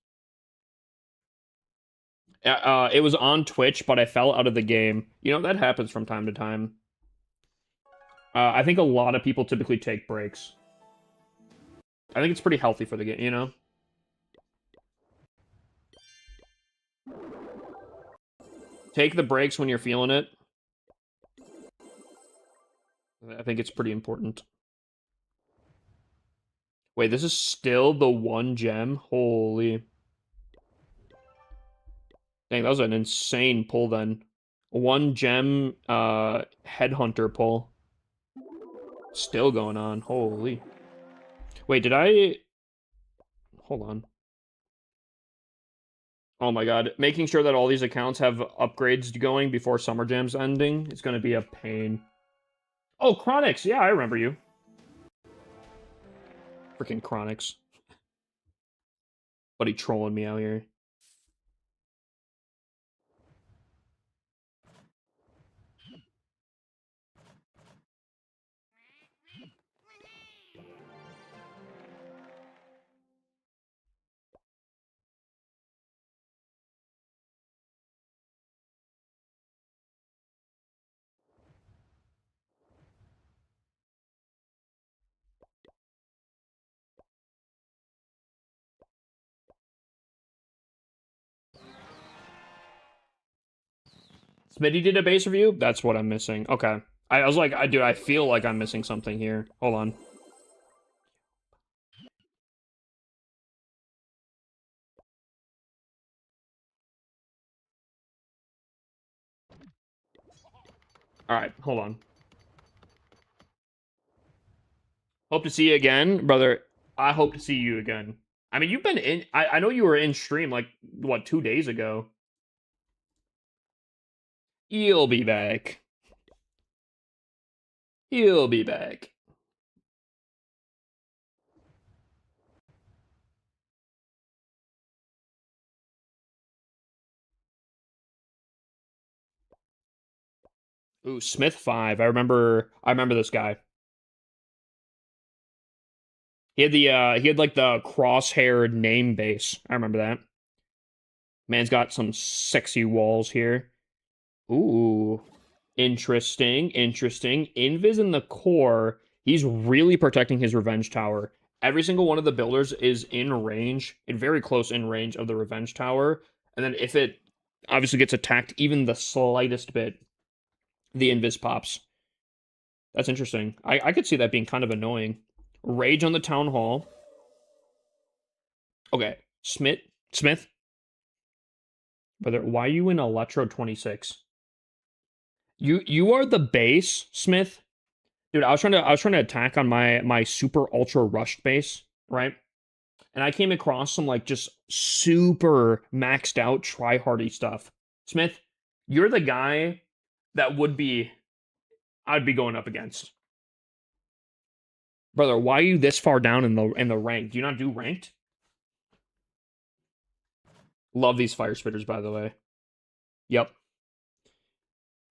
It was on Twitch, but I fell out of the game. You know, that happens from time to time. I think a lot of people typically take breaks. I think it's pretty healthy for the game, you know? Take the breaks when you're feeling it. I think it's pretty important. Wait, this is still the one gem? Holy. Dang, that was an insane pull then. One gem headhunter pull. Still going on. Holy. Wait, did I... Hold on. Oh my god. Making sure that all these accounts have upgrades going before Summer Jam's ending is going to be a pain. Oh, Chronix. Yeah, I remember you. Freaking Chronix. Buddy trolling me out here. Smitty did a base review? That's what I'm missing. Okay. I was like, dude, I feel like I'm missing something here. Hold on. Alright, hold on. Hope to see you again, brother. I hope to see you again. I mean, you've been in. I know you were in stream like what 2 days ago. He'll be back. He'll be back. Ooh, Smith 5. I remember this guy. He had like the crosshair name base. I remember that. Man's got some sexy walls here. Ooh. Interesting, interesting. Invis in the core, he's really protecting his revenge tower. Every single one of the builders is in range, in very close in range of the revenge tower. And then if it obviously gets attacked even the slightest bit, the invis pops. That's interesting. I could see that being kind of annoying. Rage on the town hall. Okay. Smith. Brother, why are you in Electro 26? You are the base, Smith. Dude, I was trying to attack on my super ultra rushed base, right? And I came across some like just super maxed out try-hardy stuff. Smith, you're the guy that I'd be going up against. Brother, why are you this far down in the rank? Do you not do ranked? Love these fire spitters, by the way. Yep.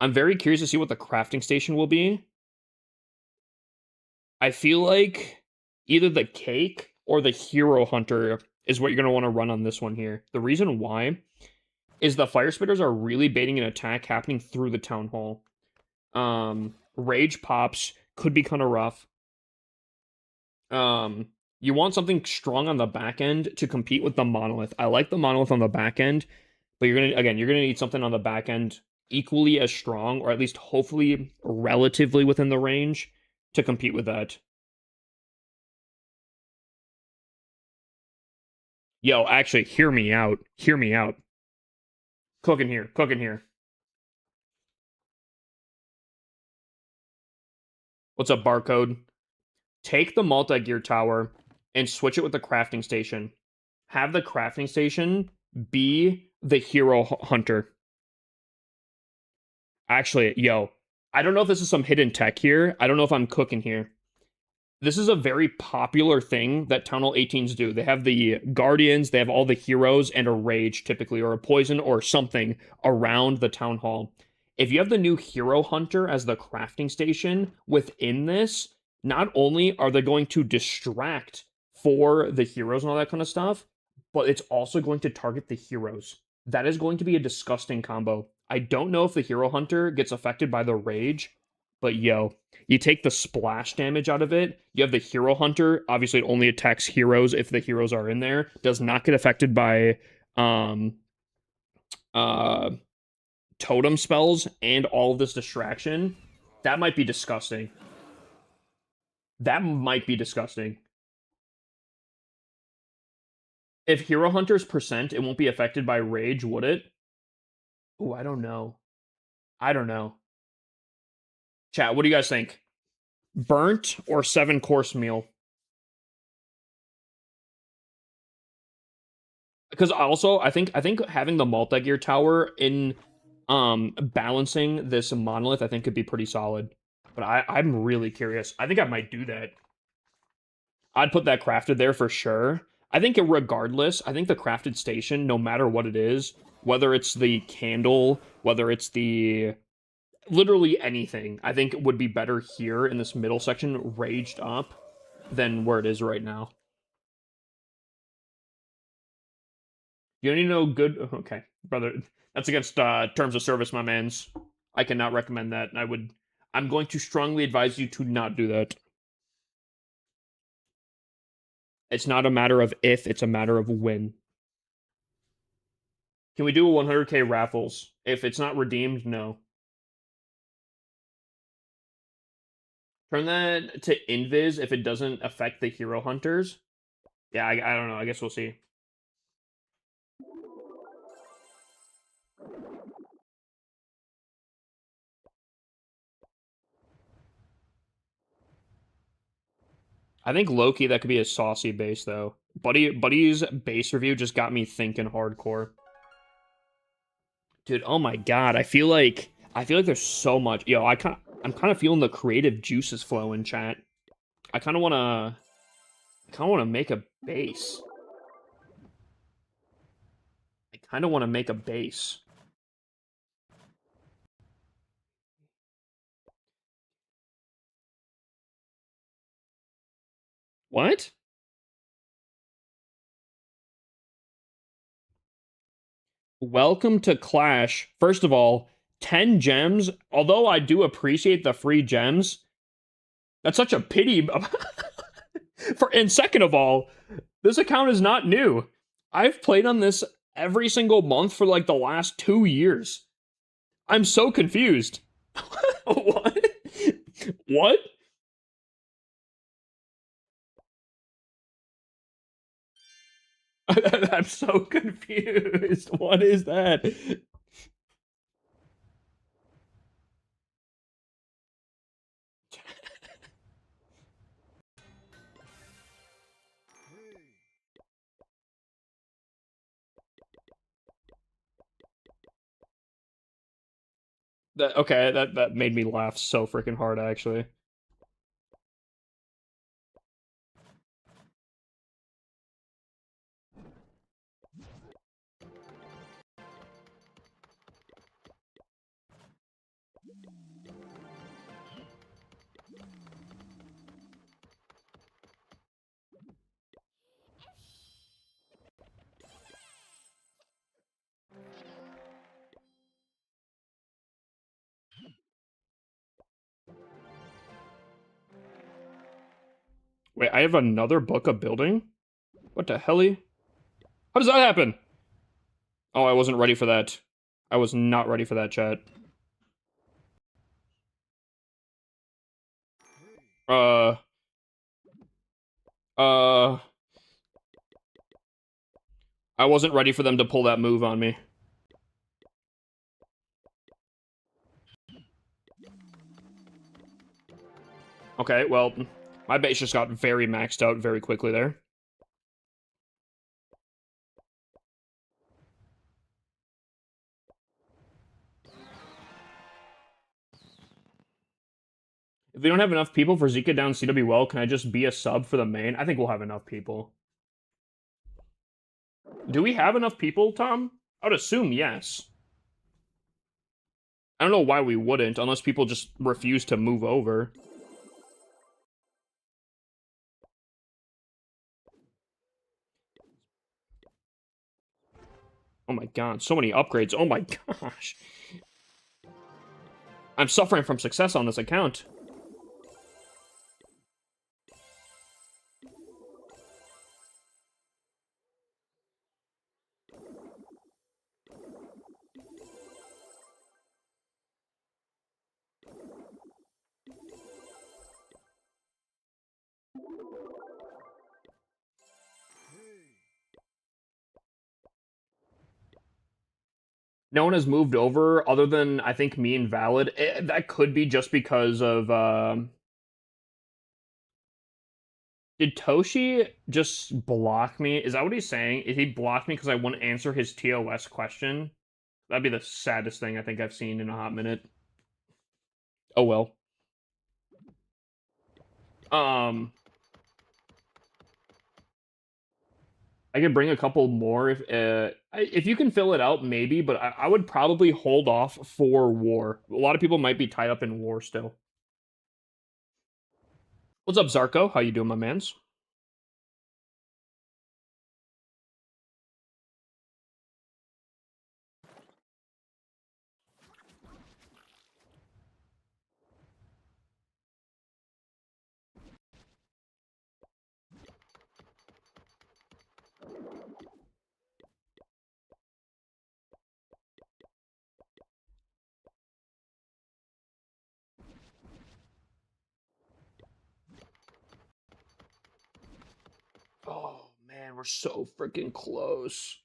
I'm very curious to see what the crafting station will be. I feel like either the cake or the hero hunter is what you're going to want to run on this one here. The reason why is the fire spitters are really baiting an attack happening through the town hall. Rage pops could be kind of rough. You want something strong on the back end to compete with the monolith. I like the monolith on the back end, but you're gonna need something on the back end equally as strong, or at least hopefully relatively within the range to compete with that. Yo, actually, hear me out. Hear me out. Cooking here. Cooking here. What's up, barcode? Take the multi-gear tower and switch it with the crafting station. Have the crafting station be the hero hunter. Actually, yo, I don't know if this is some hidden tech here. I don't know if I'm cooking here. This is a very popular thing that Town Hall 18s do. They have the Guardians, they have all the heroes, and a Rage, typically, or a Poison, or something around the Town Hall. If you have the new Hero Hunter as the crafting station within this, not only are they going to distract for the heroes and all that kind of stuff, but it's also going to target the heroes. That is going to be a disgusting combo. I don't know if the Hero Hunter gets affected by the Rage, but yo, you take the splash damage out of it. You have the Hero Hunter. Obviously, it only attacks heroes if the heroes are in there. Does not get affected by uh totem spells and all of this distraction. That might be disgusting. That might be disgusting. If Hero Hunter's percent, it won't be affected by Rage, would it? Ooh, I don't know. I don't know. Chat, what do you guys think? Burnt or 7-course meal? Because also I think having the multi-gear tower in balancing this monolith I think could be pretty solid. But I'm really curious. I think I might do that. I'd put that crafted there for sure. I think regardless, I think the crafted station, no matter what it is, whether it's the candle, whether it's the literally anything, I think it would be better here in this middle section, raged up, than where it is right now. You don't need to know good. Okay, brother, that's against terms of service, my man's. I cannot recommend that. I'm going to strongly advise you to not do that. It's not a matter of if, it's a matter of when. Can we do a 100k raffles? If it's not redeemed, no. Turn that to invis if it doesn't affect the hero hunters. Yeah, I don't know. I guess we'll see. I think Loki, that could be a saucy base, though. Buddy's base review just got me thinking hardcore. Dude, oh my god, I feel like there's so much. Yo, I'm kind of feeling the creative juices flow in chat. I kind of want to make a base. I kind of want to make a base. What? Welcome to Clash. First of all, 10 gems. Although I do appreciate the free gems, that's such a pity. And second of all, this account is not new. I've played on this every single month for like the last 2 years. I'm so confused. What? What? I'm so confused. What is that? Okay, that made me laugh so freaking hard actually. Wait, I have another book of building? What the hell? How does that happen? Oh, I wasn't ready for that. I was not ready for that, chat. Uh, uh, I wasn't ready for them to pull that move on me. Okay, well, my base just got very maxed out very quickly there. If we don't have enough people for Zika down CWL, can I just be a sub for the main? I think we'll have enough people. Do we have enough people, Tom? I would assume yes. I don't know why we wouldn't, unless people just refuse to move over. Oh my god, so many upgrades. Oh my gosh. I'm suffering from success on this account. No one has moved over other than, I think, me and Valid. That could be just because of, Did Toshi just block me? Is that what he's saying? Is he blocked me because I wouldn't answer his TOS question? That'd be the saddest thing I think I've seen in a hot minute. Oh well. I could bring a couple more if you can fill it out, maybe. But I would probably hold off for WARR. A lot of people might be tied up in WARR still. What's up, Zarko? How you doing, my mans? Oh man, we're so freaking close.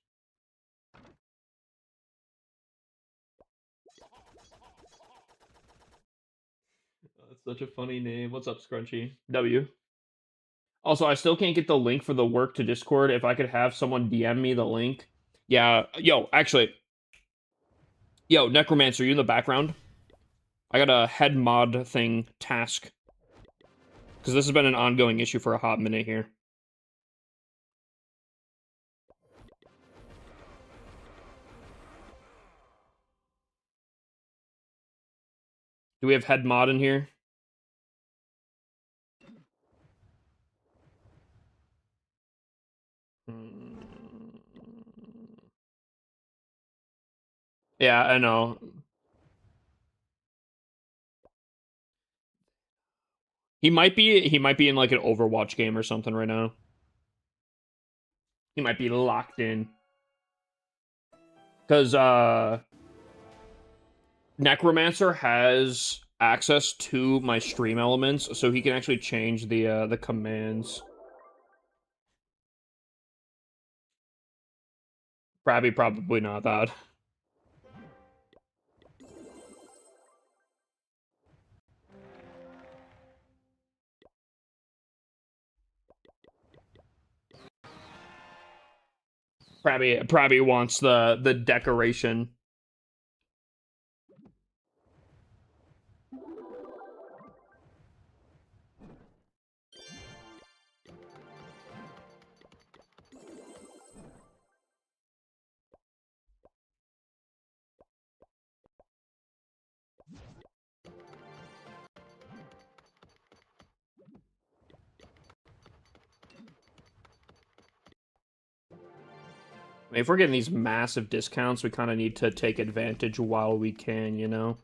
That's such a funny name. What's up, Scrunchy? W. Also, I still can't get the link for the work to Discord. If I could have someone DM me the link. Yeah, yo, actually. Yo, Necromancer, you in the background? I got a head mod thing task. Because this has been an ongoing issue for a hot minute here. Do we have head mod in here? Yeah, I know. He might be in like an Overwatch game or something right now. He might be locked in. Cause Necromancer has access to my stream elements, so he can actually change the commands. Probably not that. Probably wants the decoration. I mean, if we're getting these massive discounts, we kind of need to take advantage while we can, you know?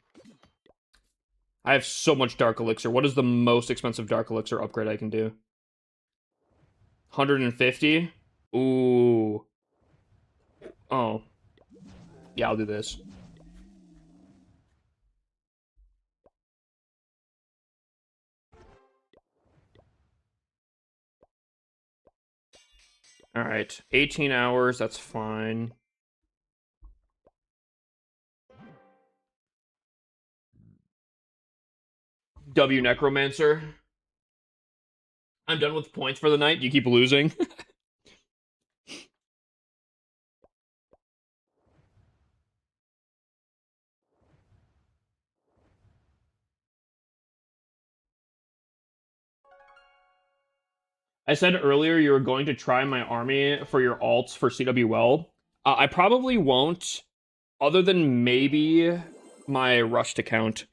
I have so much Dark Elixir. What is the most expensive Dark Elixir upgrade I can do? 150? Ooh. Oh. Yeah, I'll do this. Alright. 18 hours, that's fine. W Necromancer. I'm done with points for the night. You keep losing. I said earlier you were going to try my army for your alts for CWL. I probably won't, other than maybe my rushed account.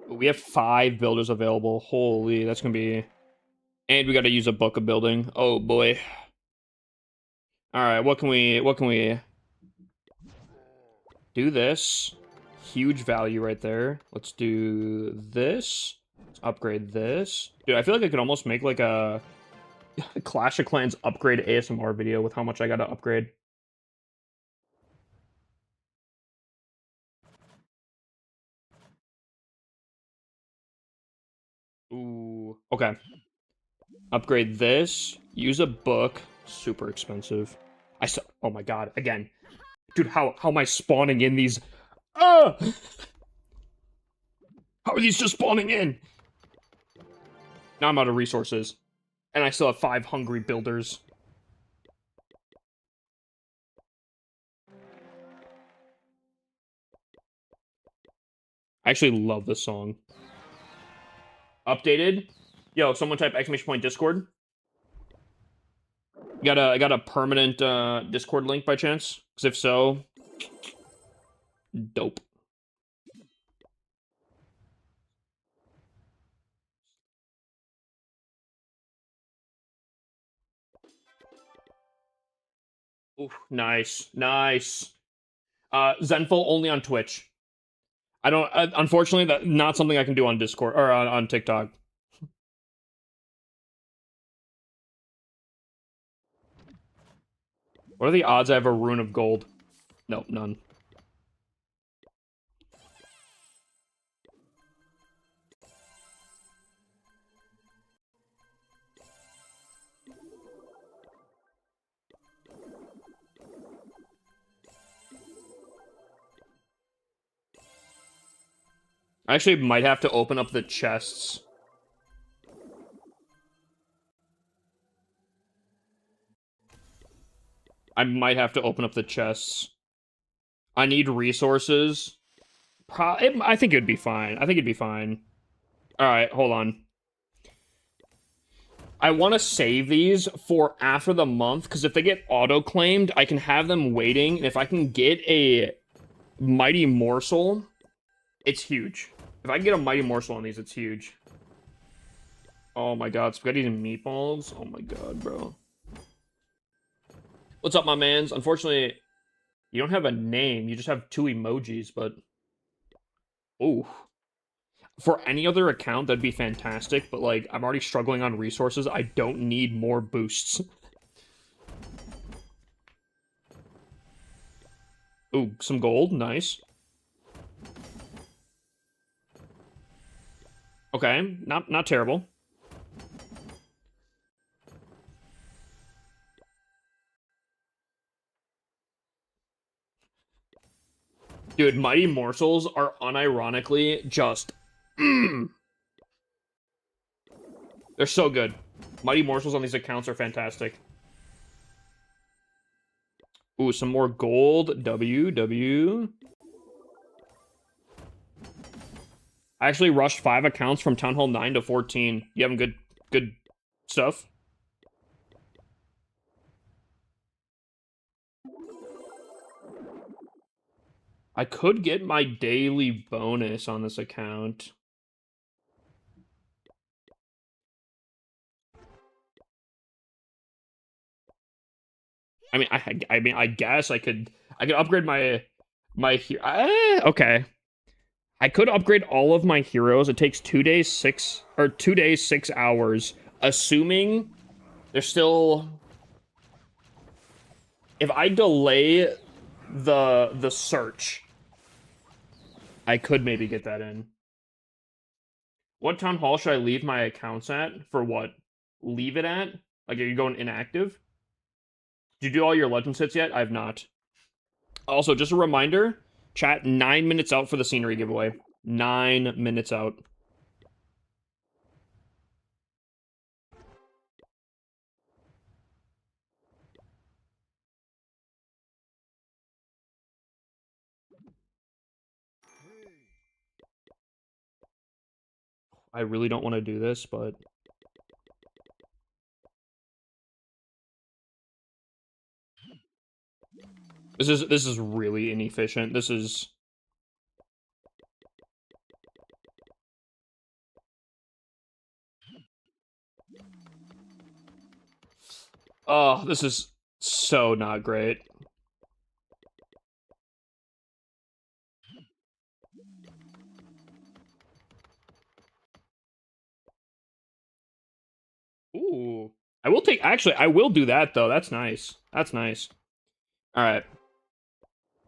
We have 5 builders available. Holy, that's gonna be... And we gotta use a book of building. Oh boy. Alright, what can we do? This. Huge value right there. Let's do this. Let's upgrade this. Dude, I feel like I could almost make like a Clash of Clans upgrade ASMR video with how much I gotta upgrade. Ooh. Okay. Upgrade this. Use a book. Super expensive. Oh my god. Again. Dude, how am I spawning in these? Ah! How are these just spawning in? Now I'm out of resources. And I still have 5 hungry builders. I actually love this song. Updated? Yo, someone type exclamation point Discord. You got a permanent Discord link by chance? Because if so, dope. Ooh, nice, nice. Zenful only on Twitch. I don't. Unfortunately, that's not something I can do on Discord or on TikTok. What are the odds I have a rune of gold? Nope, none. I actually might have to open up the chests. I might have to open up the chests. I need resources. I think it'd be fine. I think it'd be fine. Alright, hold on. I want to save these for after the month, because if they get auto-claimed, I can have them waiting, and if I can get a Mighty Morsel, it's huge. If I can get a Mighty Morsel on these, it's huge. Oh my god, spaghetti and meatballs? Oh my god, bro. What's up, my mans? Unfortunately, you don't have a name, you just have 2 emojis, but... Ooh. For any other account, that'd be fantastic, but, like, I'm already struggling on resources. I don't need more boosts. Ooh, some gold. Nice. Okay, not terrible. Dude, Mighty Morsels are unironically just... They're so good. Mighty Morsels on these accounts are fantastic. Ooh, some more gold. W. I actually rushed 5 accounts from Town Hall 9 to 14. You having good stuff? I could get my daily bonus on this account. I mean, I guess I could upgrade my okay. I could upgrade all of my heroes. It takes 2 days, 6 hours, assuming they're still. If I delay the search, I could maybe get that in. What town hall should I leave my accounts at? For what? Leave it at? Like, are you going inactive? Did you do all your legends hits yet? I have not. Also, just a reminder, chat 9 minutes out for the scenery giveaway. 9 minutes out. I really don't want to do this, but... This is really inefficient. This is... Oh, this is so not great. Ooh. Actually, I will do that, though. That's nice. That's nice. Alright.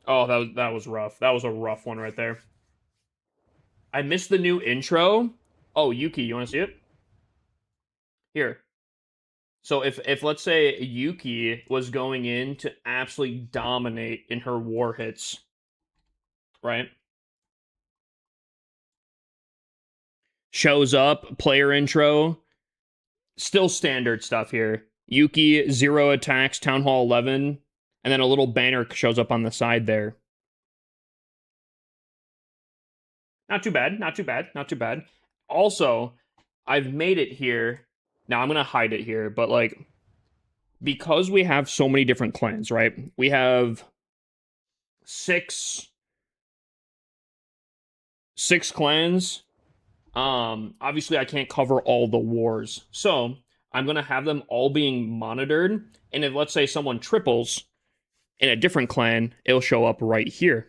Oh, that was rough. That was a rough one right there. I missed the new intro. Oh, Yuki, you want to see it? Here. So if let's say Yuki was going in to absolutely dominate in her war hits, right? Shows up, player intro, still standard stuff here. Yuki, 0 attacks, Town Hall 11, and then a little banner shows up on the side there. Not too bad, not too bad, not too bad. Also, I've made it here. Now, I'm going to hide it here, but, like, because we have so many different clans, right? We have six clans. Obviously, I can't cover all the wars. So, I'm going to have them all being monitored. And if, let's say, someone triples in a different clan, it'll show up right here.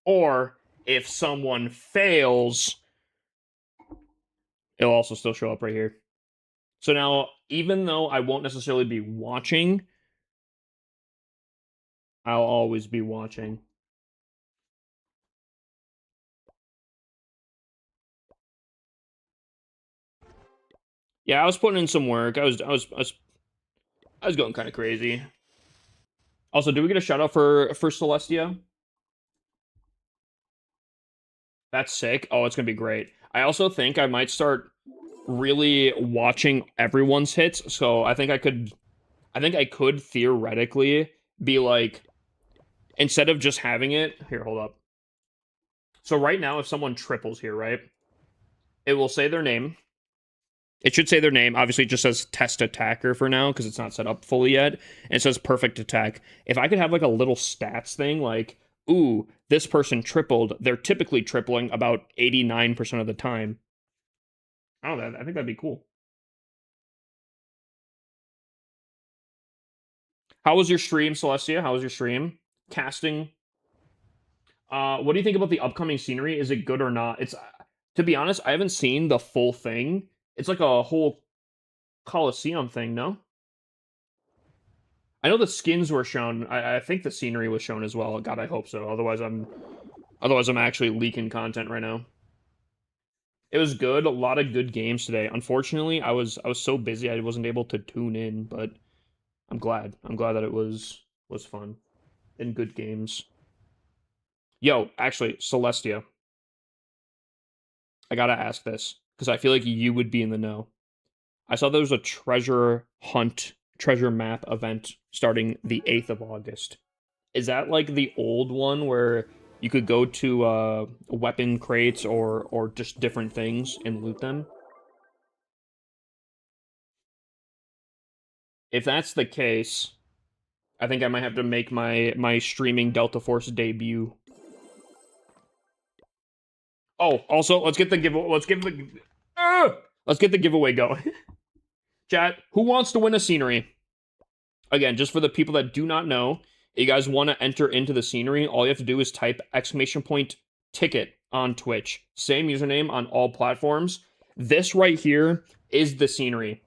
Or if someone fails, it'll also still show up right here. So now, even though I won't necessarily be watching, I'll always be watching. Yeah, I was putting in some work. I was going kind of crazy. Also, do we get a shout out for Celestia? That's sick. Oh, it's gonna be great. I also think I might start really watching everyone's hits. So I think I could theoretically be like, instead of just having it, here, hold up. So right now, if someone triples here, right, it will say their name. It should say their name. Obviously, it just says test attacker for now because it's not set up fully yet. And it says perfect attack. If I could have like a little stats thing, like, ooh, this person tripled, they're typically tripling about 89% of the time. Oh, I think that'd be cool. How was your stream, Celestia? How was your stream? Casting. What do you think about the upcoming scenery? Is it good or not? It's to be honest, I haven't seen the full thing. It's like a whole Coliseum thing, no? I know the skins were shown. I think the scenery was shown as well. God, I hope so. Otherwise I'm actually leaking content right now. It was good. A lot of good games today. Unfortunately, I was so busy I wasn't able to tune in, but I'm glad. I'm glad that it was fun and good games. Yo, actually, Celestia, I gotta ask this because I feel like you would be in the know. I saw there was a treasure hunt, treasure map event starting the 8th of August. Is that like the old one where you could go to weapon crates or just different things and loot them? If that's the case, I think I might have to make my streaming Delta Force debut. Oh, also, let's get the giveaway. Let's get the giveaway going. Chat, who wants to win a scenery? Again, just for the people that do not know, if you guys want to enter into the scenery, all you have to do is type exclamation point ticket on Twitch. Same username on all platforms. This right here is the scenery.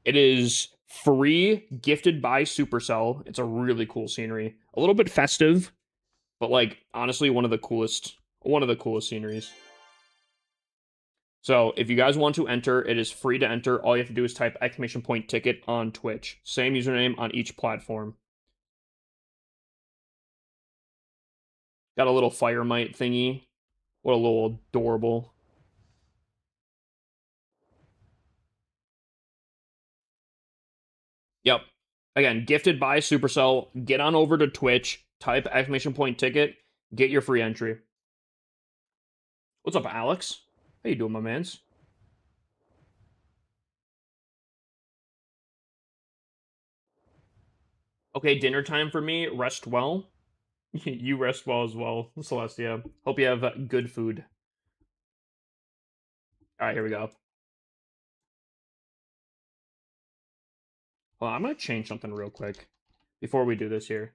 It is free, gifted by Supercell. It's a really cool scenery. A little bit festive, but like honestly one of the coolest sceneries. So if you guys want to enter, it is free to enter. All you have to do is type exclamation point ticket on Twitch. Same username on each platform. Got a little fire mite thingy. What a little adorable. Yep. Again, gifted by Supercell. Get on over to Twitch. Type exclamation point ticket. Get your free entry. What's up, Alex? How you doing, my mans? Okay, dinner time for me. Rest well. You rest well as well, Celestia. Hope you have good food. All right, here we go. Well, I'm gonna change something real quick before we do this here.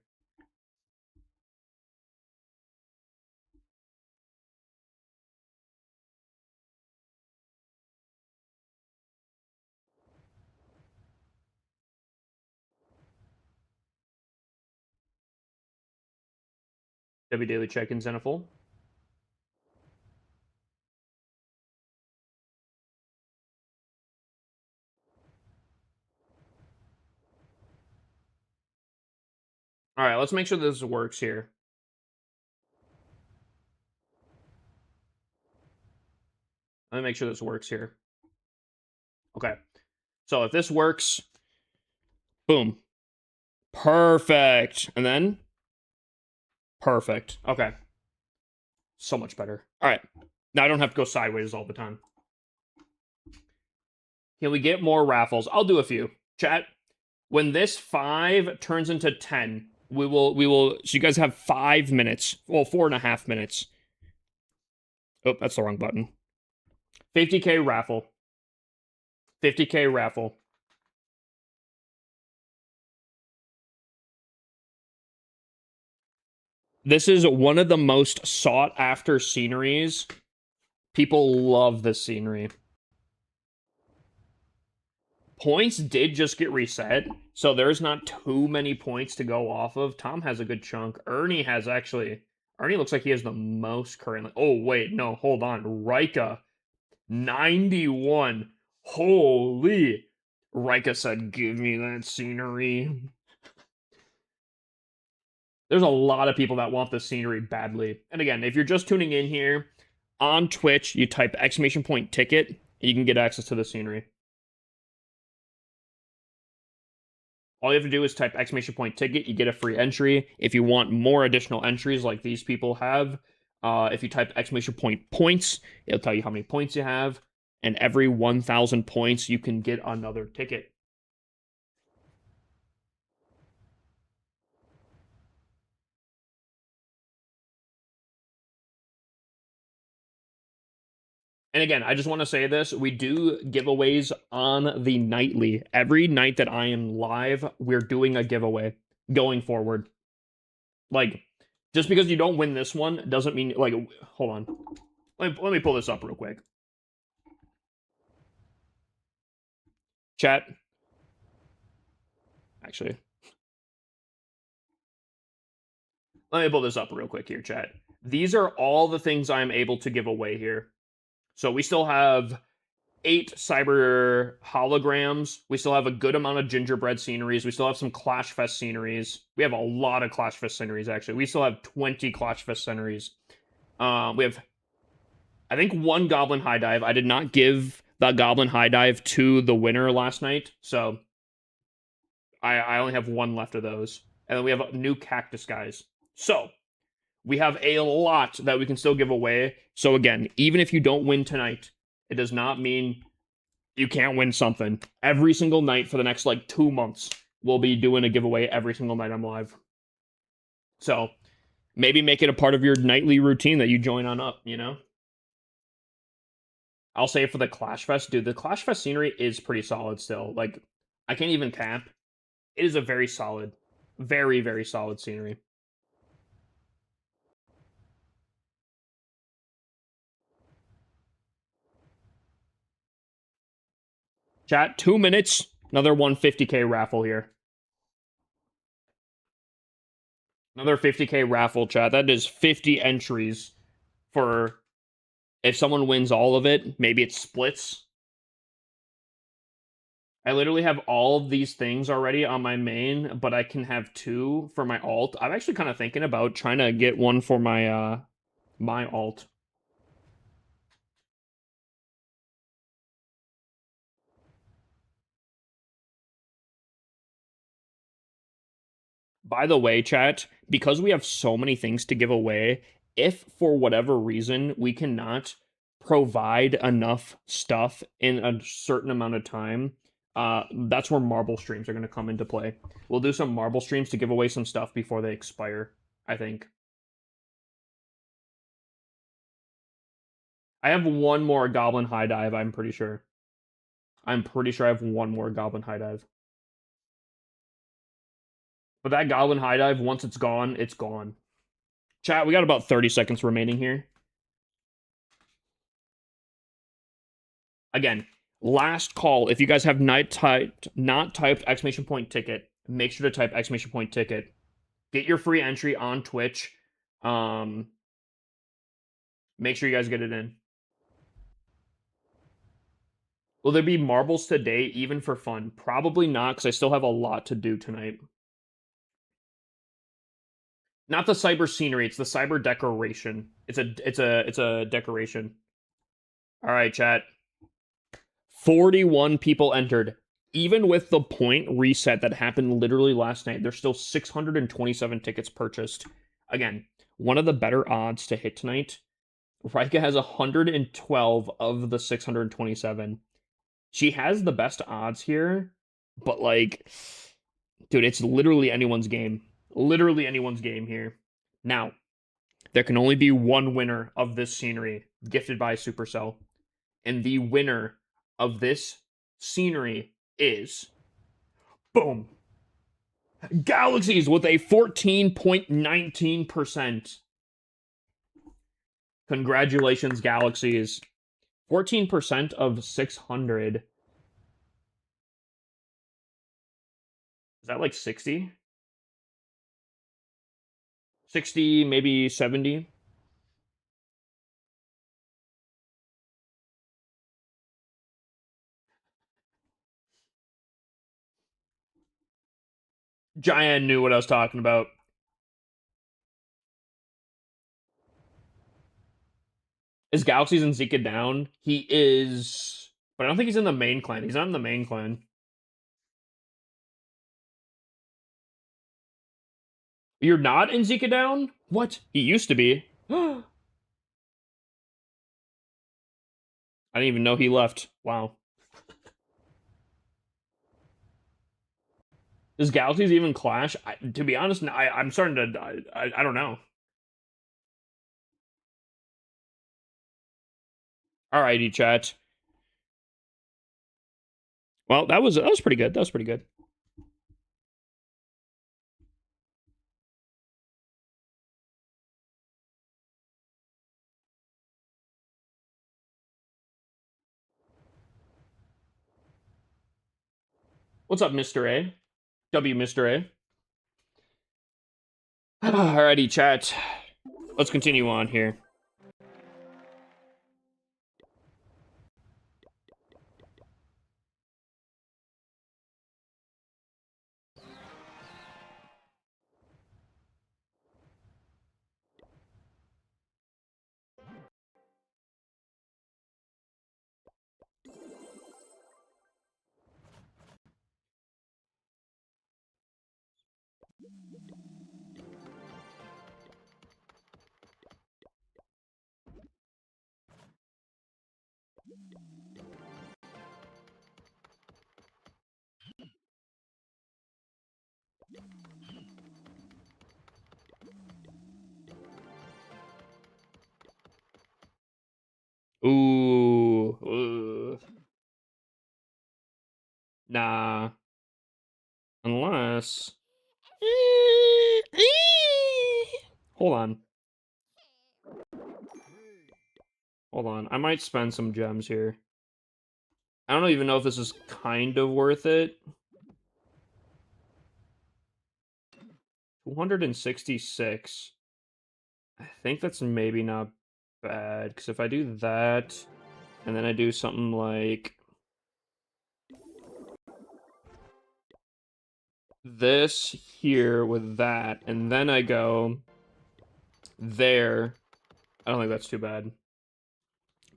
W Daily Check-in Zenithal. All right, let's make sure this works here. Let me make sure this works here. Okay. So if this works, boom. Perfect. And then perfect. Okay. So much better. All right. Now I don't have to go sideways all the time. Can we get more raffles? I'll do a few. Chat, when this 5 turns into 10, we will so you guys have 5 minutes. Well, 4.5 minutes. Oh, that's the wrong button. 50K raffle. 50K raffle. This is one of the most sought after sceneries. People love this scenery. Points did just get reset, so there's not too many points to go off of. Tom has a good chunk. Ernie looks like he has the most currently. Oh, wait, no, hold on. Rika, 91. Holy. Rika said, give me that scenery. There's a lot of people that want the scenery badly. And again, if you're just tuning in here, On Twitch, you type !ticket, and you can get access to the scenery. All you have to do is type !ticket, you get a free entry. If you want more additional entries like these people have, if you type !points, it'll tell you how many points you have, and every 1,000 points, you can get another ticket. And again, I just want to say this. We do giveaways on the nightly. Every night that I am live, we're doing a giveaway going forward. Like, just because you don't win this one doesn't mean, like, hold on. Let me pull this up real quick. Chat. Actually. Let me pull this up real quick here, chat. These are all the things I'm able to give away here. So we still have 8 cyber holograms. We still have a good amount of gingerbread sceneries. We still have some Clash Fest sceneries. We have a lot of Clash Fest sceneries, actually. We still have 20 Clash Fest sceneries. We have, I think, 1 Goblin High Dive. I did not give the Goblin High Dive to the winner last night, so I only have 1 left of those. And then we have a new Cactus Guys. So, we have a lot that we can still give away. So again, even if you don't win tonight, it does not mean you can't win something. Every single night for the next, like, 2 months, we'll be doing a giveaway every single night I'm live. So, maybe make it a part of your nightly routine that you join on up, you know? I'll say for the Clash Fest, dude, the Clash Fest scenery is pretty solid still. Like, I can't even cap. It is a very solid, very, very solid scenery. Chat, 2 minutes, another 150K raffle here. Another 50K raffle, chat. That is 50 entries for if someone wins all of it, maybe it splits. I literally have all of these things already on my main, but I can have 2 for my alt. I'm actually kind of thinking about trying to get 1 for my my alt. By the way, chat, because we have so many things to give away, if for whatever reason we cannot provide enough stuff in a certain amount of time, that's where marble streams are going to come into play. We'll do some marble streams to give away some stuff before they expire, I think. I have 1 more Goblin High Dive, I'm pretty sure. I'm pretty sure I have 1 more Goblin High Dive. But that Goblin High Dive, once it's gone, it's gone. Chat, we got about 30 seconds remaining here. Again, last call. If you guys have not typed !ticket, make sure to type !ticket. Get your free entry on Twitch. Make sure you guys get it in. Will there be marbles today, even for fun? Probably not, because I still have a lot to do tonight. Not the cyber scenery, it's the cyber decoration. It's a decoration. All right, chat. 41 people entered. Even with the point reset that happened literally last night, there's still 627 tickets purchased. Again, one of the better odds to hit tonight. Rika has 112 of the 627. She has the best odds here, but like, dude, it's literally anyone's game. Literally anyone's game here. Now, there can only be 1 winner of this scenery gifted by Supercell. And the winner of this scenery is, boom, Galaxies with a 14.19%. Congratulations, Galaxies. 14% of 600. Is that like 60? 60, maybe 70? Giant knew what I was talking about. Is Galaxy's and Zika down? He is, but I don't think he's in the main clan. He's not in the main clan. You're not in Zika down? What? He used to be. I didn't even know he left. Wow. Does Galaxies even clash? To be honest, I'm starting to. I don't know. Alrighty, chat. Well, that was pretty good. That was pretty good. What's up, Mr. A? Mr. A. Alrighty, chat. Let's continue on here. Ooh. Nah. Unless. Hold on. Hold on. I might spend some gems here. I don't even know if this is kind of worth it. 266. I think that's maybe not bad, because if I do that, and then I do something like this here with that, and then I go there, I don't think that's too bad.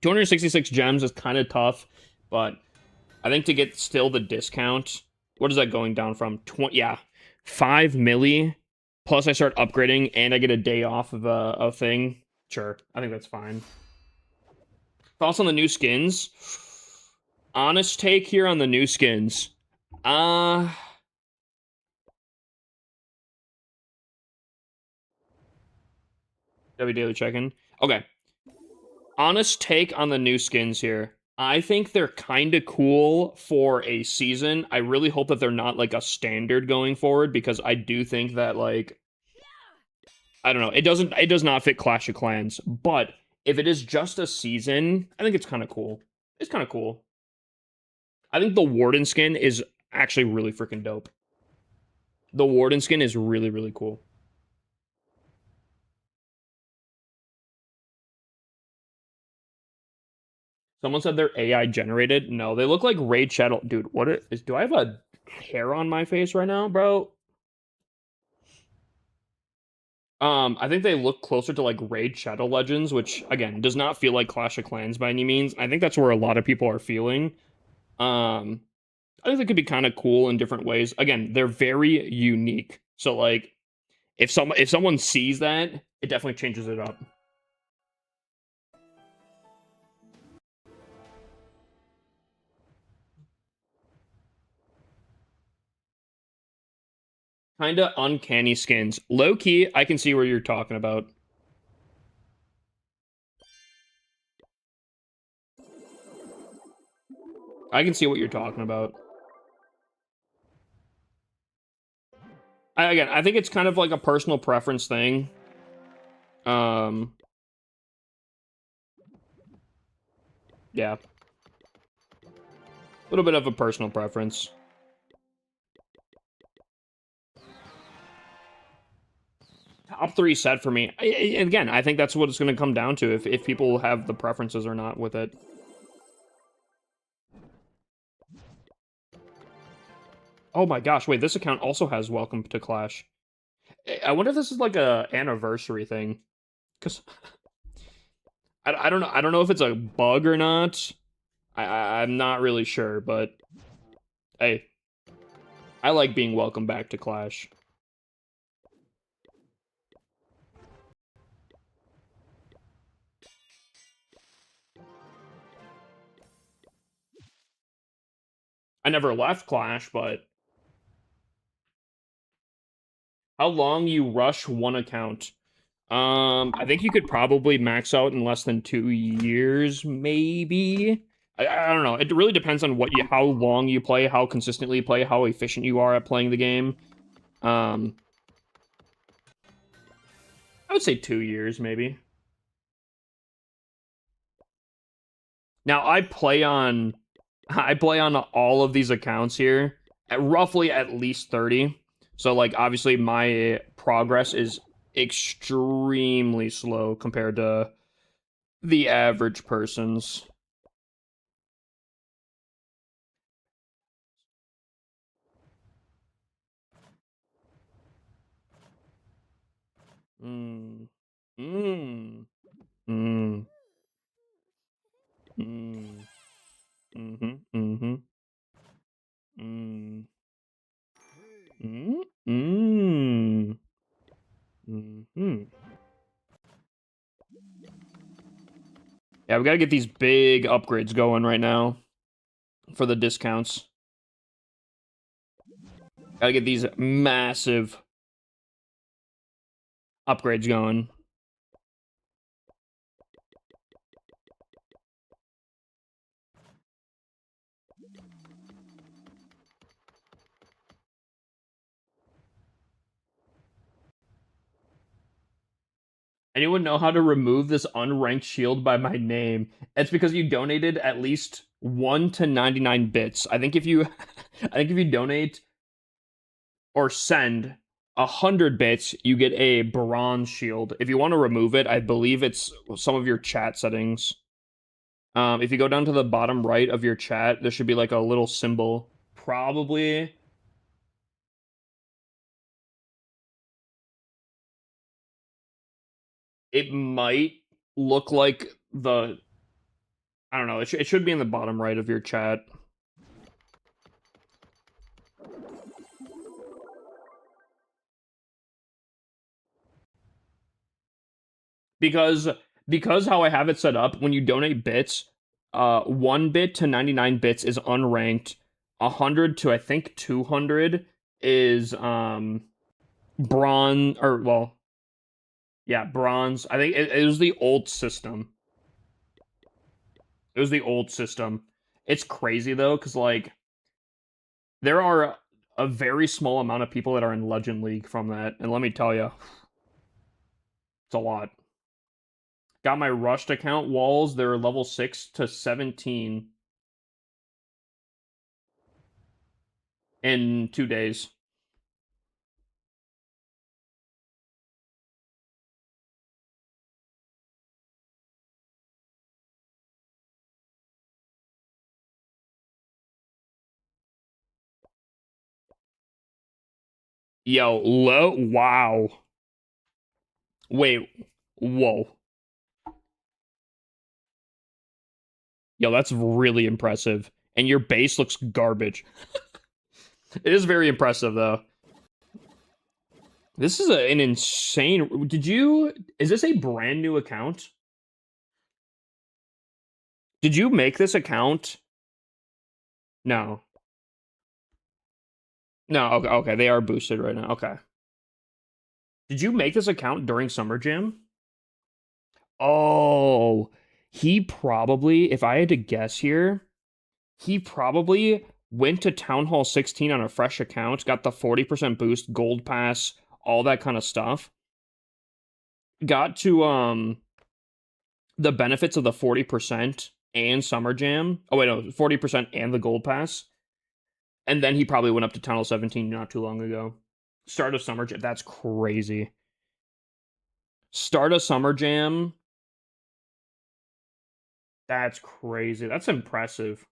266 gems is kind of tough, but I think to get still the discount, what is that going down from? 20, yeah, 5 milli, plus I start upgrading, and I get a day off of a thing. Sure, I think that's fine. Thoughts on the new skins? Honest take here on the new skins. W Daily check-in. Okay. Honest take on the new skins here. I think they're kind of cool for a season. I really hope that they're not like a standard going forward, because I do think that, like, I don't know, it does not fit Clash of Clans, but if it is just a season, I think it's kind of cool. It's kind of cool. I think the Warden skin is actually really freaking dope. The Warden skin is really, really cool. Someone said they're AI generated. No, they look like Raid Shadow. Dude, what is, do I have a hair on my face right now, bro? I think they look closer to like Raid Shadow Legends, which again does not feel like Clash of Clans by any means. I think that's where a lot of people are feeling. I think they could be kind of cool in different ways. Again, they're very unique. So like, if someone sees that, it definitely changes it up. Kind of uncanny skins. Low key, I can see where you're talking about. I can see what you're talking about. Again, I think it's kind of like a personal preference thing. Yeah. A little bit of a personal preference. Top 3 set for me. Again, I think that's what it's going to come down to, if people have the preferences or not with it. Oh my gosh, wait, this account also has Welcome to Clash. I wonder if this is like a anniversary thing. Because I don't know. I don't know if it's a bug or not. I'm not really sure, but hey, I like being welcome back to Clash. I never left Clash, but how long you rush one account? I think you could probably max out in less than 2 years, maybe. I don't know. It really depends on how long you play, how consistently you play, how efficient you are at playing the game. Um, I would say 2 years, maybe. Now I play on all of these accounts here at roughly at least 30. So like obviously my progress is extremely slow compared to the average person's. Mm. Mm. Mm. Mm. Mhm. Mhm. Mm. Mm. Mm. Mhm. Yeah, we gotta get these big upgrades going right now for the discounts. Gotta get these massive upgrades going. Anyone know how to remove this unranked shield by my name? It's because you donated at least 1 to 99 bits. I think if you I think if you donate or send 100 bits, you get a bronze shield. If you want to remove it, I believe it's some of your chat settings. If you go down to the bottom right of your chat, there should be like a little symbol. Probably. It might look like the. I don't know. It should be in the bottom right of your chat. because because how I have it set up, when you donate bits, 1 bit to 99 bits is unranked. 100 to I think 200 is bronze or well, yeah, bronze. I think it was the old system. It was the old system. It's crazy though, because like there are a very small amount of people that are in Legend League from that, and let me tell you, it's a lot. Got my rushed account walls. They're level 6 to 17 in 2 days. Yo, low. Wow. Wait. Whoa. Yo, that's really impressive. And your base looks garbage. It is very impressive, though. This is an insane. Did you. Is this a brand new account? Did you make this account? No. No, okay, okay. They are boosted right now. Okay. Did you make this account during Summer Jam? Oh, he probably, if I had to guess here, he probably went to Town Hall 16 on a fresh account, got the 40% boost, gold pass, all that kind of stuff. Got to the benefits of the 40% and Summer Jam. Oh wait, no, 40% and the gold pass. And then he probably went up to Town Hall 17 not too long ago. Start of Summer Jam. That's crazy. Start of Summer Jam. That's crazy. That's impressive.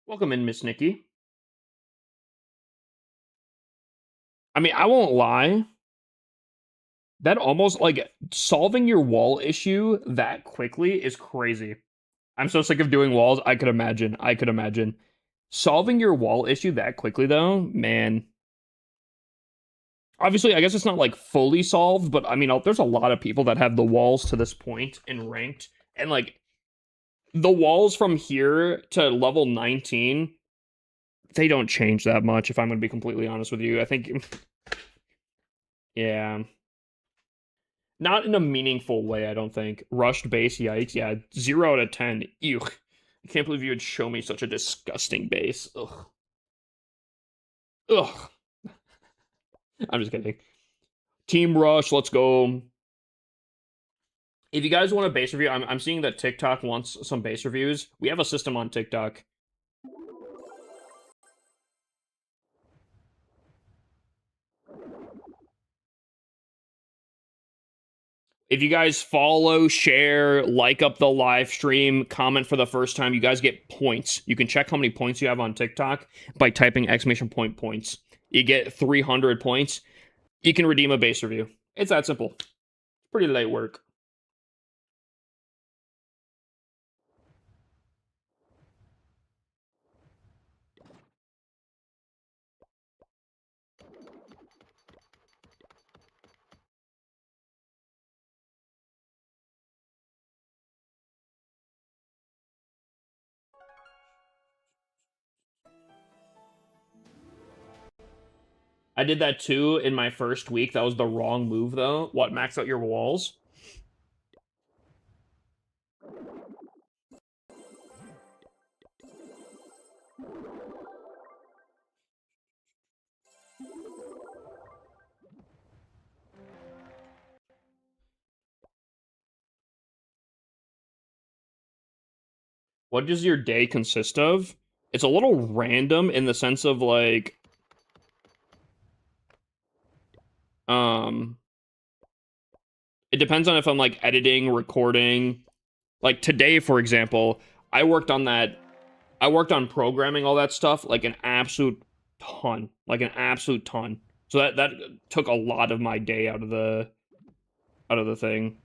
Welcome in, Miss Nikki. I mean, I won't lie. That almost like solving your wall issue that quickly is crazy. I'm so sick of doing walls. I could imagine. I could imagine. Solving your wall issue that quickly though, man. Obviously, I guess it's not like fully solved, but I mean, there's a lot of people that have the walls to this point in ranked, and like the walls from here to level 19, they don't change that much. If I'm going to be completely honest with you, I think, yeah, not in a meaningful way. I don't think rushed base. Yikes! Yeah, 0 out of 10. Ew. I can't believe you would show me such a disgusting base. Ugh. Ugh. I'm just kidding. Team Rush, let's go. If you guys want a base review, I'm seeing that TikTok wants some base reviews. We have a system on TikTok. If you guys follow, share, like up the live stream, comment for the first time, you guys get points. You can check how many points you have on TikTok by typing exclamation point points. You get 300 points. You can redeem a base review. It's that simple. Pretty light work. I did that too in my first week. That was the wrong move though. What, max out your walls? What does your day consist of? It's a little random in the sense of like, um, it depends on if I'm like editing, recording. Like today, for example, I worked on that. I worked on programming all that stuff like an absolute ton, like an absolute ton. So that took a lot of my day out of the thing.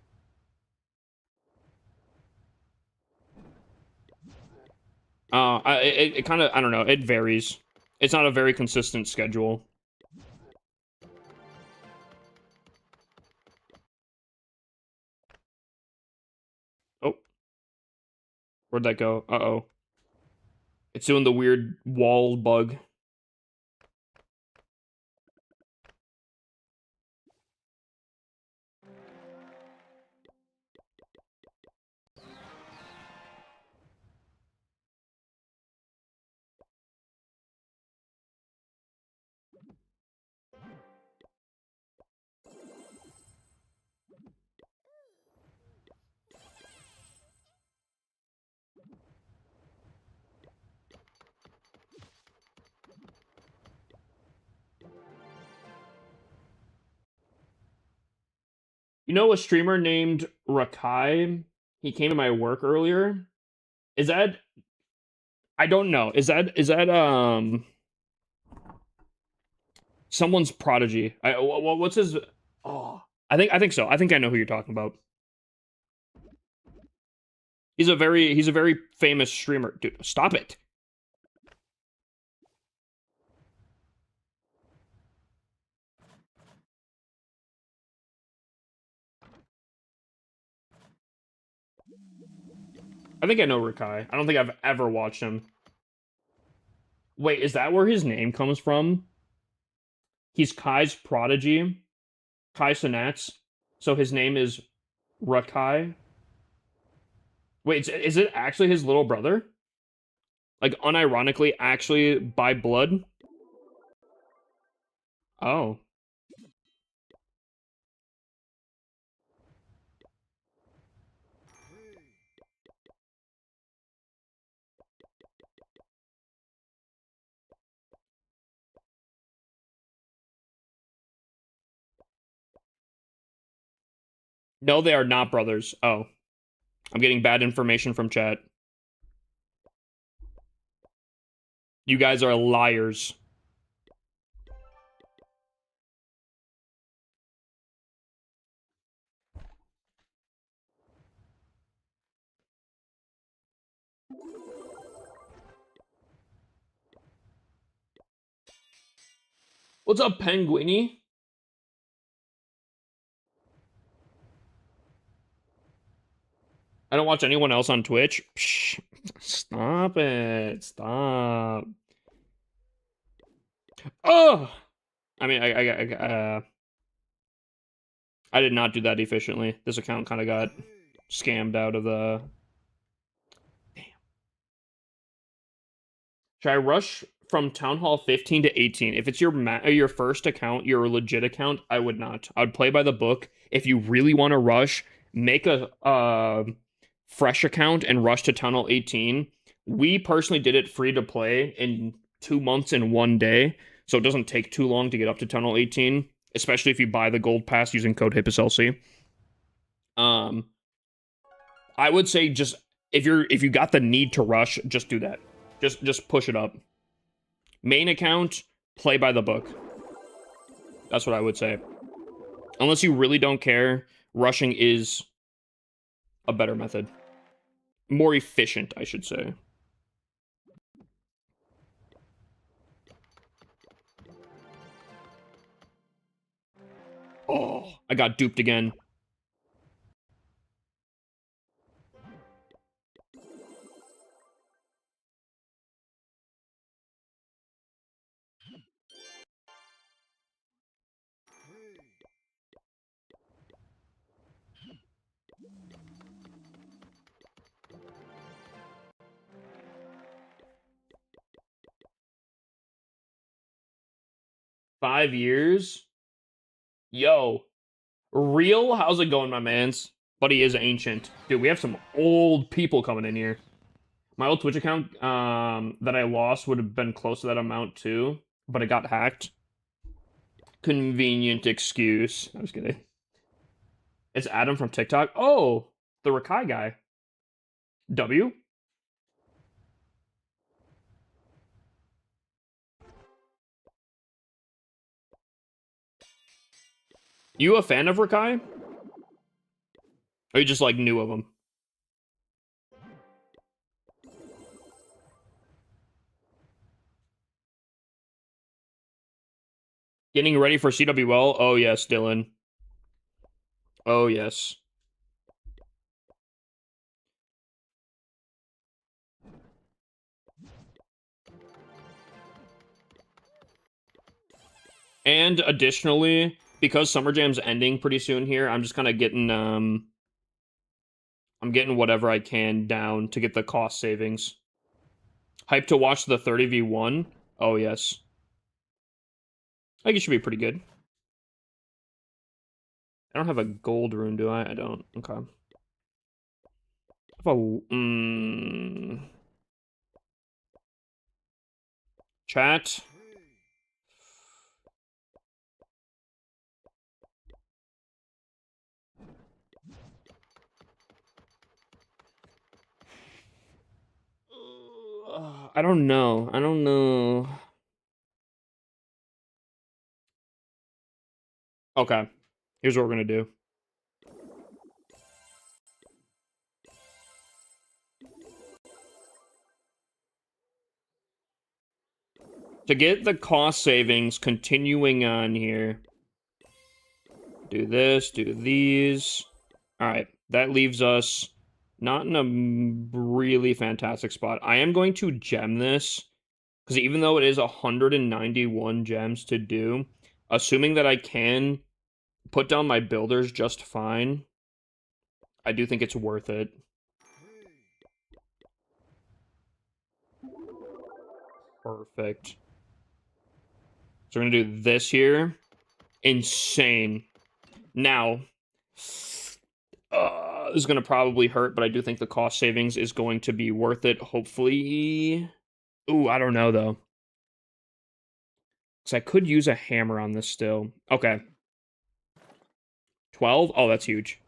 It kind of, I don't know, it varies. It's not a very consistent schedule. Oh, where'd that go? Uh-oh. It's doing the weird wall bug. You know a streamer named Rakai? He came to my work earlier. Is that, I don't know. Is that someone's prodigy? What's his? Oh, I think so. I think I know who you're talking about. He's a very famous streamer. Dude, stop it. I think I know Rakai. I don't think I've ever watched him. Wait, is that where his name comes from? He's Kai's prodigy, Kai Cenats. So his name is Rakai. Wait, is it actually his little brother? Like unironically, actually by blood? Oh. No, they are not brothers. Oh. I'm getting bad information from chat. You guys are liars. What's up, Penguini? I don't watch anyone else on Twitch. Psh, stop it. Stop. Oh! I mean, I did not do that efficiently. This account kind of got scammed out of the... Damn. Should I rush from Town Hall 15 to 18? If it's your first account, your legit account, I would not. I would play by the book. If you really want to rush, make a fresh account and rush to Town Hall 18. We personally did it free to play in 2 months and 1 day, so it doesn't take too long to get up to Town Hall 18, especially if you buy the gold pass using code HIPPSLC. I would say just if you got the need to rush, just do that. Just push it up. Main account, play by the book. That's what I would say. Unless you really don't care, rushing is a better method. More efficient, I should say. Oh, I got duped again. $5 years? Yo. Real? How's it going, my mans? But he is ancient. Dude, we have some old people coming in here. My old Twitch account that I lost would have been close to that amount too, but it got hacked. Convenient excuse. I was kidding. It's Adam from TikTok. Oh, the Rakai guy. W? You a fan of Rakai? Or you just like knew of him? Getting ready for CWL? Oh yes, Dylan. Oh yes. And additionally, because Summer Jam's ending pretty soon here, I'm just kind of getting I'm getting whatever I can down to get the cost savings. Hype to watch the 30v1? Oh yes. I think it should be pretty good. I don't have a gold rune, do I? I don't. Okay. Chat. I don't know. I don't know. Okay. Here's what we're gonna do. To get the cost savings continuing on here, do this, do these. All right, that leaves us not in a really fantastic spot. I am going to gem this, because even though it is 191 gems to do, assuming that I can put down my builders just fine, I do think it's worth it. Perfect. So we're gonna do this here. Insane. Now, this is gonna probably hurt, but I do think the cost savings is going to be worth it. Hopefully. Ooh, I don't know though. Because I could use a hammer on this still. Okay. 12? Oh, that's huge.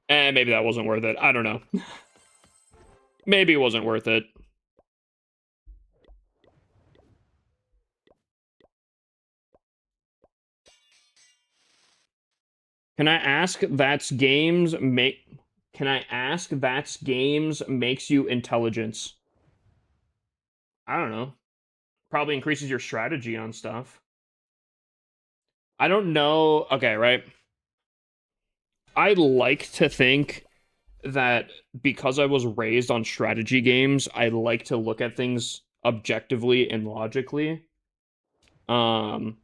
Maybe that wasn't worth it. I don't know. Maybe it wasn't worth it. Can I ask that's games make Can I ask that's games makes you intelligence? I don't know. Probably increases your strategy on stuff. I don't know. Okay, right. I like to think that because I was raised on strategy games, I like to look at things objectively and logically. Um,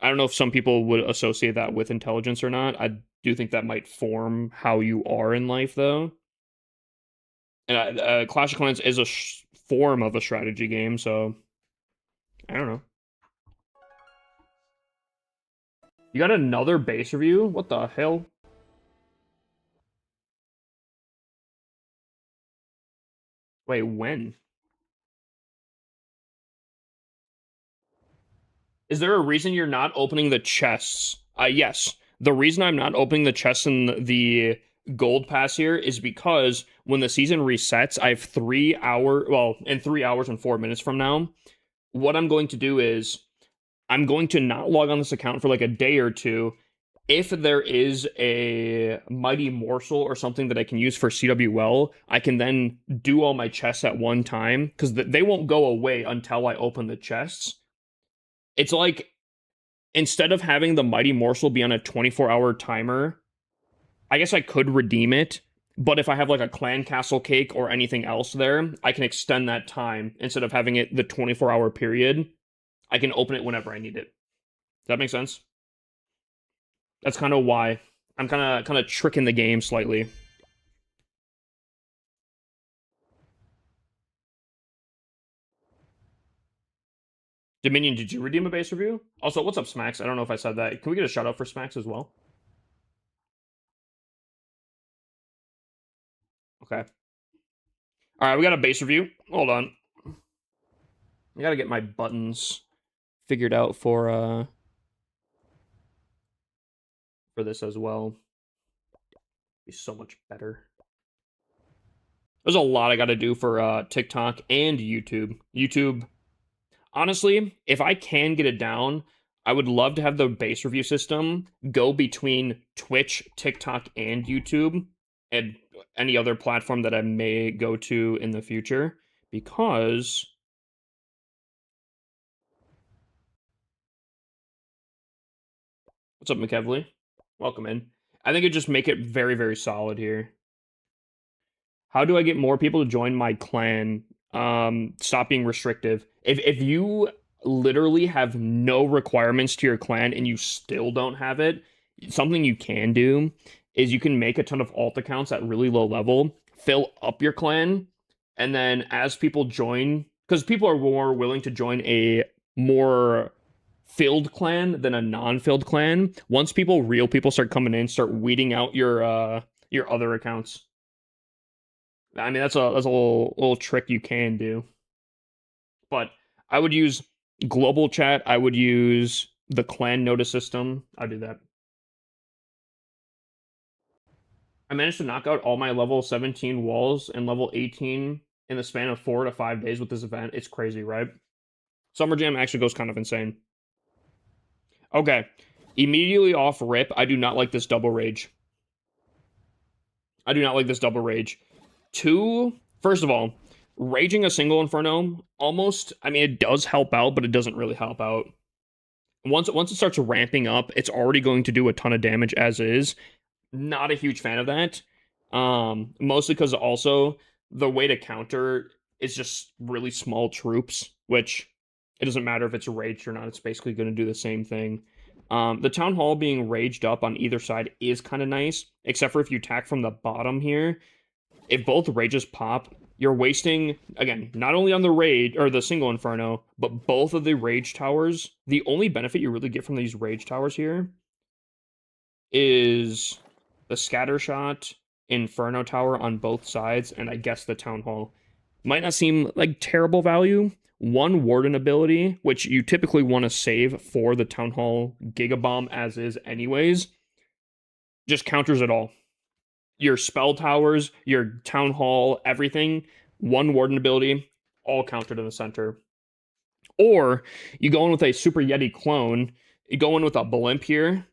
I don't know if some people would associate that with intelligence or not. I do think that might form how you are in life, though. And Clash of Clans is a form of a strategy game, so I don't know. You got another base review? What the hell? Wait, when? Is there a reason you're not opening the chests? Yes. The reason I'm not opening the chests in the gold pass here is because when the season resets, I have 3 hour, well, in 3 hours and 4 minutes from now, what I'm going to do is I'm going to not log on this account for like a day or two. If there is a mighty morsel or something that I can use for CWL, I can then do all my chests at one time because they won't go away until I open the chests. It's like instead of having the mighty morsel be on a 24-hour timer, I guess I could redeem it. But if I have like a clan castle cake or anything else there, I can extend that time instead of having it the 24-hour period. I can open it whenever I need it. Does that make sense? That's kind of why I'm kind of tricking the game slightly. Dominion, did you redeem a base review? Also, what's up, Smacks? I don't know if I said that. Can we get a shout out for Smacks as well? Okay. All right, we got a base review. Hold on. I gotta get my buttons figured out for this as well. Be so much better. There's a lot I gotta do for TikTok and YouTube. YouTube, honestly, if I can get it down, I would love to have the base review system go between Twitch, TikTok, and YouTube, and any other platform that I may go to in the future, because what's up, McKevley? Welcome in. I think it'd just make it very, very solid here. How do I get more people to join my clan? Stop being restrictive. If you literally have no requirements to your clan and you still don't have it, something you can do is you can make a ton of alt accounts at really low level, fill up your clan, and then as people join, because people are more willing to join a more filled clan than a non-filled clan. Once real people start coming in, start weeding out your other accounts. I mean, that's a little trick you can do. But I would use global chat. I would use the clan notice system. I'd do that. I managed to knock out all my level 17 walls and level 18 in the span of 4 to 5 days with this event. It's crazy, right? Summer Jam actually goes kind of insane. Okay. Immediately off rip, I do not like this double rage. I do not like this double rage. First of all, raging a single inferno almost, I mean, it does help out, but it doesn't really help out. Once it starts ramping up, it's already going to do a ton of damage as is. Not a huge fan of that. Mostly because also the way to counter is just really small troops, which it doesn't matter if it's raged or not. It's basically going to do the same thing. The town hall being raged up on either side is kind of nice, except for if you attack from the bottom here. If both rages pop, you're wasting, again, not only on the rage or the single inferno, but both of the rage towers. The only benefit you really get from these rage towers here is the scatter shot inferno tower on both sides, and I guess the town hall. Might not seem like terrible value. One warden ability, which you typically want to save for the town hall gigabomb as is anyways, just counters it all. Your spell towers, your town hall, everything, one warden ability, all countered in the center. Or you go in with a super yeti clone, you go in with a blimp here,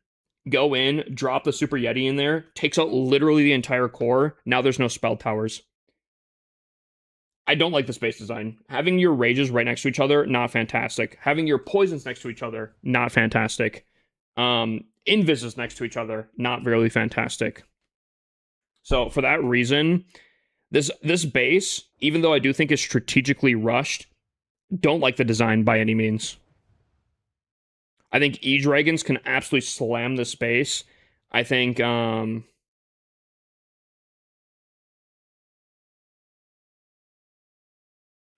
go in, drop the Super Yeti in there, takes out literally the entire core. Now there's no spell towers. I don't like the space design. Having your rages right next to each other, not fantastic. Having your poisons next to each other, not fantastic. Invises next to each other, not really fantastic. So for that reason, this base, even though I do think is strategically rushed, don't like the design by any means. I think E-Dragons can absolutely slam this base. I think I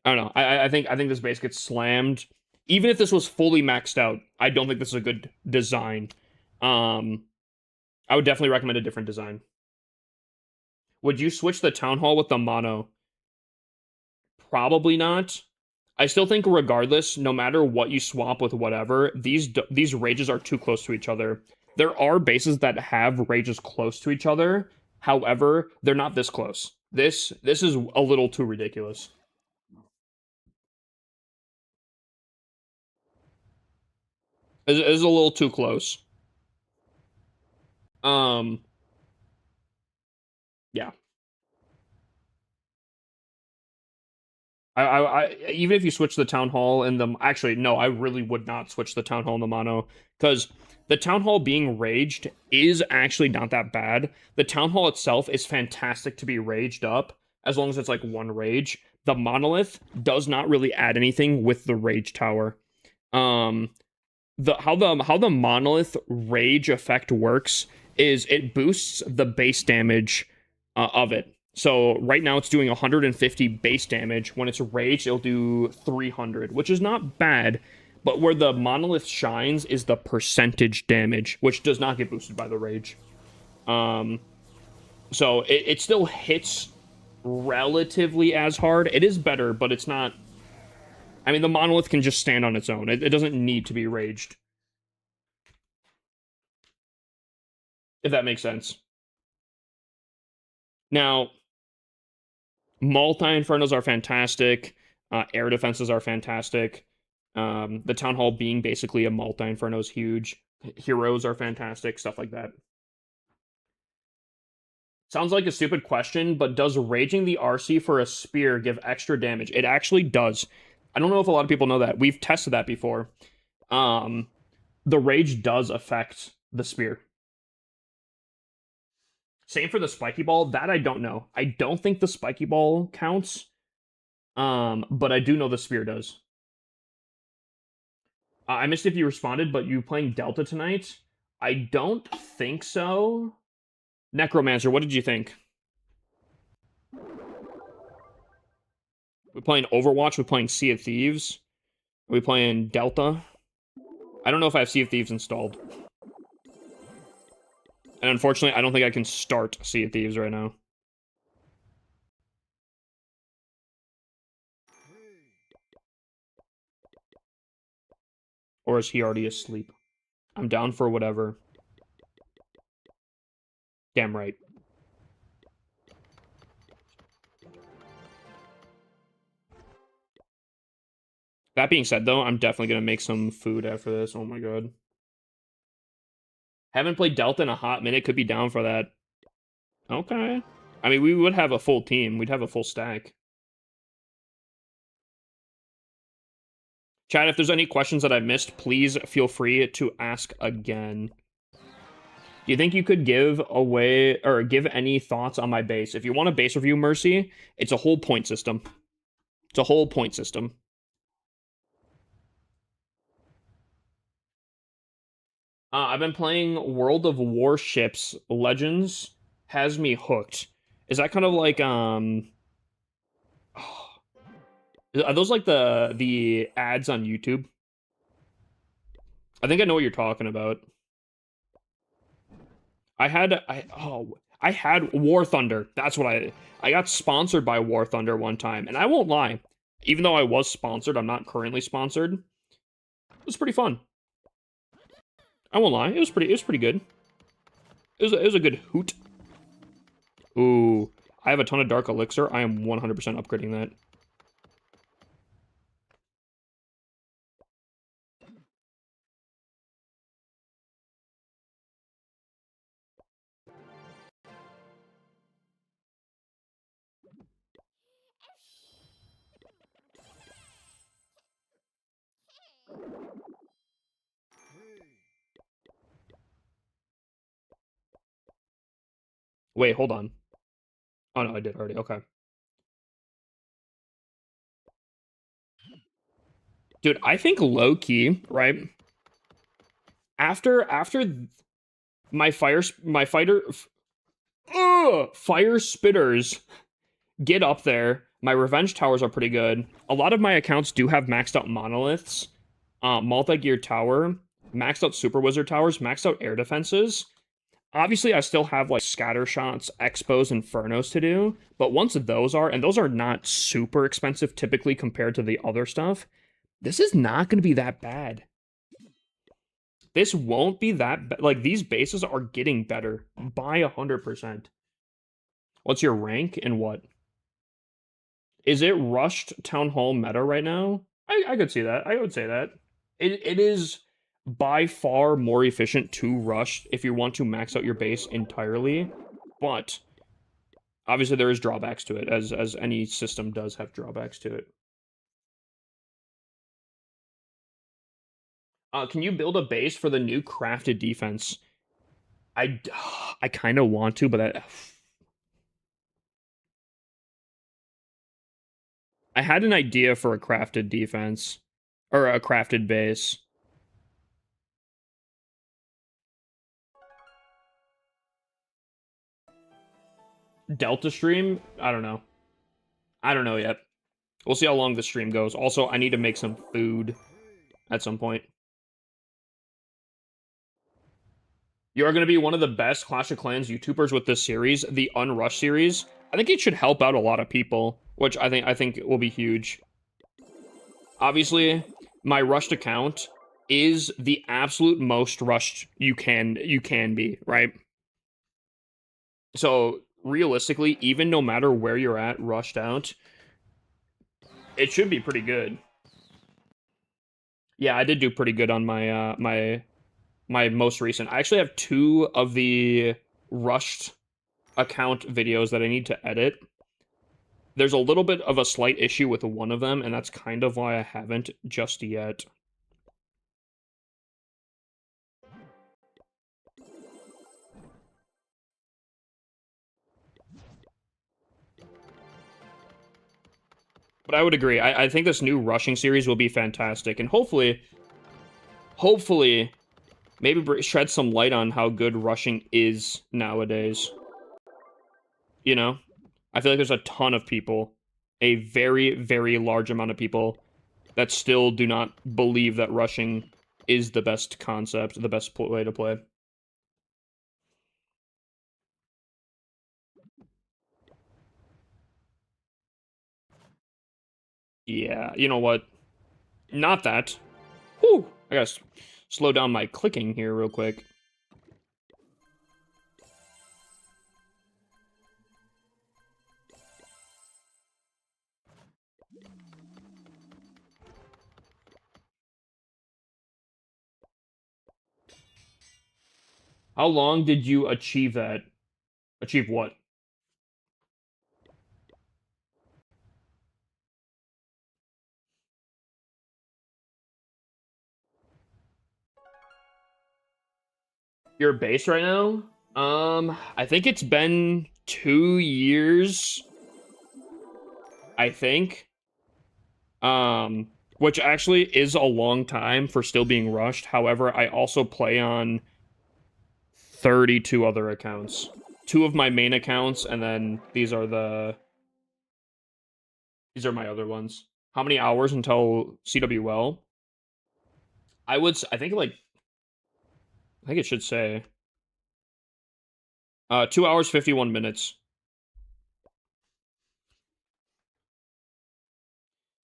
don't know. I think this base gets slammed. Even if this was fully maxed out, I don't think this is a good design. I would definitely recommend a different design. Would you switch the Town Hall with the mono? Probably not. I still think regardless, no matter what you swap with whatever, these rages are too close to each other. There are bases that have rages close to each other. However, they're not this close. This is a little too ridiculous. It is a little too close. Yeah. Even if you switch the town hall and the actually no, I really would not switch the town hall and the mono because the town hall being raged is actually not that bad. The town hall itself is fantastic to be raged up as long as it's like one rage. The monolith does not really add anything with the rage tower. How the monolith rage effect works is it boosts the base damage of it. So right now it's doing 150 base damage. When it's raged, it'll do 300, which is not bad. But where the monolith shines is the percentage damage, which does not get boosted by the rage. So it still hits relatively as hard. It is better, but it's not. I mean, the monolith can just stand on its own. It doesn't need to be raged. If that makes sense. Now, multi-infernos are fantastic. Air defenses are fantastic. The town hall being basically a multi-inferno is huge. Heroes are fantastic. Stuff like that. Sounds like a stupid question, but does raging the RC for a spear give extra damage? It actually does. I don't know if a lot of people know that. We've tested that before. The rage does affect the spear. Same for the spiky ball. That I don't know. I don't think the spiky ball counts. But I do know the spear does. I missed if you responded, but you playing Delta tonight? I don't think so. Necromancer, what did you think? We playing Overwatch? We playing Sea of Thieves? Are we playing Delta? I don't know if I have Sea of Thieves installed. And unfortunately, I don't think I can start Sea of Thieves right now. Or is he already asleep? I'm down for whatever. Damn right. That being said, though, I'm definitely going to make some food after this. Oh my god. Haven't played Delta in a hot minute. Could be down for that. Okay. I mean, we would have a full team. We'd have a full stack. Chat, if there's any questions that I missed, please feel free to ask again. Do you think you could give away or give any thoughts on my base? If you want a base review, Mercy, it's a whole point system. It's a whole point system. I've been playing World of Warships Legends. Has me hooked. Is that kind of like are those like the ads on YouTube? I think I know what you're talking about. I had War Thunder. That's what I got sponsored by War Thunder one time, and I won't lie. Even though I was sponsored, I'm not currently sponsored. It was pretty fun. I won't lie. It was pretty good. It was a good hoot. Ooh, I have a ton of Dark Elixir. I am 100% upgrading that. Wait, hold on. Oh no, I did already. Okay. Dude, I think low key, right? After my fire spitters get up there. My revenge towers are pretty good. A lot of my accounts do have maxed out monoliths, multi-gear tower, maxed out super wizard towers, maxed out air defenses. Obviously, I still have like scatter shots, expos, infernos to do, but once those are, and those are not super expensive typically compared to the other stuff, this is not going to be that bad. This won't be that like these bases are getting better by 100%. What's your rank and what? Is it rushed town hall meta right now? I could see that. I would say that. It is by far more efficient to rush if you want to max out your base entirely, but obviously there is drawbacks to it, as any system does have drawbacks to it. Can you build a base for the new crafted defense? I I kind of want to, but I had an idea for a crafted defense or a crafted base. Delta stream? I don't know. I don't know yet. We'll see how long the stream goes. Also, I need to make some food at some point. You are going to be one of the best Clash of Clans YouTubers with this series, the Unrush series. I think it should help out a lot of people, which I think will be huge. Obviously, my rushed account is the absolute most rushed you can be, right? So realistically, even no matter where you're at, rushed out, it should be pretty good. Yeah, I did do pretty good on my my most recent. I actually have 2 of the rushed account videos that I need to edit. There's a little bit of a slight issue with one of them, and that's kind of why I haven't just yet. But I would agree. I think this new rushing series will be fantastic, and hopefully, maybe shed some light on how good rushing is nowadays. You know? I feel like there's a ton of people, a very, very large amount of people, that still do not believe that rushing is the best concept, the best way to play. Yeah, you know what? Not that. Whew! I gotta slow down my clicking here real quick. How long did you achieve that? Achieve what? Your base right now? I think it's been 2 years. I think. Which actually is a long time for still being rushed. However, I also play on 32 other accounts. 2 of my main accounts, and then these are my other ones. How many hours until CWL? I think like I think it should say 2 hours 51 minutes.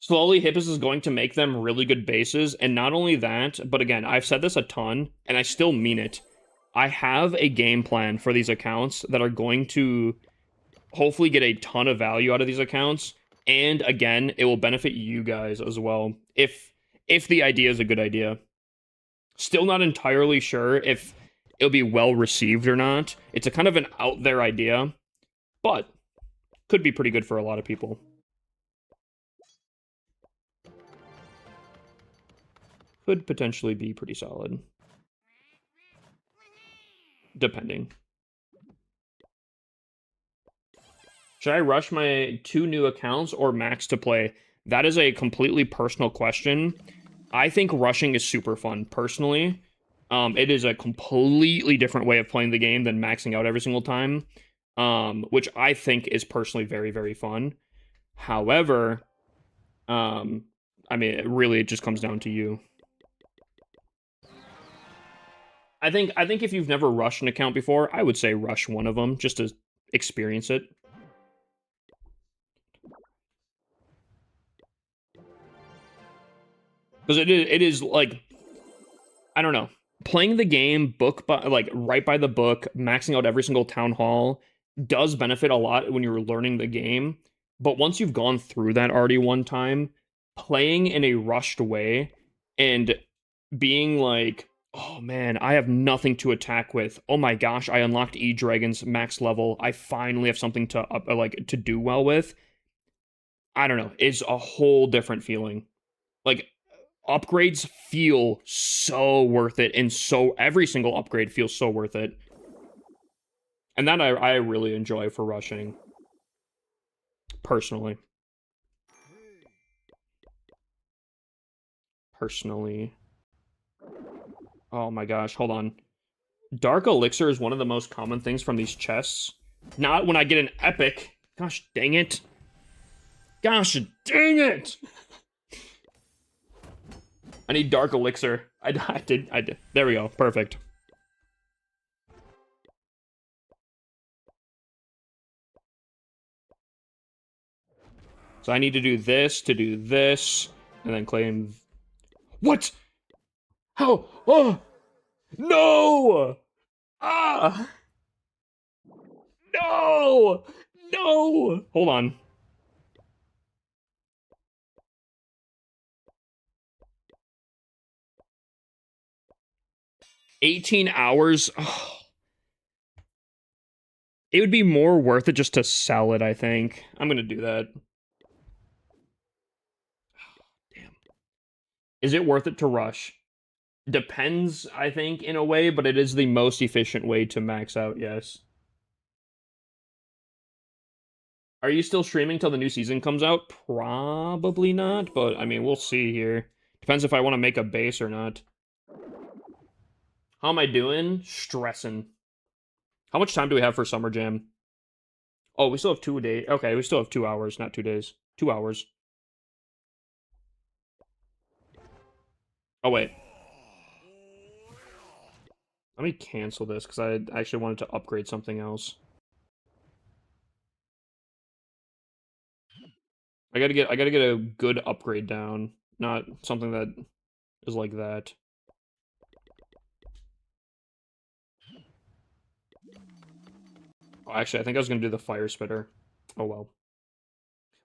Slowly, Hippos is going to make them really good bases, and not only that, but again, I've said this a ton, and I still mean it. I have a game plan for these accounts that are going to hopefully get a ton of value out of these accounts, and again, it will benefit you guys as well if the idea is a good idea. Still not entirely sure if it'll be well received or not. It's a kind of an out there idea, but could be pretty good for a lot of people. Could potentially be pretty solid. Depending. Should I rush my 2 new accounts or max to play? That is a completely personal question. I think rushing is super fun, personally. It is a completely different way of playing the game than maxing out every single time, which I think is personally very, very fun. However, I mean, it just comes down to you. I think if you've never rushed an account before, I would say rush one of them just to experience it. Because it is like, I don't know, playing the game book by like right by the book, maxing out every single town hall does benefit a lot when you're learning the game. But once you've gone through that already one time, playing in a rushed way and being like, oh man, I have nothing to attack with. Oh my gosh, I unlocked E-Dragon's max level. I finally have something to like to do well with. I don't know. It's a whole different feeling. Like upgrades feel so worth it, and so every single upgrade feels so worth it. And that I really enjoy for rushing. Personally. Oh my gosh, hold on. Dark Elixir is one of the most common things from these chests. Not when I get an epic. Gosh dang it. Gosh dang it! I need Dark Elixir. I did. There we go. Perfect. So I need to do this, and then claim... What? How? Oh! No! Ah! No! No! Hold on. $18? Oh. It would be more worth it just to sell it, I think. I'm gonna do that. Damn. Is it worth it to rush? Depends, I think, in a way, but it is the most efficient way to max out, yes. Are you still streaming till the new season comes out? Probably not, but I mean, we'll see here. Depends if I want to make a base or not. How am I doing? Stressing. How much time do we have for Summer Jam? Oh, we still have 2 days. Okay, we still have 2 hours, not 2 days. 2 hours. Oh, wait. Let me cancel this, because I actually wanted to upgrade something else. I gotta get a good upgrade down, not something that is like that. Oh, actually, I think I was gonna do the fire spitter. Oh well.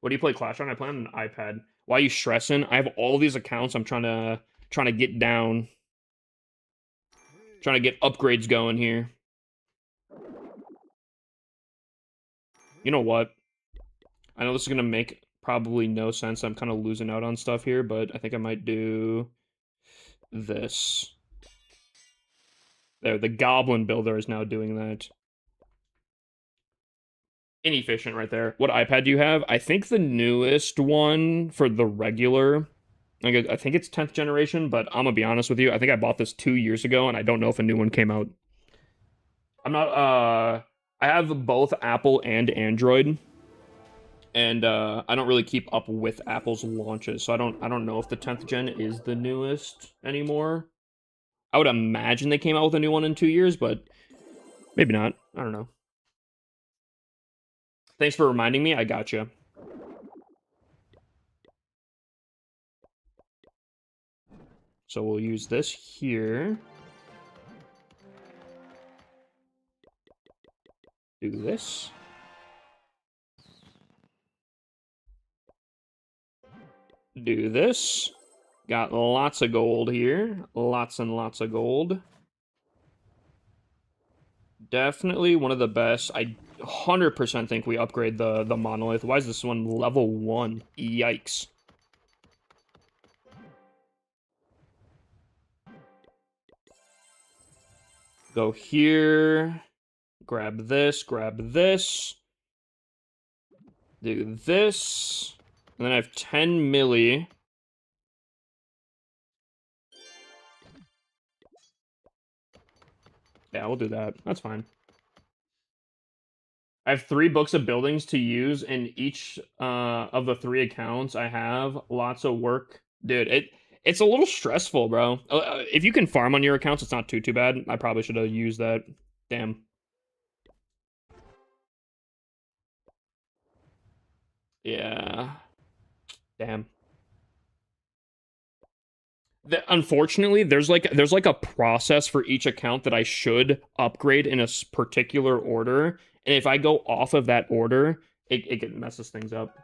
What do you play Clash on? I play on an iPad. Why are you stressing? I have all these accounts I'm trying to get down. Trying to get upgrades going here. You know what? I know this is gonna make probably no sense. I'm kind of losing out on stuff here, but I think I might do this. There, the Goblin Builder is now doing that. Inefficient right there. What iPad do you have? I think the newest one for the regular. I think it's 10th generation, but I'm gonna be honest with you. I think I bought this 2 years ago, and I don't know if a new one came out. I'm not. I have both Apple and Android, and I don't really keep up with Apple's launches, so I don't know if the 10th gen is the newest anymore. I would imagine they came out with a new one in 2 years, but maybe not. I don't know. Thanks for reminding me. I gotcha. So we'll use this here. Do this. Do this. Got lots of gold here. Lots and lots of gold. Definitely one of the best. I 100% think we upgrade the monolith. Why is this one level 1? Yikes. Go here. Grab this. Grab this. Do this. And then I have 10 milli. Yeah, we'll do that. That's fine. I have 3 books of buildings to use in each of the 3 accounts I have. Lots of work. Dude, it's a little stressful, bro. If you can farm on your accounts, it's not too bad. I probably should have used that. Damn. Yeah. Damn. Unfortunately, there's like a process for each account that I should upgrade in a particular order, and if I go off of that order, it messes things up.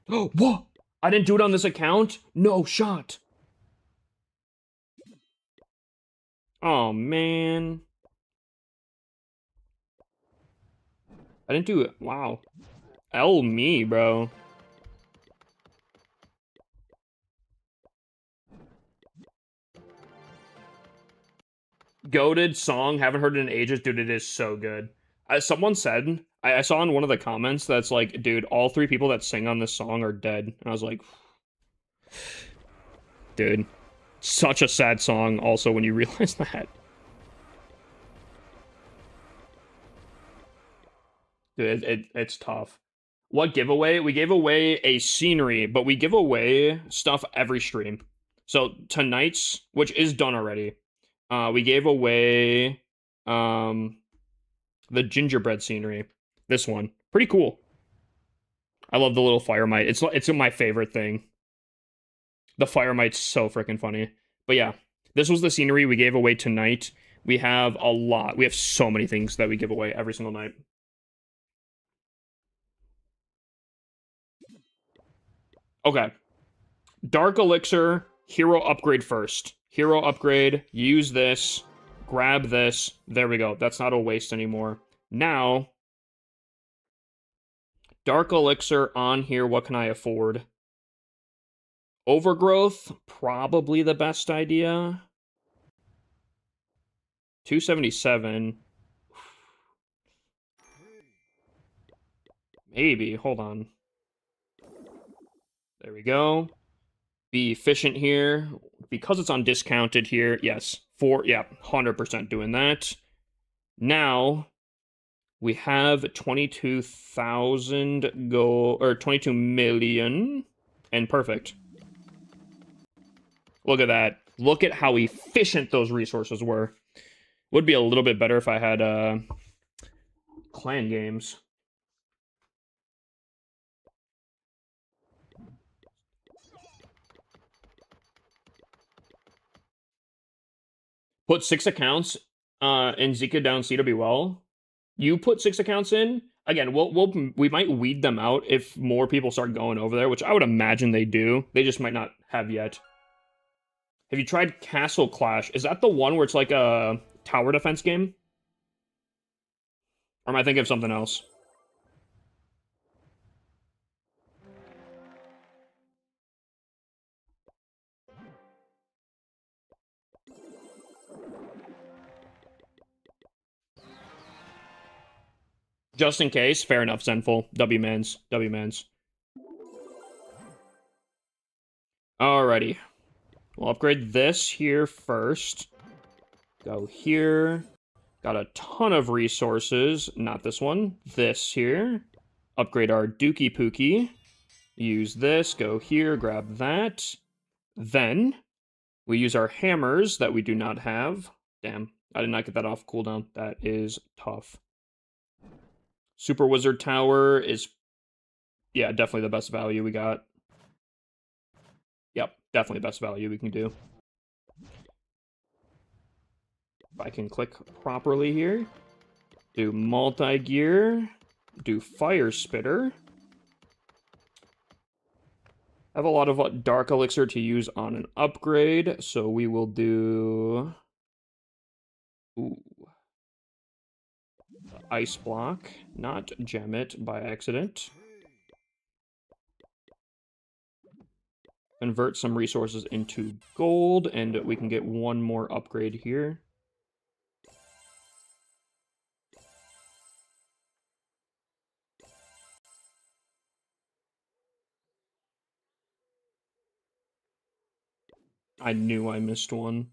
Oh, what? I didn't do it on this account? No shot. Oh, man. I didn't do it. Wow. L me, bro. Goated song. Haven't heard it in ages. Dude, it is so good. Someone said, I saw in one of the comments that's like, dude, all 3 people that sing on this song are dead. And I was like, dude, such a sad song also when you realize that. Dude, it's tough. What giveaway? We gave away a scenery, but we give away stuff every stream. So tonight's, which is done already, we gave away the gingerbread scenery. This one. Pretty cool. I love the little fire mite. It's my favorite thing. The fire mite's so freaking funny. But yeah, this was the scenery we gave away tonight. We have a lot. We have so many things that we give away every single night. Okay. Dark Elixir, hero upgrade first. Hero upgrade, use this, grab this. There we go. That's not a waste anymore. Now, Dark Elixir on here, what can I afford? Overgrowth, probably the best idea. 277. Maybe, hold on. There we go. Be efficient here. Because it's on discounted here, yes. 100% doing that. Now, we have 22,000 gold, or 22 million, and perfect. Look at that. Look at how efficient those resources were. Would be a little bit better if I had clan games. Put 6 accounts in Zika down CWL. You put 6 accounts in. Again, we might weed them out if more people start going over there, which I would imagine they do. They just might not have yet. Have you tried Castle Clash? Is that the one where it's like a tower defense game? Or am I thinking of something else? Just in case, fair enough, Zenful. W-mans. Alrighty. We'll upgrade this here first. Go here. Got a ton of resources. Not this one. This here. Upgrade our Dookie Pookie. Use this. Go here. Grab that. Then, we use our hammers that we do not have. Damn. I did not get that off cooldown. That is tough. Super Wizard Tower is, yeah, definitely the best value we got. Yep, definitely best value we can do. If I can click properly here. Do multi-gear. Do Fire Spitter. I have a lot of Dark Elixir to use on an upgrade, so we will do... Ooh. Ice Block, not Gem It by accident. Convert some resources into gold, and we can get one more upgrade here. I knew I missed one.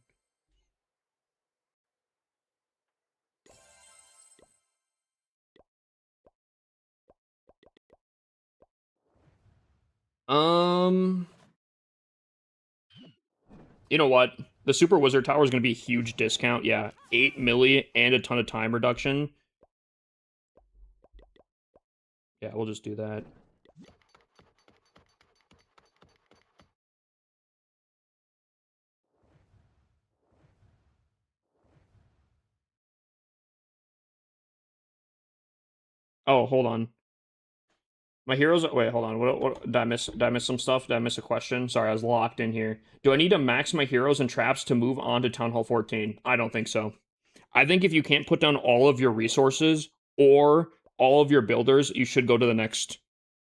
You know what? The Super Wizard Tower is going to be a huge discount. Yeah, 8 milli and a ton of time reduction. Yeah, we'll just do that. Oh, hold on. My heroes. Wait, hold on. What did I miss? Did I miss some stuff? Did I miss a question? Sorry, I was locked in here. Do I need to max my heroes and traps to move on to Town Hall 14? I don't think so. I think if you can't put down all of your resources or all of your builders, you should go to the next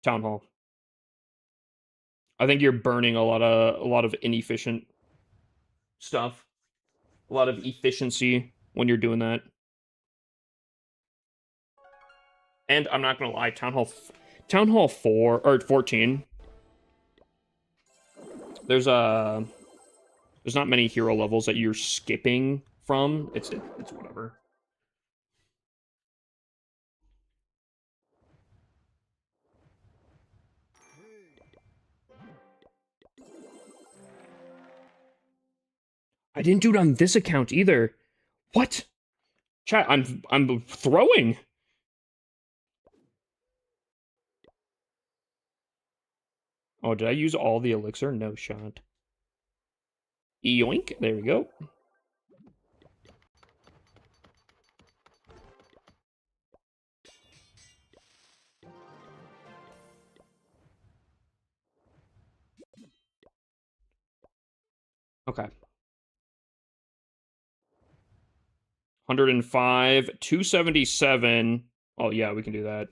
Town Hall. I think you're burning a lot of inefficient stuff. A lot of efficiency when you're doing that. And I'm not gonna lie, Town Hall 4 or 14. There's not many hero levels that you're skipping from. It's whatever. I didn't do it on this account either. What? Chat, I'm throwing. Oh, did I use all the elixir? No shot. Yoink. There we go. Okay. 105, 277. Oh, yeah, we can do that.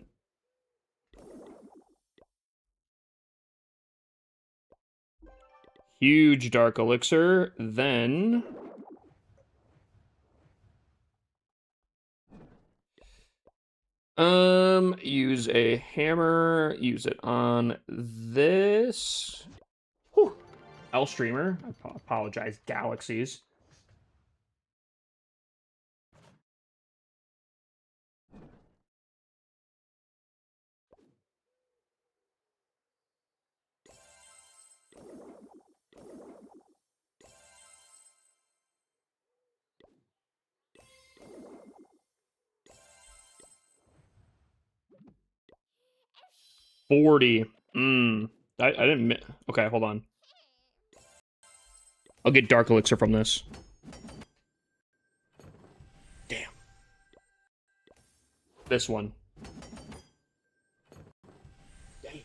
Huge dark elixir. Then... use a hammer, use it on this. Whew. L streamer. I apologize, galaxies. $40. I didn't. Okay, hold on. I'll get dark elixir from this. Damn. This one. Damn.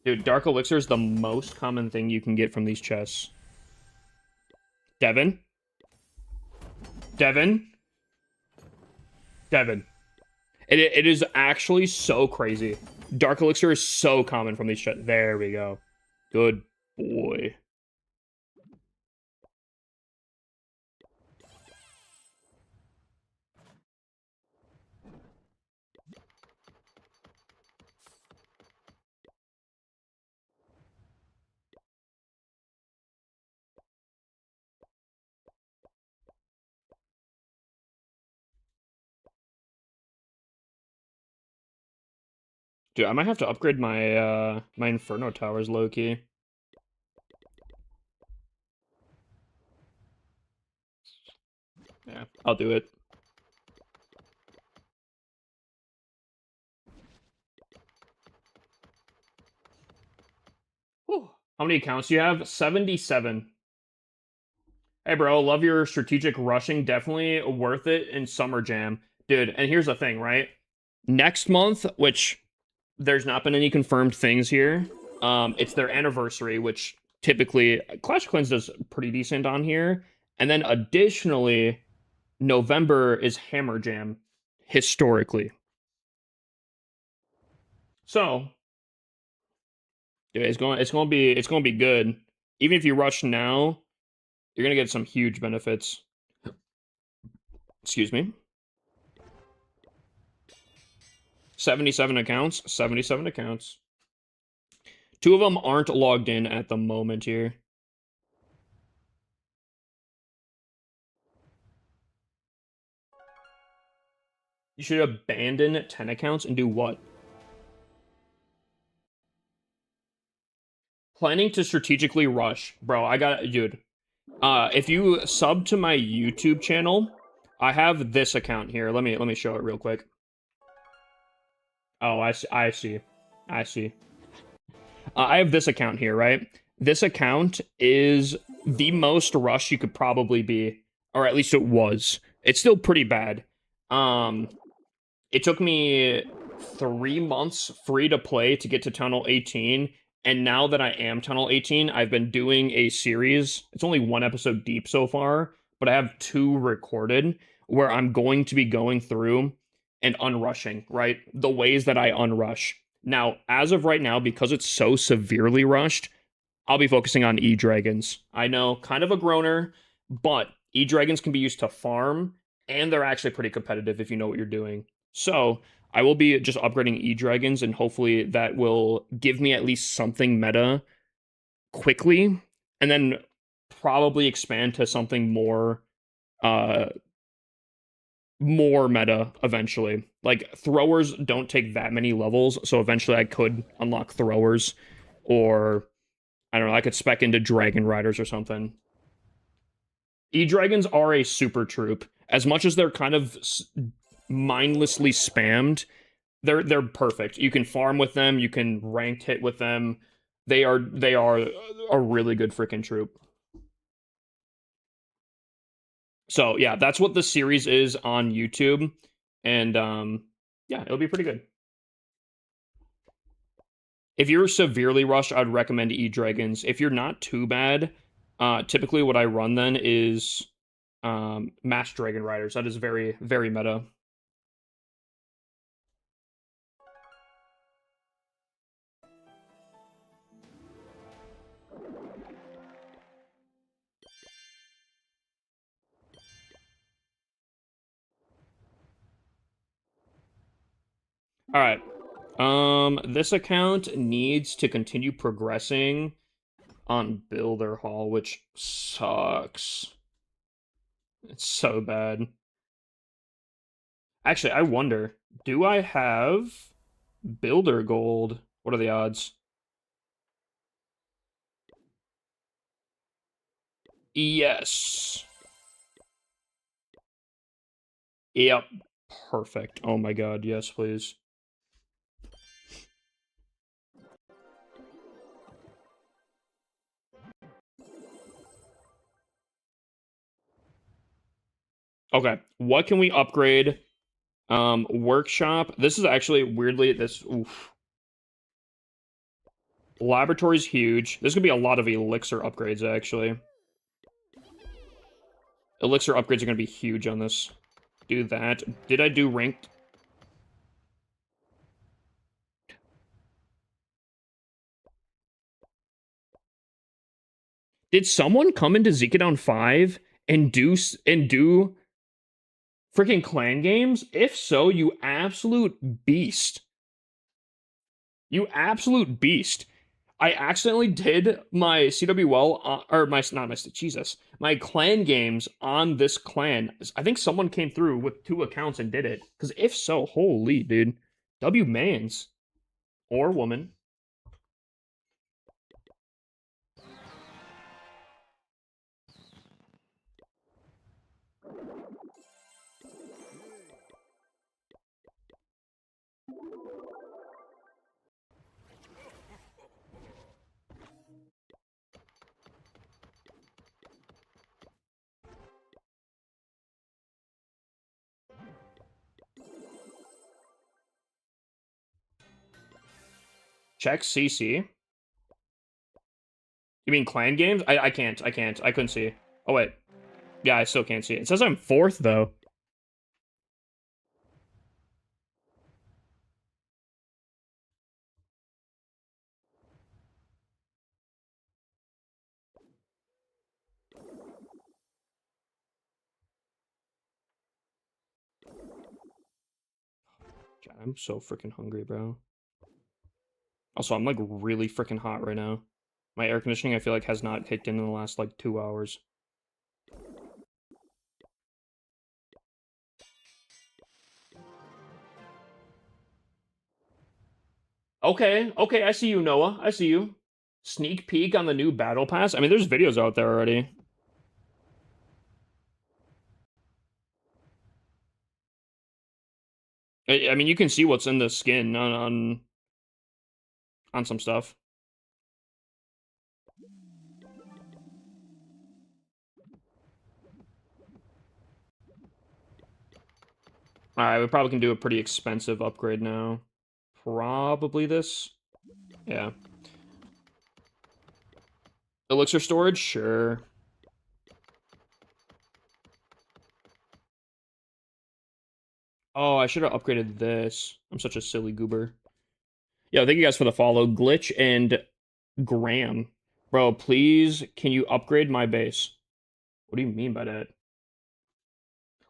Dude, dark elixir is the most common thing you can get from these chests. Devin? Devin? Devin. It is actually so crazy. Dark elixir is so common from these chests. There we go. Good boy. Dude, I might have to upgrade my my Inferno towers low-key. Yeah, I'll do it. Whew. How many accounts do you have? 77. Hey, bro, love your strategic rushing. Definitely worth it in Summer Jam. Dude, and here's the thing, right? Next month, which there's not been any confirmed things here. It's their anniversary, which typically Clash of Clans does pretty decent on here. And then additionally, November is Hammer Jam historically. So, dude, it's gonna be good. Even if you rush now, you're gonna get some huge benefits. Excuse me. 77 accounts. 77 accounts. 2 of them aren't logged in at the moment here. You should abandon 10 accounts and do what? Planning to strategically rush. Bro, I got dude. If you sub to my YouTube channel, I have this account here. Let me show it real quick. Oh, I see. I see. I have this account here, right? This account is the most rush you could probably be, or at least it was. It's still pretty bad. It took me 3 months free to play to get to Tunnel 18, and now that I am Tunnel 18, I've been doing a series. It's only 1 episode deep so far, but I have 2 recorded where I'm going to be going through and unrushing, right? The ways that I unrush. Now, as of right now, because it's so severely rushed, I'll be focusing on E-Dragons. I know, kind of a groaner, but E-Dragons can be used to farm, and they're actually pretty competitive if you know what you're doing. So, I will be just upgrading E-Dragons, and hopefully that will give me at least something meta quickly, and then probably expand to something uh, more meta eventually. Like, throwers don't take that many levels, so eventually I could unlock throwers, or I don't know, I could spec into Dragon Riders or something. E-Dragons are a super troop. As much as they're kind of mindlessly spammed, they're perfect. You can farm with them, you can ranked hit with them. They are a really good freaking troop. So yeah, that's what the series is on YouTube, and yeah, it'll be pretty good. If you're severely rushed, I'd recommend E-Dragons. If you're not too bad, typically what I run then is Mass Dragon Riders. That is very, very meta. All right. This account needs to continue progressing on Builder Hall, which sucks. It's so bad. Actually, I wonder, do I have Builder Gold? What are the odds? Yes. Yep. Perfect. Oh my god, yes, please. Okay, what can we upgrade? Workshop. This is actually weirdly this. Oof. Laboratory's huge. There's gonna be a lot of elixir upgrades actually. Elixir upgrades are gonna be huge on this. Do that. Did I do ranked? Did someone come into Zikadown 5 and do freaking clan games? If so, you absolute beast. You absolute beast. I accidentally did my CWL, or my, not my, Jesus, my clan games on this clan. I think someone came through with 2 accounts and did it. Because if so, holy, dude. W mans. Or woman. Check CC. You mean clan games? I can't. I couldn't see. Oh, wait. Yeah, I still can't see it. It says I'm 4th, though. God, I'm so freaking hungry, bro. Also, I'm like really freaking hot right now. My air conditioning, I feel like, has not kicked in the last like 2 hours. Okay, okay, I see you, Noah. I see you. Sneak peek on the new battle pass. I mean, there's videos out there already. I mean, you can see what's in the skin on some stuff. Alright, we probably can do a pretty expensive upgrade now. Probably this. Yeah. Elixir storage? Sure. Oh, I should have upgraded this. I'm such a silly goober. Yo, thank you guys for the follow. Glitch and Graham. Bro, please, can you upgrade my base? What do you mean by that?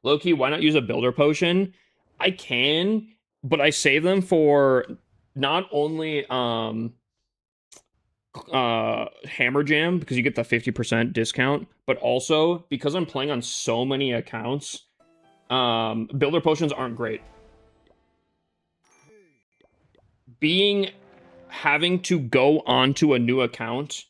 Low-key, why not use a builder potion? I can, but I save them for not only Hammer Jam, because you get the 50% discount, but also because I'm playing on so many accounts, builder potions aren't great. Having to go onto a new account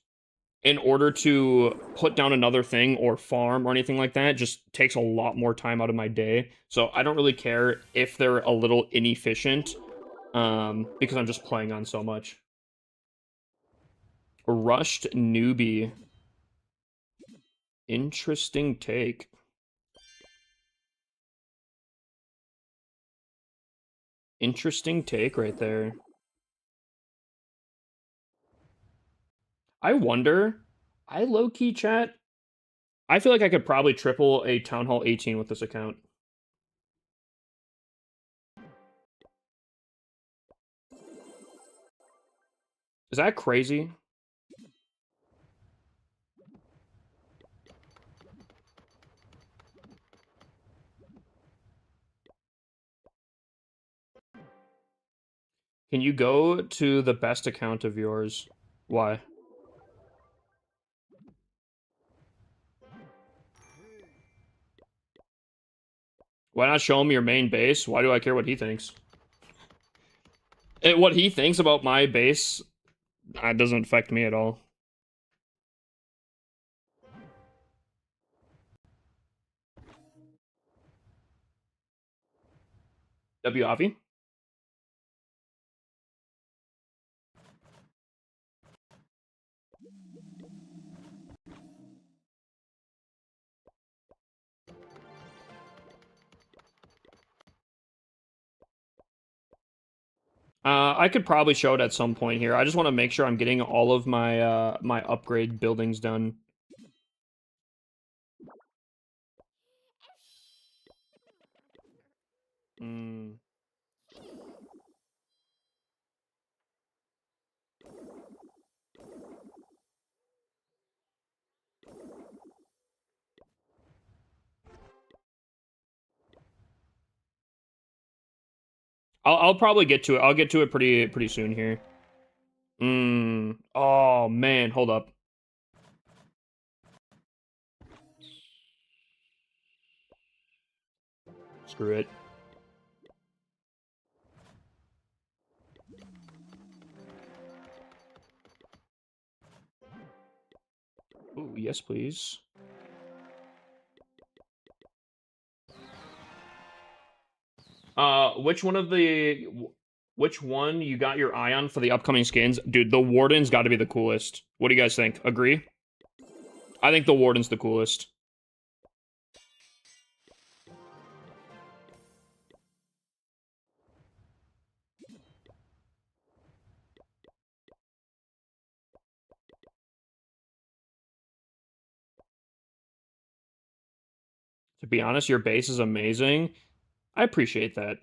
in order to put down another thing or farm or anything like that just takes a lot more time out of my day. So I don't really care if they're a little inefficient, because I'm just playing on so much. Rushed newbie. Interesting take. Interesting take right there. I wonder, I low-key chat, I feel like I could probably triple a Town Hall 18 with this account. Is that crazy? Can you go to the best account of yours? Why? Why not show him your main base? Why do I care what he thinks? What he thinks about my base, doesn't affect me at all. W Avi? I could probably show it at some point here. I just want to make sure I'm getting all of my my upgrade buildings done. Hmm. I'll probably get to it. I'll get to it pretty soon here. Oh man, hold up. Screw it. Ooh, yes, please. Which one you got your eye on for the upcoming skins? Dude, the Warden's got to be the coolest. What do you guys think? Agree? I think the Warden's the coolest. To be honest, your base is amazing. I appreciate that.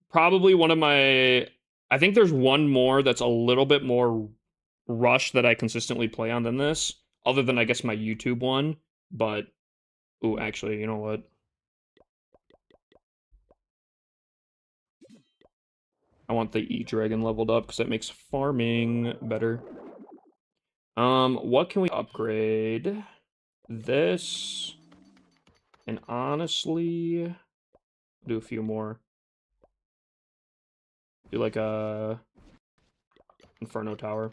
Probably one of my... I think there's one more that's a little bit more rush that I consistently play on than this. Other than, I guess, my YouTube one. But... Ooh, actually, you know what? I want the E-Dragon leveled up because that makes farming better. What can we upgrade? This. And honestly, do a few more. Do like a Inferno Tower.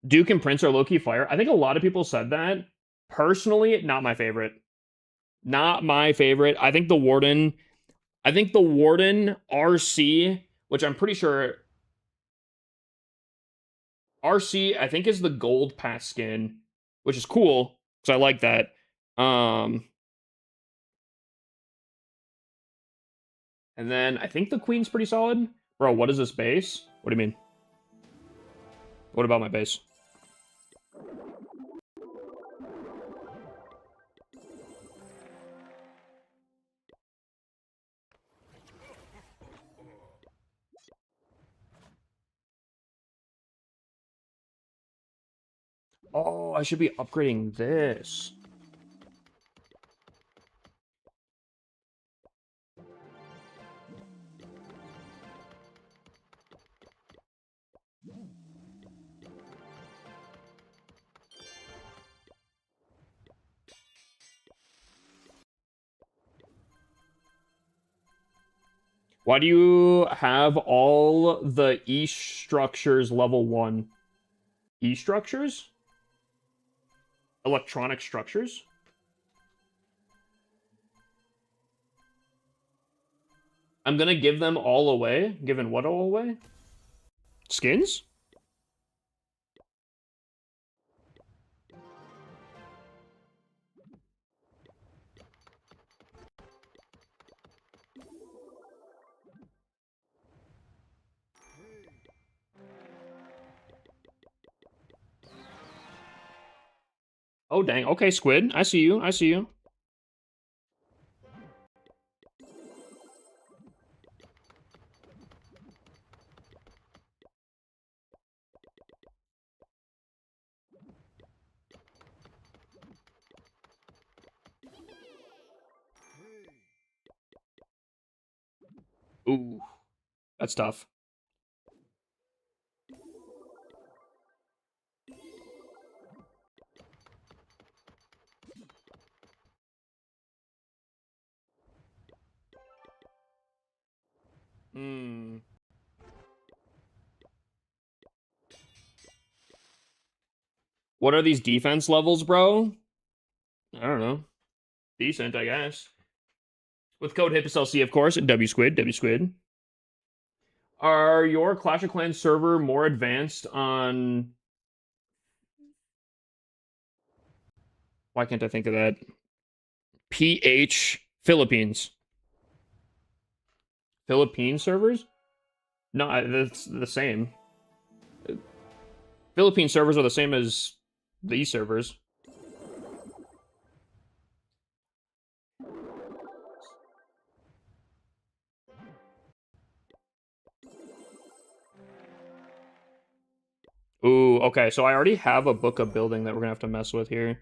Duke and Prince are low-key fire. I think a lot of people said that. Personally, not my favorite. Not my favorite. I think the Warden RC, which I'm pretty sure RC, I think is the gold pass skin, which is cool because I like that. And then I think the Queen's pretty solid. Bro, what is this base? What do you mean? What about my base? Oh, I should be upgrading this. Why do you have all the E structures level 1? E structures? Electronic structures? I'm gonna give them all away. Giving what all away? Skins? Oh, dang. Okay, Squid. I see you. I see you. Ooh. That's tough. Hmm. What are these defense levels, bro? I don't know. Decent, I guess. With code HIPSLC, of course. W Squid, W Squid. Are your Clash of Clans server more advanced on... Why can't I think of that? PH Philippines. Philippine servers? No, that's the same. Philippine servers are the same as these servers. Ooh, okay, so I already have a book of building that we're gonna have to mess with here.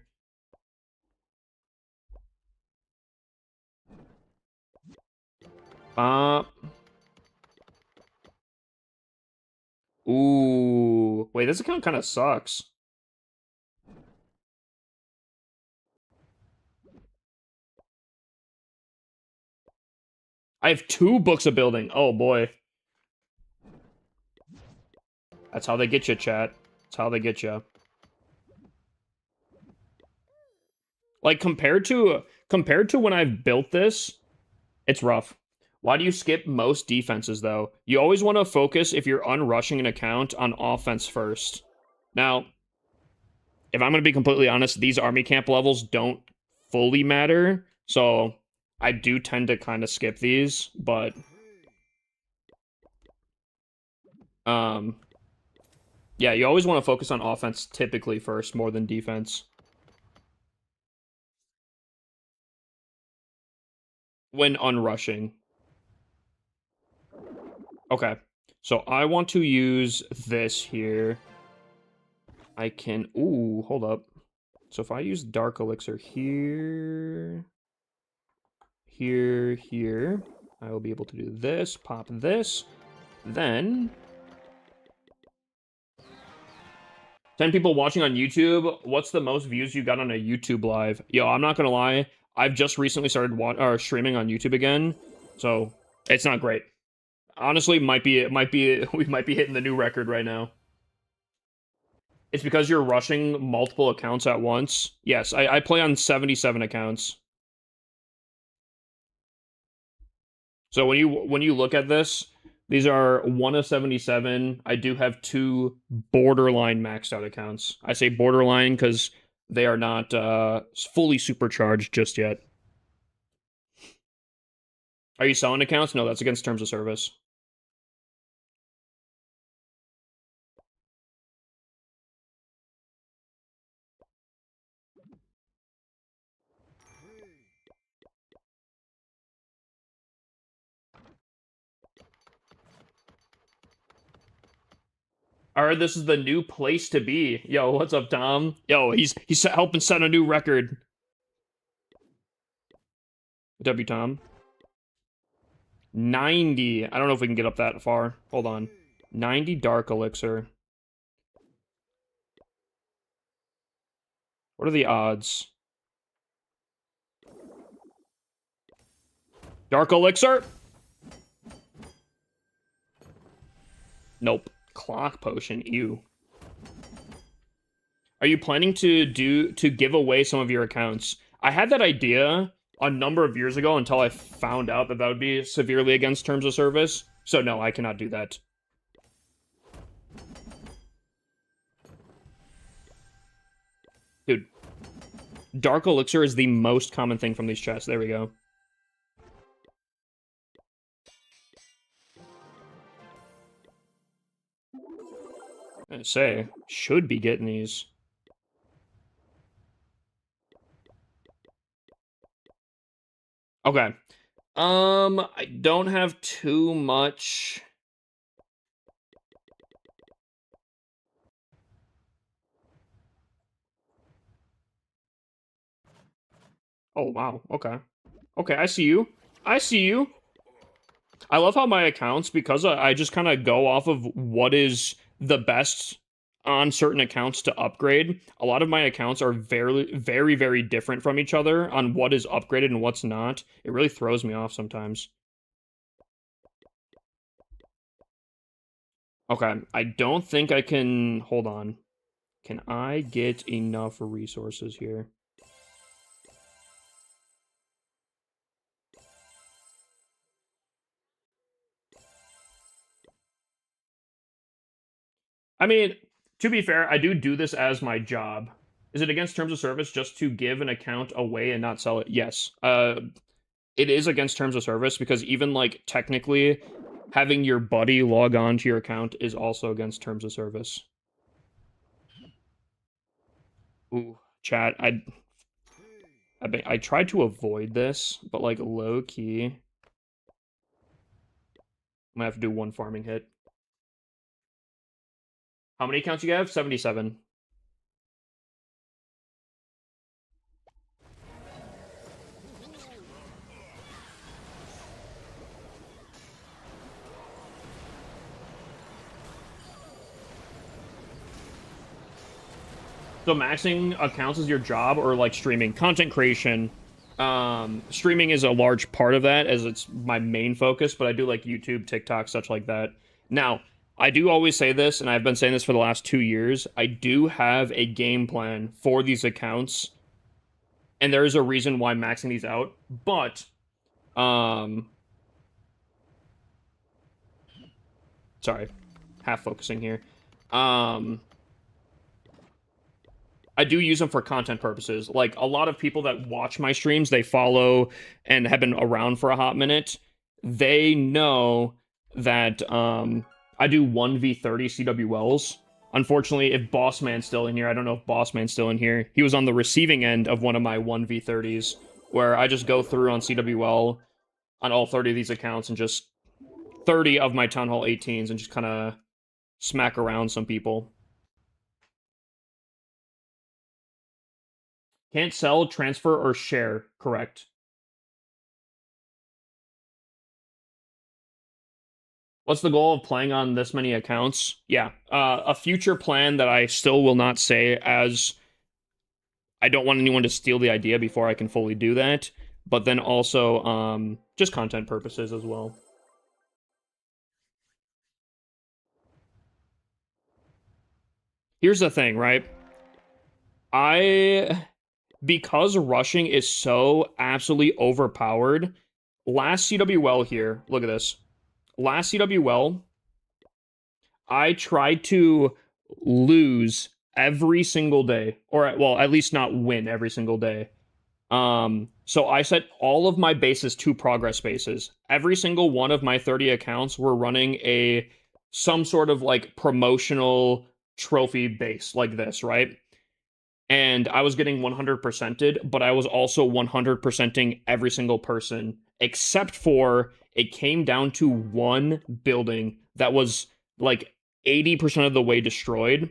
Ooh, wait, this account kind of sucks. I have 2 books of building. Oh boy. That's how they get you, chat. That's how they get you. Like compared to when I've built this, it's rough. Why do you skip most defenses though? You always want to focus if you're unrushing an account on offense first. Now, if I'm going to be completely honest, these army camp levels don't fully matter. So I do tend to kind of skip these, but Yeah, you always want to focus on offense typically first, more than defense. When unrushing. Okay. So I want to use this here. I can... Ooh, hold up. So if I use Dark Elixir here... Here... I will be able to do this, pop this, then... 10 people watching on YouTube. What's the most views you got on a YouTube live? Yo, I'm not gonna lie. I've just recently started streaming on YouTube again, so it's not great. Honestly, we might be hitting the new record right now. It's because you're rushing multiple accounts at once. Yes, I play on 77 accounts. So when you look at this, these are 1 of 77. I do have 2 borderline maxed out accounts. I say borderline because they are not fully supercharged just yet. Are you selling accounts? No, that's against terms of service. I heard this is the new place to be. Yo, what's up, Tom? Yo, he's helping set a new record. W, Tom. 90. I don't know if we can get up that far. Hold on. 90 Dark Elixir. What are the odds? Dark Elixir? Nope. Clock Potion. Ew. Are you planning to give away some of your accounts? I had that idea a number of years ago until I found out that would be severely against terms of service. So no, I cannot do that. Dude. Dark Elixir is the most common thing from these chests. There we go. I say, should be getting these. Okay. I don't have too much. Oh, wow. Okay. Okay, I see you. I see you. I love how my accounts, because I just kind of go off of what is the best on certain accounts to upgrade. A lot of my accounts are very, very, very different from each other on what is upgraded and what's not. It really throws me off sometimes. Okay, I don't think I can... Hold on. Can I get enough resources here? I mean, to be fair, I do this as my job. Is it against terms of service just to give an account away and not sell it? Yes. It is against terms of service because even, like, technically, having your buddy log on to your account is also against terms of service. Ooh, chat, I tried to avoid this, but, like, low-key, I'm gonna have to do one farming hit. How many accounts you have? 77. So maxing accounts is your job, or like streaming? Content creation. Streaming is a large part of that, as it's my main focus, but I do like YouTube, TikTok, such like that. Now, I do always say this, and I've been saying this for the last 2 years, I do have a game plan for these accounts, and there is a reason why I'm maxing these out, but, sorry, half focusing here. I do use them for content purposes. Like, a lot of people that watch my streams, they follow and have been around for a hot minute. They know that I do 1v30 CWLs. Unfortunately, if Bossman's still in here, I don't know if Bossman's still in here. He was on the receiving end of one of my 1v30s, where I just go through on CWL on all 30 of these accounts and just 30 of my Town Hall 18s and just kind of smack around some people. Can't sell, transfer, or share. Correct. What's the goal of playing on this many accounts? Yeah, a future plan that I still will not say, as I don't want anyone to steal the idea before I can fully do that. But then also, just content purposes as well. Here's the thing, right? Because rushing is so absolutely overpowered, last CWL here, look at this. Last CWL, I tried to lose every single day, or well, at least not win every single day. So I set all of my bases to progress bases. Every single one of my 30 accounts were running some sort of like promotional trophy base like this, right? And I was getting 100%ed, but I was also 100%ing every single person, except for it came down to one building that was like 80% of the way destroyed.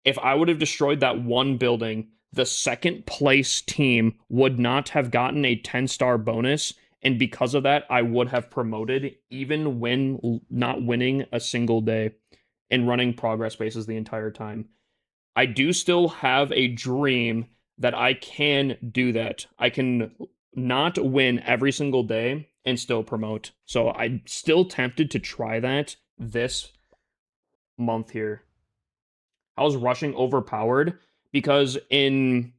If I would have destroyed that one building, the second place team would not have gotten a 10-star bonus. And because of that, I would have promoted, even when not winning a single day and running progress bases the entire time. I do still have a dream that I can do that. I can not win every single day and still promote. So I'm still tempted to try that this month here. I was rushing overpowered because I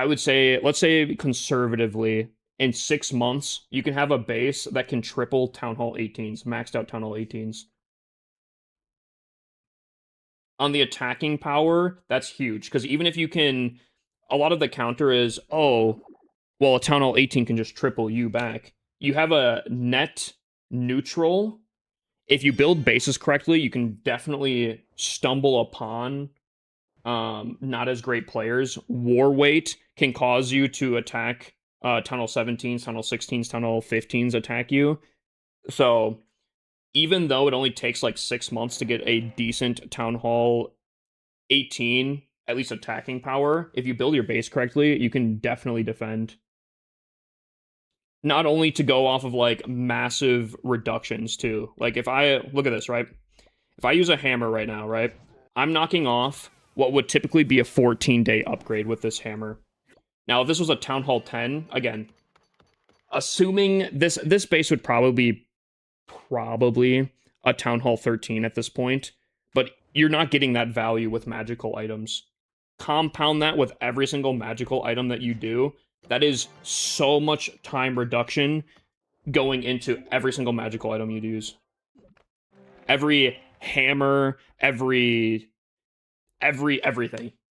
would say, let's say conservatively, in 6 months, you can have a base that can triple Town Hall 18s, maxed out Town Hall 18s. On the attacking power, that's huge. Because even if you can, a lot of the counter is, oh, well, a Town Hall 18 can just triple you back. You have a net neutral. If you build bases correctly, you can definitely stumble upon not as great players. War weight can cause you to attack Town Hall 17s, Town Hall 16s, Town Hall 15s attack you. So even though it only takes like 6 months to get a decent Town Hall 18, at least attacking power, if you build your base correctly, you can definitely defend. Not only to go off of like massive reductions too. Like if I look at this, right? If I use a hammer right now, right? I'm knocking off what would typically be a 14-day upgrade with this hammer. Now, if this was a Town Hall 10, again, assuming this base would probably a Town Hall 13 at this point, but you're not getting that value with magical items. Compound that with every single magical item that you do. That is so much time reduction going into every single magical item you use. Every hammer, everything.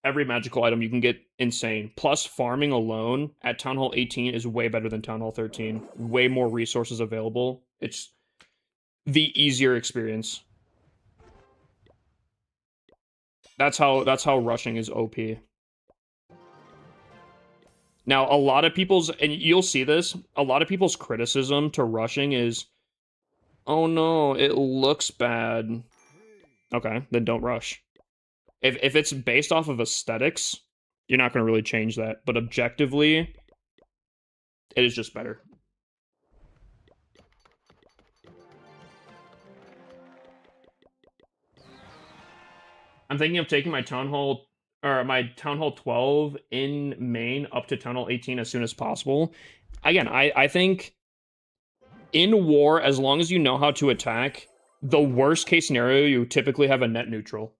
Every magical item you can get insane. Plus, farming alone at Town Hall 18 is way better than Town Hall 13. Way more resources available. It's the easier experience. That's how rushing is OP. Now, a lot of people's, and you'll see this, a lot of people's criticism to rushing is, oh no, it looks bad. Okay, then don't rush. If it's based off of aesthetics, you're not going to really change that. But objectively, it is just better. I'm thinking of taking my Town Hall 12 in main up to Town Hall 18 as soon as possible. Again, I think in war, as long as you know how to attack, the worst case scenario, you typically have a net neutral.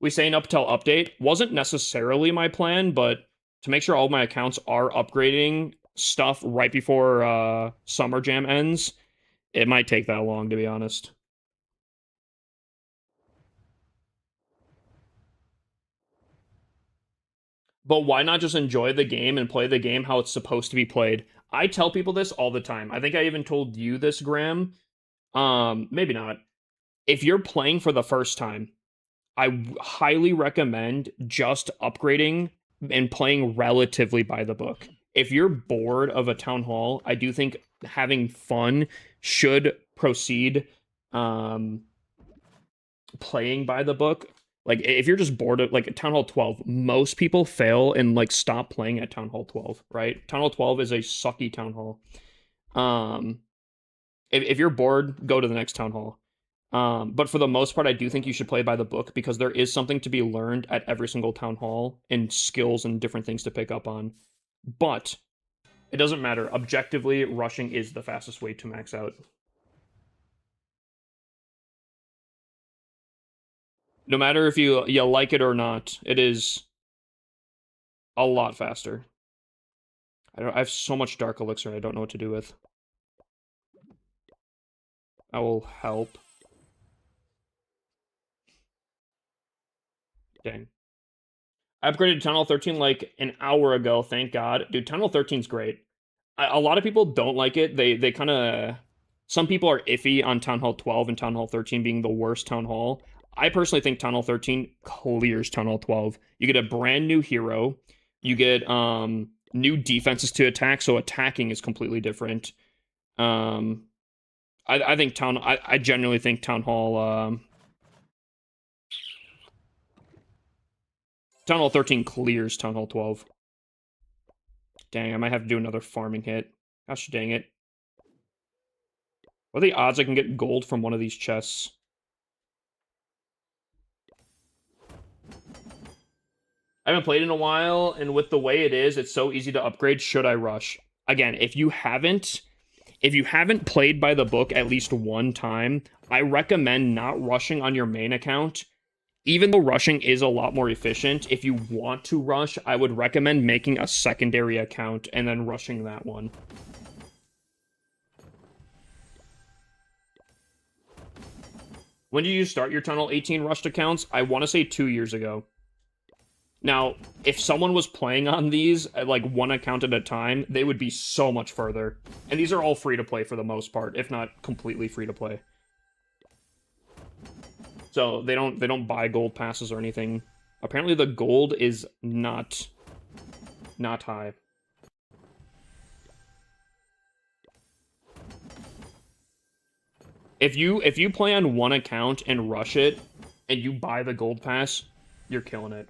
We saying up till update wasn't necessarily my plan, but to make sure all my accounts are upgrading stuff right before Summer Jam ends, it might take that long, to be honest. But why not just enjoy the game and play the game how it's supposed to be played? I tell people this all the time. I think I even told you this, Graham. Maybe not. if you're playing for the first time, I highly recommend just upgrading and playing relatively by the book. If you're bored of a town hall, I do think having fun should precede playing by the book. Like, if you're just bored of, like, Town Hall 12, most people fail and, like, stop playing at Town Hall 12, right? Town Hall 12 is a sucky town hall. If you're bored, go to the next town hall. But for the most part, I do think you should play by the book because there is something to be learned at every single town hall and skills and different things to pick up on. But it doesn't matter. Objectively, rushing is the fastest way to max out. No matter if you like it or not, it is a lot faster. I have so much dark elixir I don't know what to do with. I will help. Dang. I upgraded to Town Hall 13 like an hour ago, thank God. Dude, Town Hall 13 is great. A lot of people don't like it. They kind of... Some people are iffy on Town Hall 12 and Town Hall 13 being the worst Town Hall. I personally think Town Hall 13 clears Town Hall 12. You get a brand new hero. You get new defenses to attack, so attacking is completely different. I think I genuinely think Town Hall 13 clears Town Hall 12. Dang, I might have to do another farming hit. Gosh dang it. What are the odds I can get gold from one of these chests? I haven't played in a while, and with the way it is, it's so easy to upgrade. Should I rush? Again, if you haven't played by the book at least one time, I recommend not rushing on your main account. Even though rushing is a lot more efficient, if you want to rush, I would recommend making a secondary account and then rushing that one. When did you start your Tunnel 18 rushed accounts? I want to say 2 years ago. Now, if someone was playing on these at like one account at a time, they would be so much further. And these are all free to play for the most part, if not completely free to play. So they don't buy gold passes or anything. Apparently the gold is not high. If you play on one account and rush it and you buy the gold pass, you're killing it.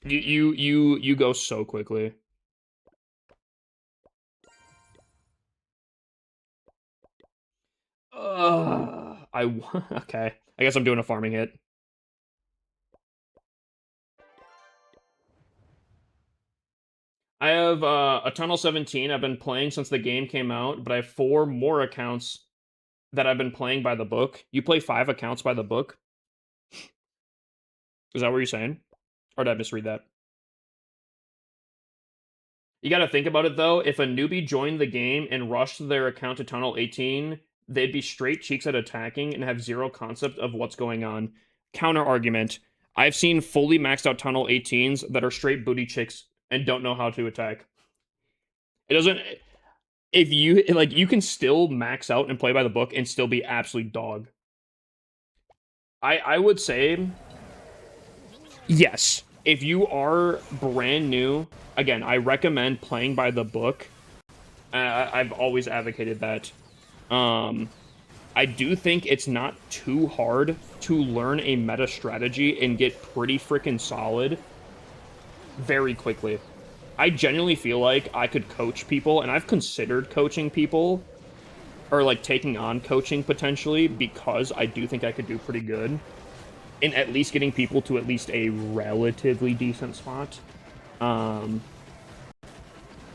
You go so quickly. Okay. I guess I'm doing a farming hit. I have a Tunnel 17 I've been playing since the game came out, but I have 4 more accounts that I've been playing by the book. You play 5 accounts by the book? Is that what you're saying? Or did I misread that? You gotta think about it, though. If a newbie joined the game and rushed their account to Tunnel 18, they'd be straight cheeks at attacking and have zero concept of what's going on. Counter argument. I've seen fully maxed out Tunnel 18s that are straight booty chicks and don't know how to attack. It doesn't... If you... Like, you can still max out and play by the book and still be absolute dog. I would say... Yes. If you are brand new... Again, I recommend playing by the book. I've always advocated that. I do think it's not too hard to learn a meta strategy and get pretty freaking solid very quickly. I genuinely feel like I could coach people, and I've considered coaching people, or like taking on coaching potentially, because I do think I could do pretty good in at least getting people to at least a relatively decent spot.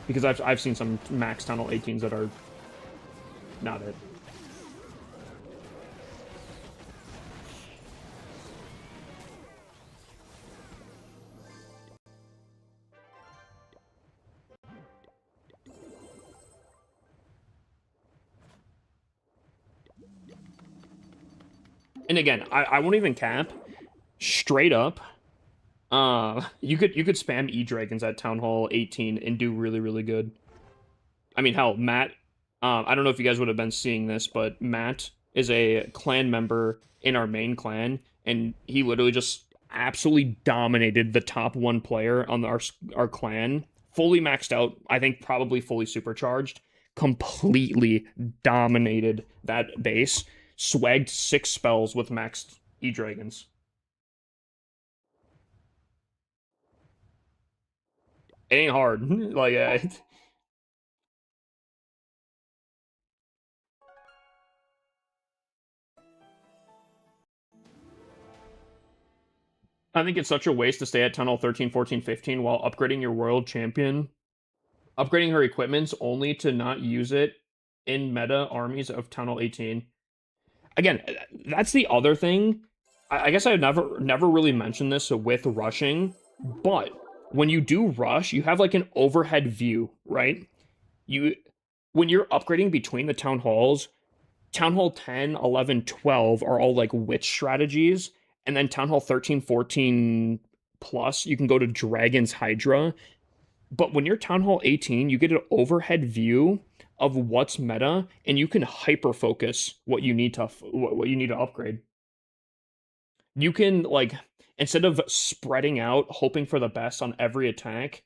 Because I've seen some max Tunnel 18s that are not it. And again, I won't even cap. Straight up, you could spam E-Dragons at Town Hall 18 and do really, really good. I mean, hell, Matt, I don't know if you guys would have been seeing this, but Matt is a clan member in our main clan, and he literally just absolutely dominated the top one player on our clan, fully maxed out. I think probably fully supercharged, completely dominated that base. Swagged 6 spells with maxed E-Dragons. It ain't hard. Like, I think it's such a waste to stay at Tunnel 13, 14, 15 while upgrading your world champion, upgrading her equipments only to not use it in meta armies of Tunnel 18. Again, that's the other thing. I guess I never really mentioned this with rushing, but when you do rush, you have like an overhead view, right? You when you're upgrading between the town halls, Town Hall 10, 11, 12 are all like witch strategies, and then Town Hall 13, 14 plus, you can go to Dragon's Hydra. But when you're Town Hall 18, you get an overhead view of what's meta, and you can hyper focus what you need to upgrade. You can like instead of spreading out, hoping for the best on every attack,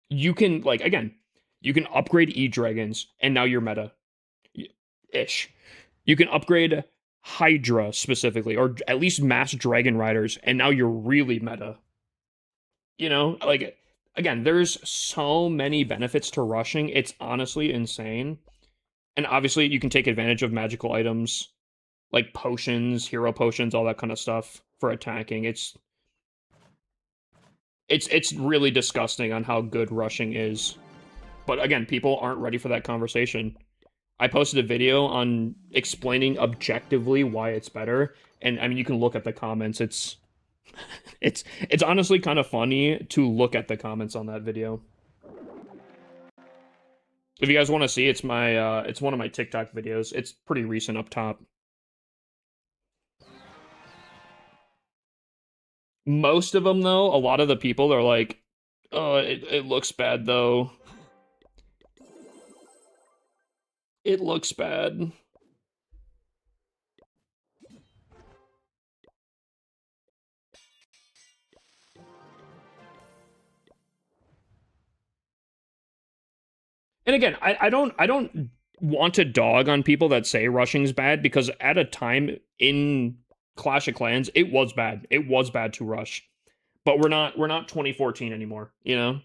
you can like again, you can upgrade E Dragons, and now you're meta ish. You can upgrade Hydra specifically, or at least Mass Dragon Riders, and now you're really meta. You know, like again, there's so many benefits to rushing. It's honestly insane. And obviously, you can take advantage of magical items like potions, hero potions, all that kind of stuff for attacking. It's really disgusting on how good rushing is. But again, people aren't ready for that conversation. I posted a video on explaining objectively why it's better, and I mean you can look at the comments. It's honestly kind of funny to look at the comments on that video. If you guys want to see, it's one of my TikTok videos. It's pretty recent up top. Most of them though, a lot of the people are like, "Oh, it looks bad though. It looks bad." And again, I don't want to dog on people that say rushing's bad because at a time in Clash of Clans, it was bad. It was bad to rush. But we're not 2014 anymore, you know?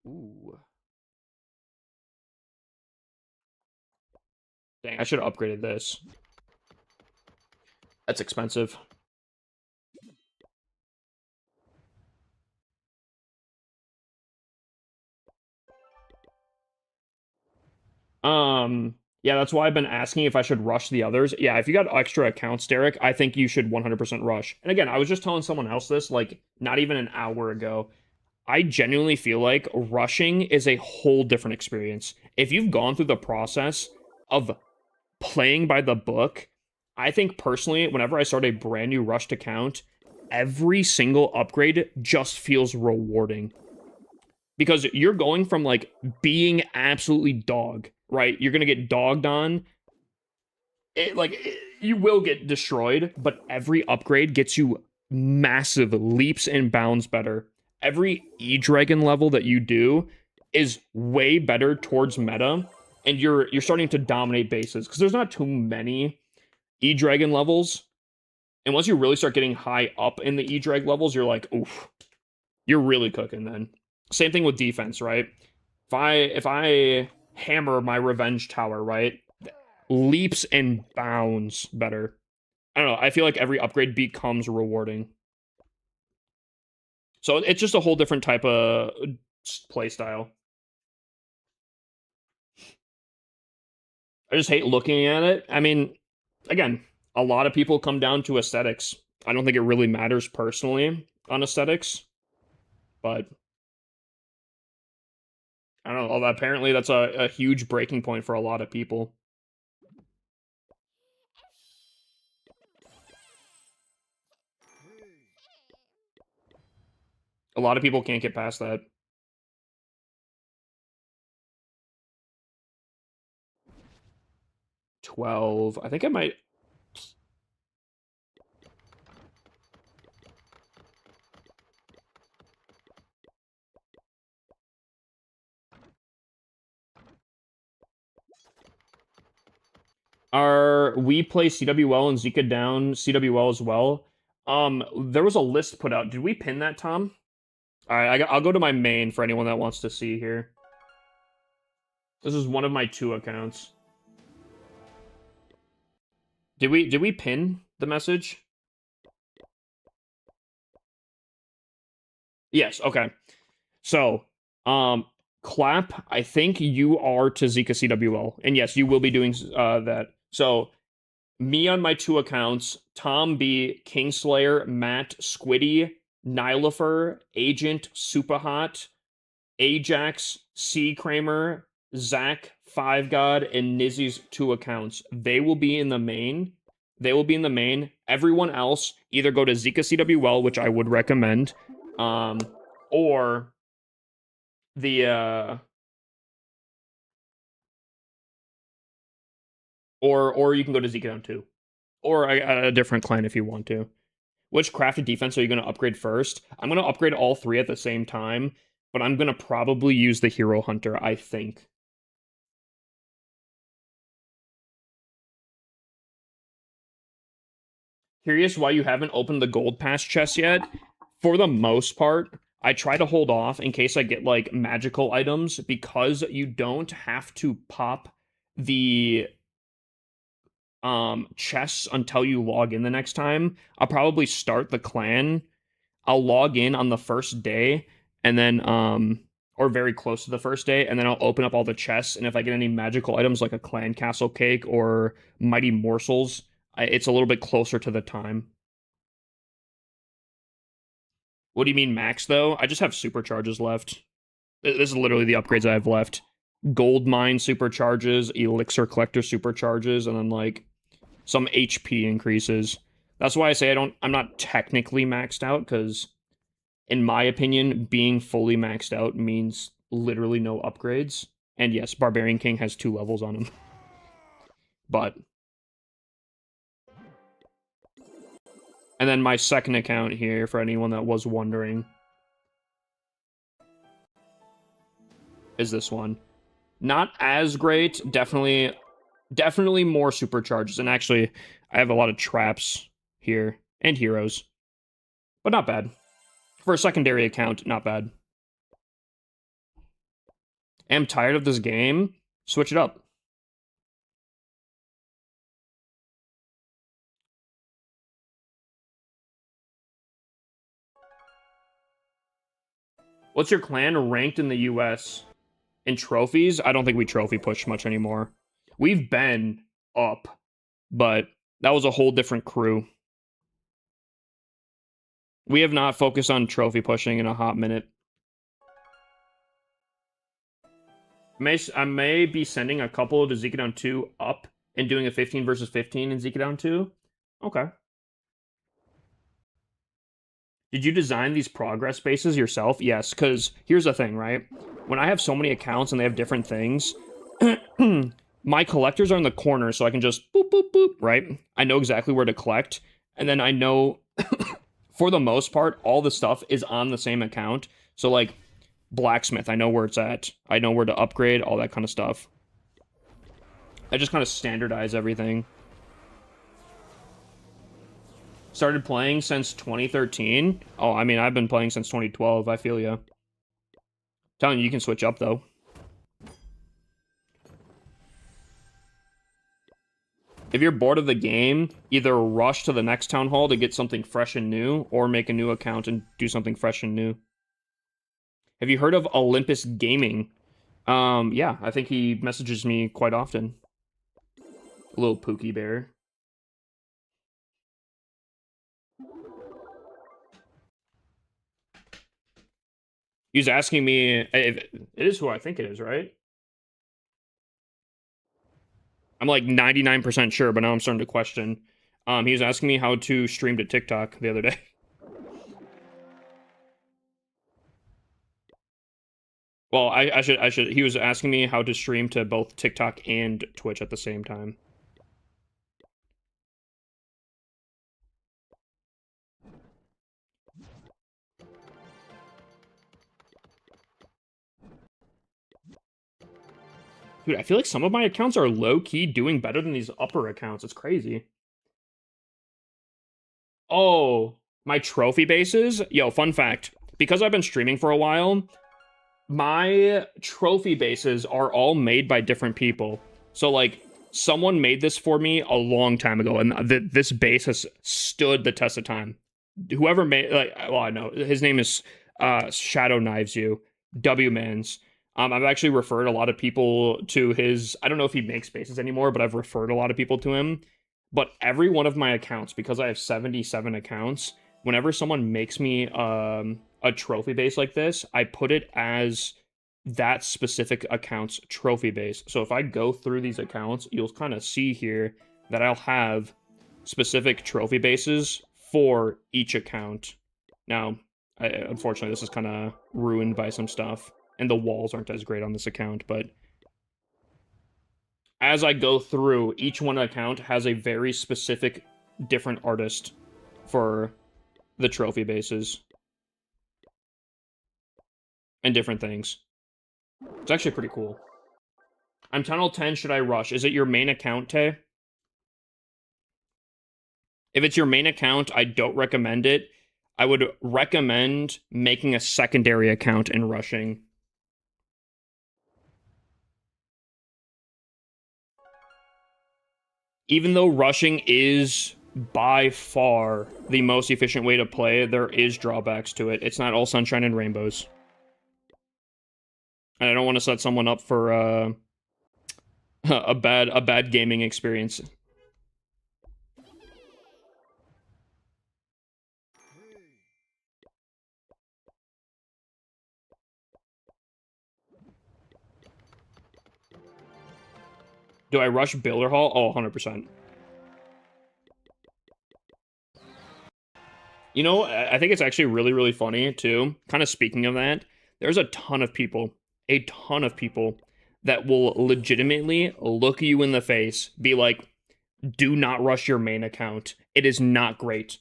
Ooh. Dang, I should have upgraded this. That's expensive. Yeah, that's why I've been asking if I should rush the others. Yeah, if you got extra accounts, Derek, I think you should 100% rush. And again, I was just telling someone else this, like, not even an hour ago. I genuinely feel like rushing is a whole different experience. If you've gone through the process of playing by the book, I think personally, whenever I start a brand new rushed account, every single upgrade just feels rewarding. Because you're going from like being absolutely dog, right? You're gonna get dogged on. You will get destroyed, but every upgrade gets you massive leaps and bounds better. Every E-Dragon level that you do is way better towards meta, and you're starting to dominate bases because there's not too many E-Dragon levels. And once you really start getting high up in the E-Drag levels, you're like, oof, you're really cooking then. Same thing with defense, right? If I hammer my revenge tower, right? Leaps and bounds better. I don't know. I feel like every upgrade becomes rewarding. So it's just a whole different type of play style. I just hate looking at it. I mean, again, a lot of people come down to aesthetics. I don't think it really matters personally on aesthetics, but I don't know. Apparently, that's a huge breaking point for a lot of people. A lot of people can't get past that. $12. I think I might... We play CWL and Zika down CWL as well. There was a list put out. Did we pin that, Tom? All right, I'll go to my main for anyone that wants to see here. This is one of my 2 accounts. Did we pin the message? Yes, okay. So, Clap, I think you are to Zika CWL. And yes, you will be doing that. So, me on my 2 accounts, Tom B, Kingslayer, Matt, Squiddy, Nylifer, Agent, Superhot, Ajax, C Kramer, Zach, Five God, and Nizzy's 2 accounts. They will be in the main. Everyone else either go to Zika CWL, which I would recommend, or the or you can go to Zika Down 2. Or a different clan if you want to. Which crafted defense are you going to upgrade first? I'm going to upgrade all 3 at the same time, but I'm going to probably use the Hero Hunter, I think. Curious why you haven't opened the Gold Pass chest yet? For the most part, I try to hold off in case I get, like, magical items, because you don't have to pop the chests until you log in the next time. I'll probably start the clan. I'll log in on the first day, and then or very close to the first day, and then I'll open up all the chests, and if I get any magical items like a clan castle cake or mighty morsels, it's a little bit closer to the time. What do you mean max though? I just have supercharges left. This is literally the upgrades I have left. Gold mine supercharges, elixir collector supercharges, and then like some HP increases. That's why I say I'm not technically maxed out, because in my opinion, being fully maxed out means literally no upgrades. And yes, Barbarian King has 2 levels on him. But and then my second account here, for anyone that was wondering, is this one. Not as great, definitely more supercharges. And actually, I have a lot of traps here and heroes. But not bad. For a secondary account, not bad. Am tired of this game. Switch it up. What's your clan ranked in the US? In trophies? I don't think we trophy push much anymore. We've been up, but that was a whole different crew. We have not focused on trophy pushing in a hot minute. I may be sending a couple to Zika Down 2 up and doing a 15 versus 15 in Zika Down 2. Okay. Did you design these progress spaces yourself? Yes, because here's the thing, right? When I have so many accounts and they have different things, my collectors are in the corner, so I can just boop, boop, boop, right? I know exactly where to collect, and then I know, for the most part, all the stuff is on the same account. So, like, blacksmith, I know where it's at. I know where to upgrade, all that kind of stuff. I just kind of standardize everything. Started playing since 2013. Oh, I mean, I've been playing since 2012. I feel ya. Telling you, you can switch up, though. If you're bored of the game, either rush to the next town hall to get something fresh and new, or make a new account and do something fresh and new. Have you heard of Olympus Gaming? Yeah, I think he messages me quite often. A little Pookie Bear. He's asking me if it is who I think it is, right? I'm like 99% sure, but now I'm starting to question. He was asking me how to stream to TikTok the other day. Well, I should. He was asking me how to stream to both TikTok and Twitch at the same time. Dude, I feel like some of my accounts are low-key doing better than these upper accounts. It's crazy. Oh, my trophy bases? Yo, fun fact. Because I've been streaming for a while, my trophy bases are all made by different people. So, like, someone made this for me a long time ago, and this base has stood the test of time. Whoever made, like, well, I know his name is Shadow Knives You, W Mans. I've actually referred a lot of people to his. I don't know if he makes bases anymore, but I've referred a lot of people to him. But every one of my accounts, because I have 77 accounts, whenever someone makes me a trophy base like this, I put it as that specific account's trophy base. So if I go through these accounts, you'll kind of see here that I'll have specific trophy bases for each account. Now, unfortunately, this is kind of ruined by some stuff, and the walls aren't as great on this account, but as I go through, each one account has a very specific different artist for the trophy bases and different things. It's actually pretty cool. I'm Tunnel 10, should I rush? Is it your main account, Tay? If it's your main account, I don't recommend it. I would recommend making a secondary account and rushing. Even though rushing is by far the most efficient way to play, there is drawbacks to it. It's not all sunshine and rainbows. And I don't want to set someone up for a bad gaming experience. Do I rush Builder Hall? Oh, 100%. You know, I think it's actually really, really funny, too. Kind of speaking of that, there's a ton of people that will legitimately look you in the face, be like, do not rush your main account. It is not great.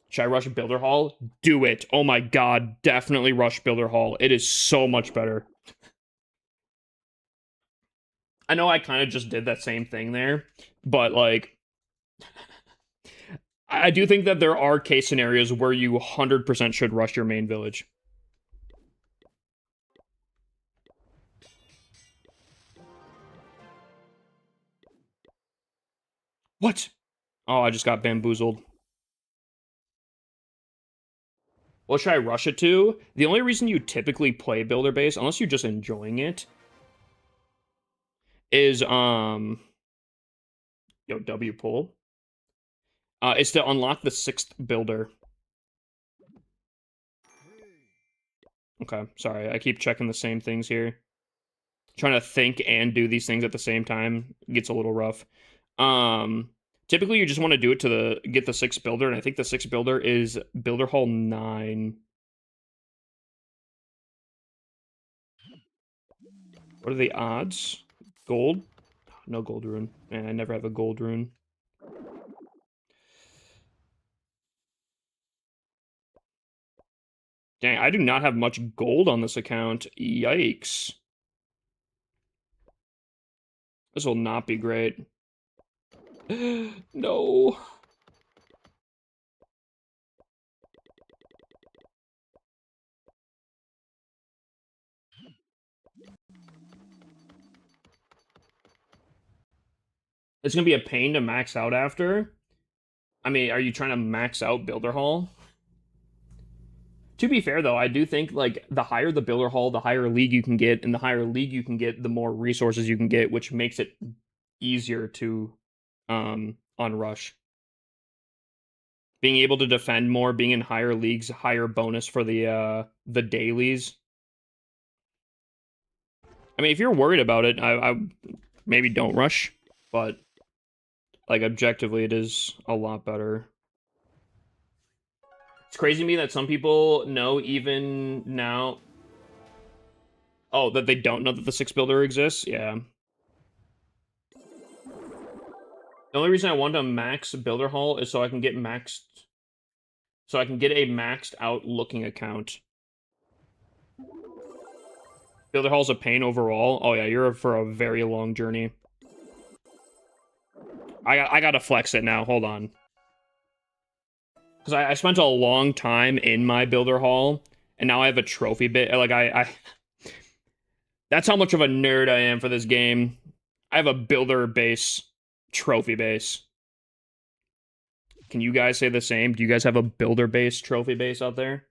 Should I rush Builder Hall? Do it. Oh my god, definitely rush Builder Hall. It is so much better. I know I kind of just did that same thing there, but like, I do think that there are case scenarios where you 100% should rush your main village. What? Oh, I just got bamboozled. What should I rush it to? The only reason you typically play Builder Base, unless you're just enjoying it, is yo, W pull. Is to unlock the 6th builder. Okay, sorry, I keep checking the same things here. Trying to think and do these things at the same time gets a little rough. Typically you just want to do it to get the 6th builder, and I think the 6th builder is Builder Hall 9. What are the odds? Gold? No gold rune. Man, I never have a gold rune. Dang, I do not have much gold on this account. Yikes. This will not be great. No. It's gonna be a pain to max out after. I mean, are you trying to max out Builder Hall? To be fair, though, I do think like the higher the Builder Hall, the higher league you can get, and the higher league you can get, the more resources you can get, which makes it easier to on rush. Being able to defend more, being in higher leagues, higher bonus for the dailies. I mean, if you're worried about it, I maybe don't rush, but like objectively, it is a lot better. It's crazy to me that some people know even now. Oh, that they don't know that the 6 builder exists? Yeah. The only reason I want to max builder haul is so I can get maxed... So I can get a maxed out looking account. Builder haul's a pain overall. Oh yeah, you're for a very long journey. I gotta flex it now. Hold on. Because I spent a long time in my builder haul, and now I have a trophy bit. Like, that's how much of a nerd I am for this game. I have a builder base, trophy base. Can you guys say the same? Do you guys have a builder base, trophy base out there?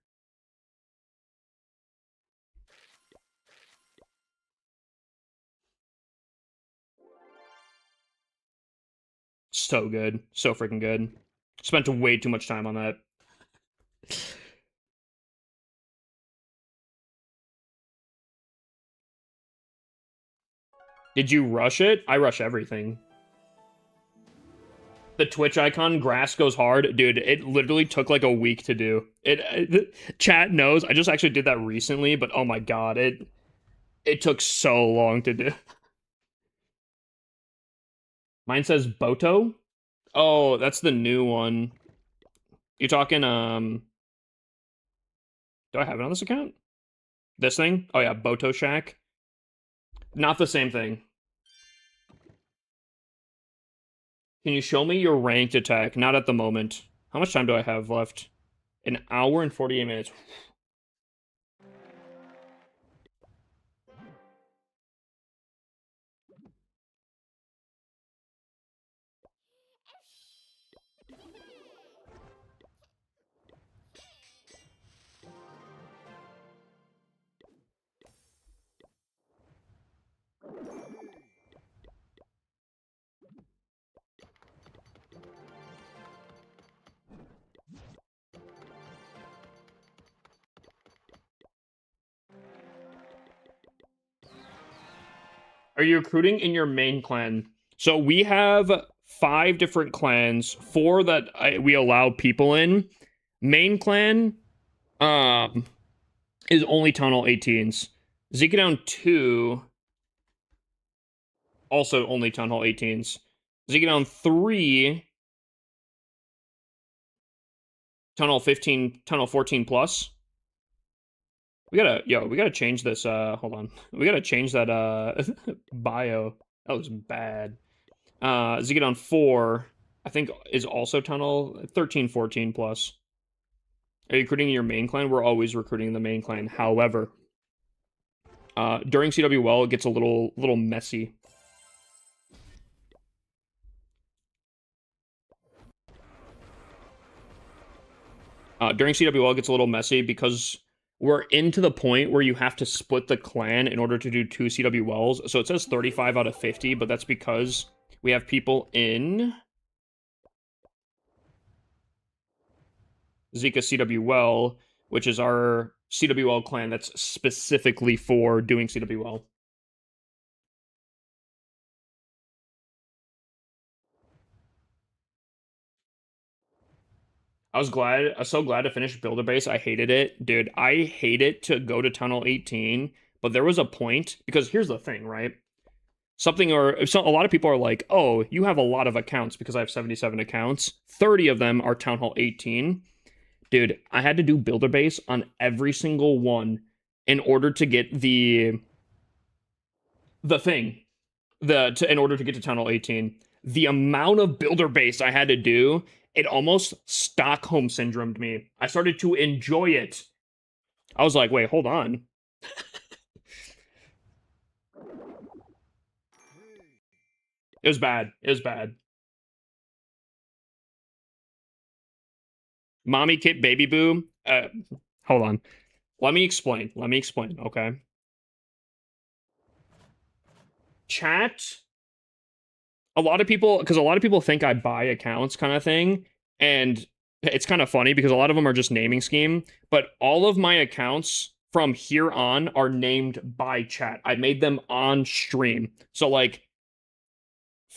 So good. So freaking good. Spent way too much time on that. Did you rush it? I rush everything. The Twitch icon, grass goes hard. Dude, it literally took like a week to do. Chat knows. I just actually did that recently, but oh my god, it took so long to do. Mine says Boto? Oh, that's the new one. You're talking, do I have it on this account? This thing? Oh yeah, Boto Shack. Not the same thing. Can you show me your ranked attack? Not at the moment. How much time do I have left? An hour and 48 minutes. Are you recruiting in your main clan? So we have 5 different clans, 4 that we allow people in. Main clan is only Town Hall 18s. Zika Down 2, also only Town Hall 18s. Zika Down 3, Town Hall 15, Town Hall 14 plus. We gotta change this, hold on. We gotta change that, bio. That was bad. Zika Down 4, I think, is also Town Hall 13, 14 plus. Are you recruiting your main clan? We're always recruiting the main clan. However, during CWL, it gets a little messy. During CWL, it gets a little messy because we're into the point where you have to split the clan in order to do 2 CWLs. So it says 35 out of 50, but that's because we have people in Zika CWL, which is our CWL clan that's specifically for doing CWL. I was so glad to finish Builder Base. I hated it. Dude, I hate it to go to Tunnel 18, but there was a point, because here's the thing, right? A lot of people are like, oh, you have a lot of accounts because I have 77 accounts. 30 of them are Town Hall 18. Dude, I had to do Builder Base on every single one in order to get in order to get to Town Hall 18. The amount of Builder Base I had to do, it almost Stockholm syndromed me. I started to enjoy it. I was like, wait, hold on. It was bad. It was bad. Mommy Kit Baby Boo. Hold on. Let me explain. Okay. Chat. A lot of people think I buy accounts kind of thing. And it's kind of funny because a lot of them are just naming scheme. But all of my accounts from here on are named by chat. I made them on stream. So like,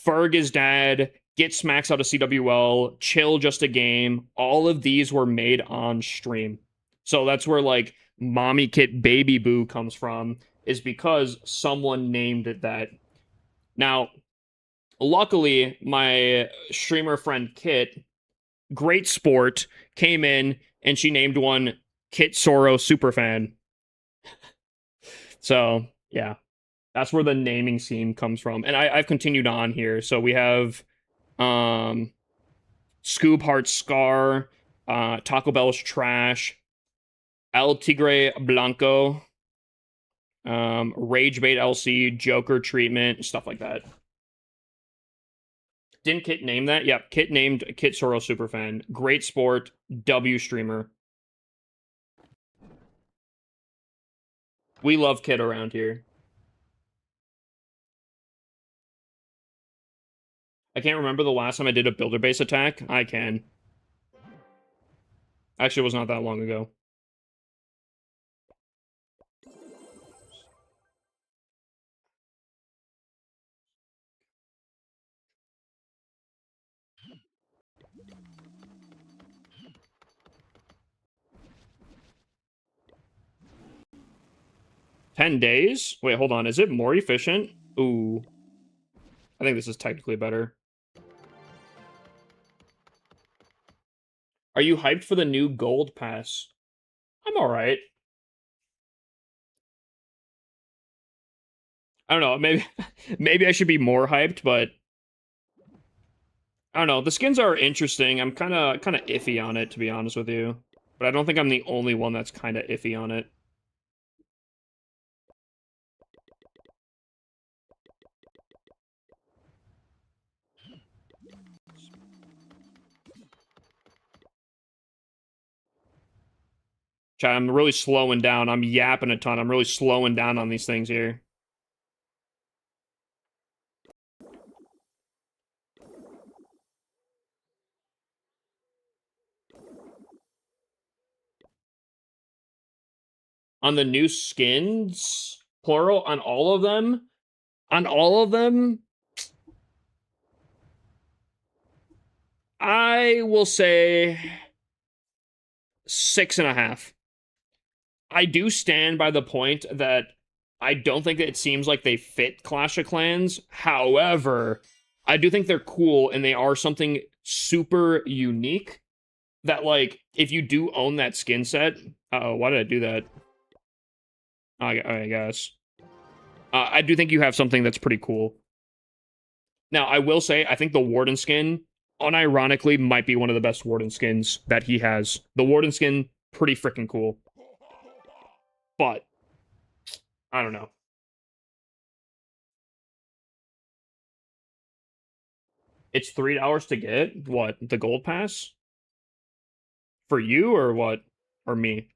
Ferg is dead. Get Smacks out of CWL, Chill Just a Game. All of these were made on stream. So that's where like Mommy Kit Baby Boo comes from. is because someone named it that. Now, luckily, my streamer friend Kit, great sport, came in and she named one Kit Soro Superfan. So, yeah, that's where the naming scheme comes from. And I've continued on here. So we have Scoob Heart Scar, Taco Bell's Trash, El Tigre Blanco, Rage Bait LC, Joker Treatment, stuff like that. Didn't Kit name that? Yep, Kit named Kit Soro Superfan. Great sport, W streamer. We love Kit around here. I can't remember the last time I did a builder base attack. I can. Actually, it was not that long ago. $10? Wait, hold on. Is it more efficient? Ooh. I think this is technically better. Are you hyped for the new gold pass? I'm alright. I don't know, maybe I should be more hyped, but I don't know. The skins are interesting. I'm kind of iffy on it, to be honest with you. But I don't think I'm the only one that's kind of iffy on it. Chat, I'm really slowing down. I'm yapping a ton. I'm really slowing down on these things here. On the new skins, plural, on all of them, I will say 6.5. I do stand by the point that I don't think it seems like they fit Clash of Clans. However, I do think they're cool and they are something super unique that, like, if you do own that skin set... Uh-oh, why did I do that? I guess. I do think you have something that's pretty cool. Now, I will say, I think the Warden skin, unironically, might be one of the best Warden skins that he has. The Warden skin, pretty freaking cool. But, I don't know. It's $3 to get? What, the gold pass? For you, or what? Or me?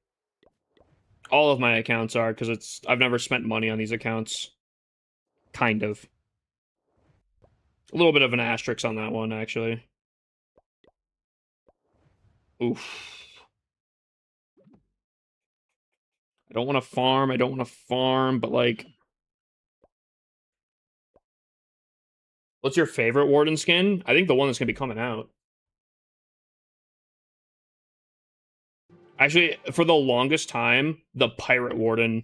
All of my accounts are, because I've never spent money on these accounts. Kind of. A little bit of an asterisk on that one, actually. Oof. I don't want to farm, but, like... What's your favorite Warden skin? I think the one that's going to be coming out. Actually, for the longest time, the Pirate Warden.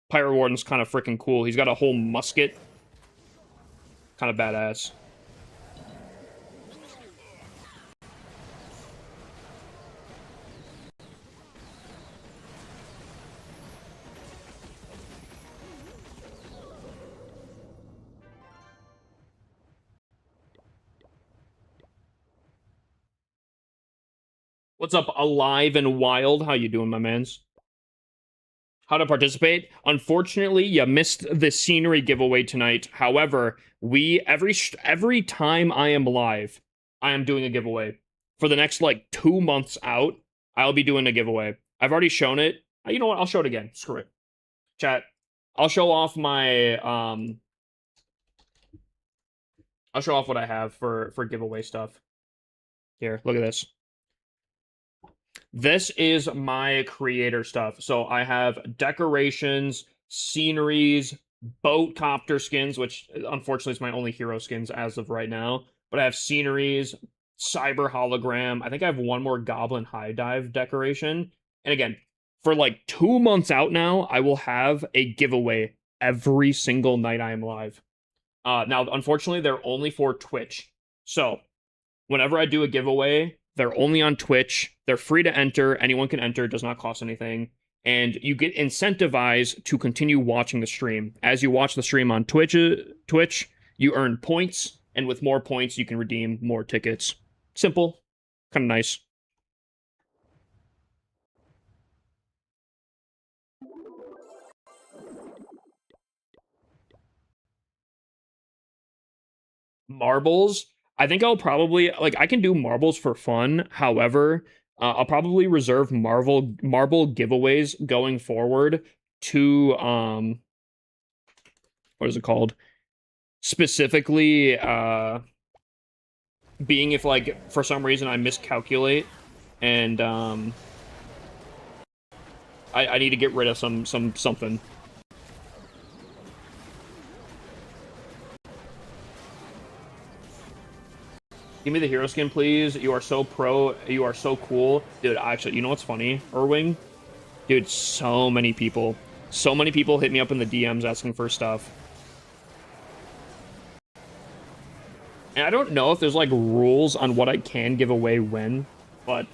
Pirate Warden's kind of freaking cool. He's got a whole musket. Kind of badass. What's up, Alive and Wild? How you doing, my mans? How to participate? Unfortunately, you missed the scenery giveaway tonight. However, every time I am live, I am doing a giveaway. For the next, like, 2 months out, I'll be doing a giveaway. I've already shown it. You know what? I'll show it again. Screw it. Chat. I'll show off my, I'll show off what I have for giveaway stuff. Here, look at this. This is my creator stuff. So I have decorations, sceneries, boat copter skins, which unfortunately is my only hero skins as of right now. But I have sceneries, cyber hologram. I think I have one more goblin high dive decoration. And again, for like 2 months out now, I will have a giveaway every single night I am live. Now, unfortunately, they're only for Twitch. So, whenever I do a giveaway, they're only on Twitch. They're free to enter. Anyone can enter. It does not cost anything. And you get incentivized to continue watching the stream. As you watch the stream on Twitch, you earn points. And with more points, you can redeem more tickets. Simple. Kind of nice. Marbles, I think I'll probably like I can do marbles for fun. However, I'll probably reserve marble giveaways going forward to what is it called? Specifically being if like for some reason I miscalculate and I need to get rid of something. Give me the hero skin, please. You are so pro. You are so cool. Dude, actually, you know what's funny, Irwing? Dude, so many people hit me up in the DMs asking for stuff. And I don't know if there's, like, rules on what I can give away when, but...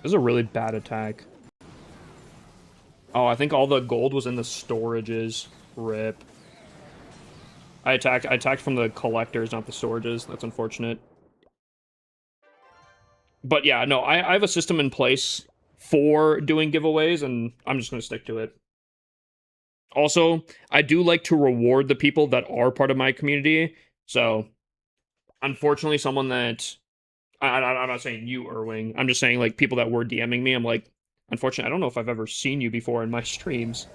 This is a really bad attack. Oh, I think all the gold was in the storages. RIP. I attacked from the collectors, not the storages. That's unfortunate. But yeah, no, I have a system in place for doing giveaways, and I'm just going to stick to it. Also, I do like to reward the people that are part of my community. So, unfortunately, someone that... I'm not saying you, Irwing. I'm just saying, like, people that were DMing me, I'm like, unfortunately, I don't know if I've ever seen you before in my streams.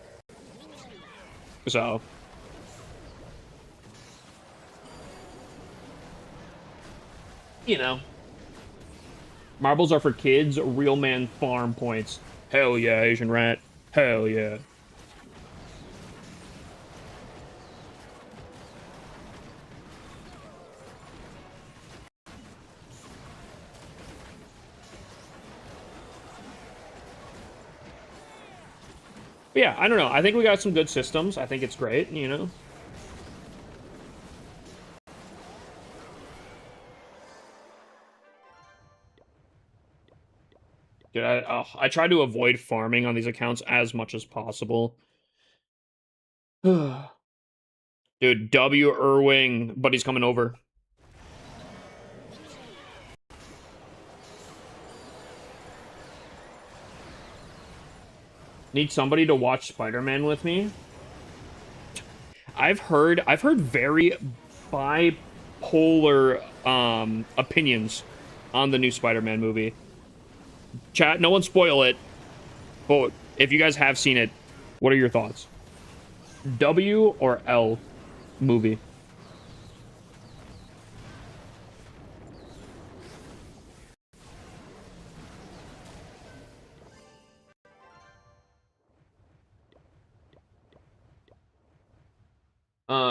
So... You know. Marbles are for kids, real man farm points. Hell yeah, Asian rat. Hell yeah. But yeah, I don't know. I think we got some good systems. I think it's great, you know? Dude, I try to avoid farming on these accounts as much as possible. Dude, W. Irwing, buddy's coming over. Need somebody to watch Spider-Man with me? I've heard very bipolar opinions on the new Spider-Man movie. Chat, no one spoil it. But if you guys have seen it, what are your thoughts? W or L movie?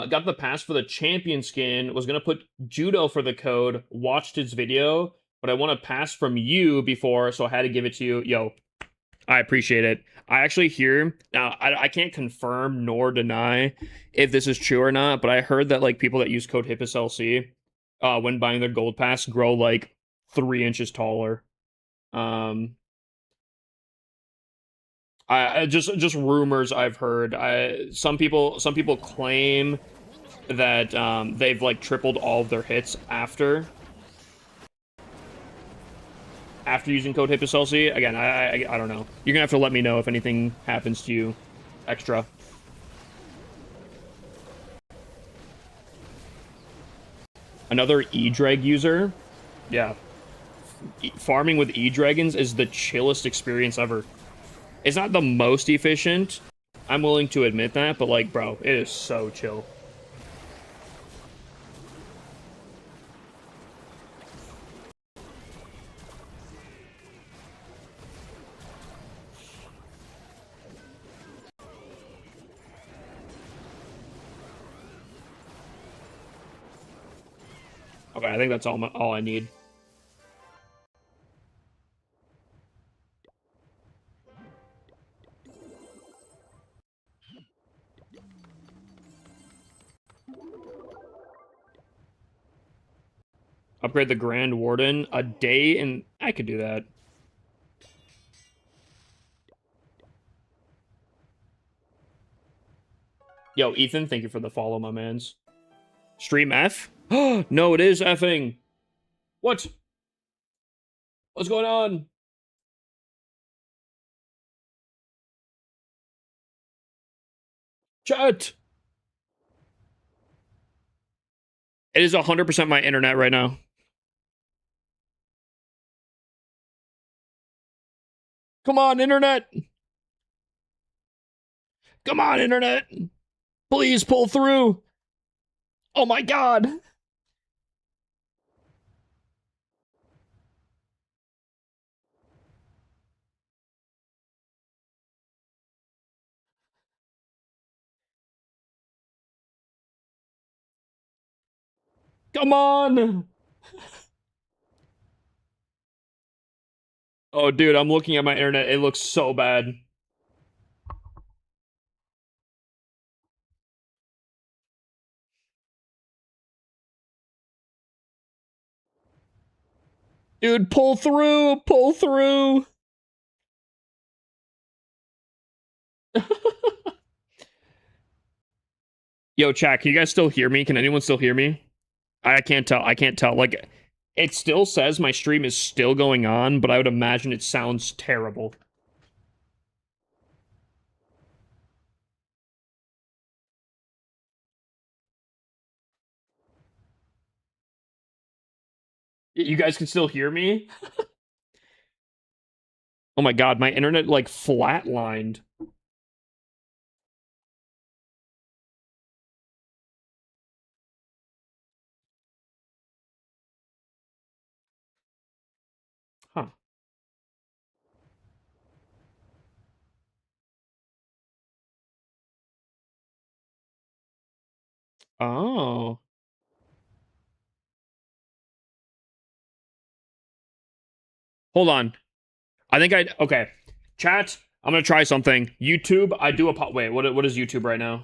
Got the pass for the champion skin, was gonna put Judo for the code, watched his video, but I want a pass from you before, so I had to give it to you. Yo, I appreciate it. I actually hear, now, I can't confirm nor deny if this is true or not, but I heard that, like, people that use code HIPPOSLC, when buying their gold pass, grow, like, 3 inches taller. I just rumors I've heard. Some people claim that they've like tripled all of their hits after using code HIPPOSLC. Again, I don't know. You're gonna have to let me know if anything happens to you extra. Another E-Drag user? Yeah. Farming with E-Dragons is the chillest experience ever. It's not the most efficient, I'm willing to admit that, but like, bro, it is so chill. Okay, I think that's all I need. Upgrade the Grand Warden a day, and I could do that. Yo, Ethan, thank you for the follow, my mans. Stream F? No, it is effing. What? What's going on? Chat. It is 100% my internet right now. Come on, internet. Come on, internet. Please pull through. Oh my god. Come on. Oh, dude, I'm looking at my internet. It looks so bad. Dude, pull through. Pull through. Yo, chat, can you guys still hear me? Can anyone still hear me? I can't tell. I can't tell. Like, it still says my stream is still going on, but I would imagine it sounds terrible. You guys can still hear me? Oh my god, my internet, like, flatlined. Huh. Oh. Hold on. I think okay. Chat, I'm gonna try something. YouTube, I do a wait, what is YouTube right now?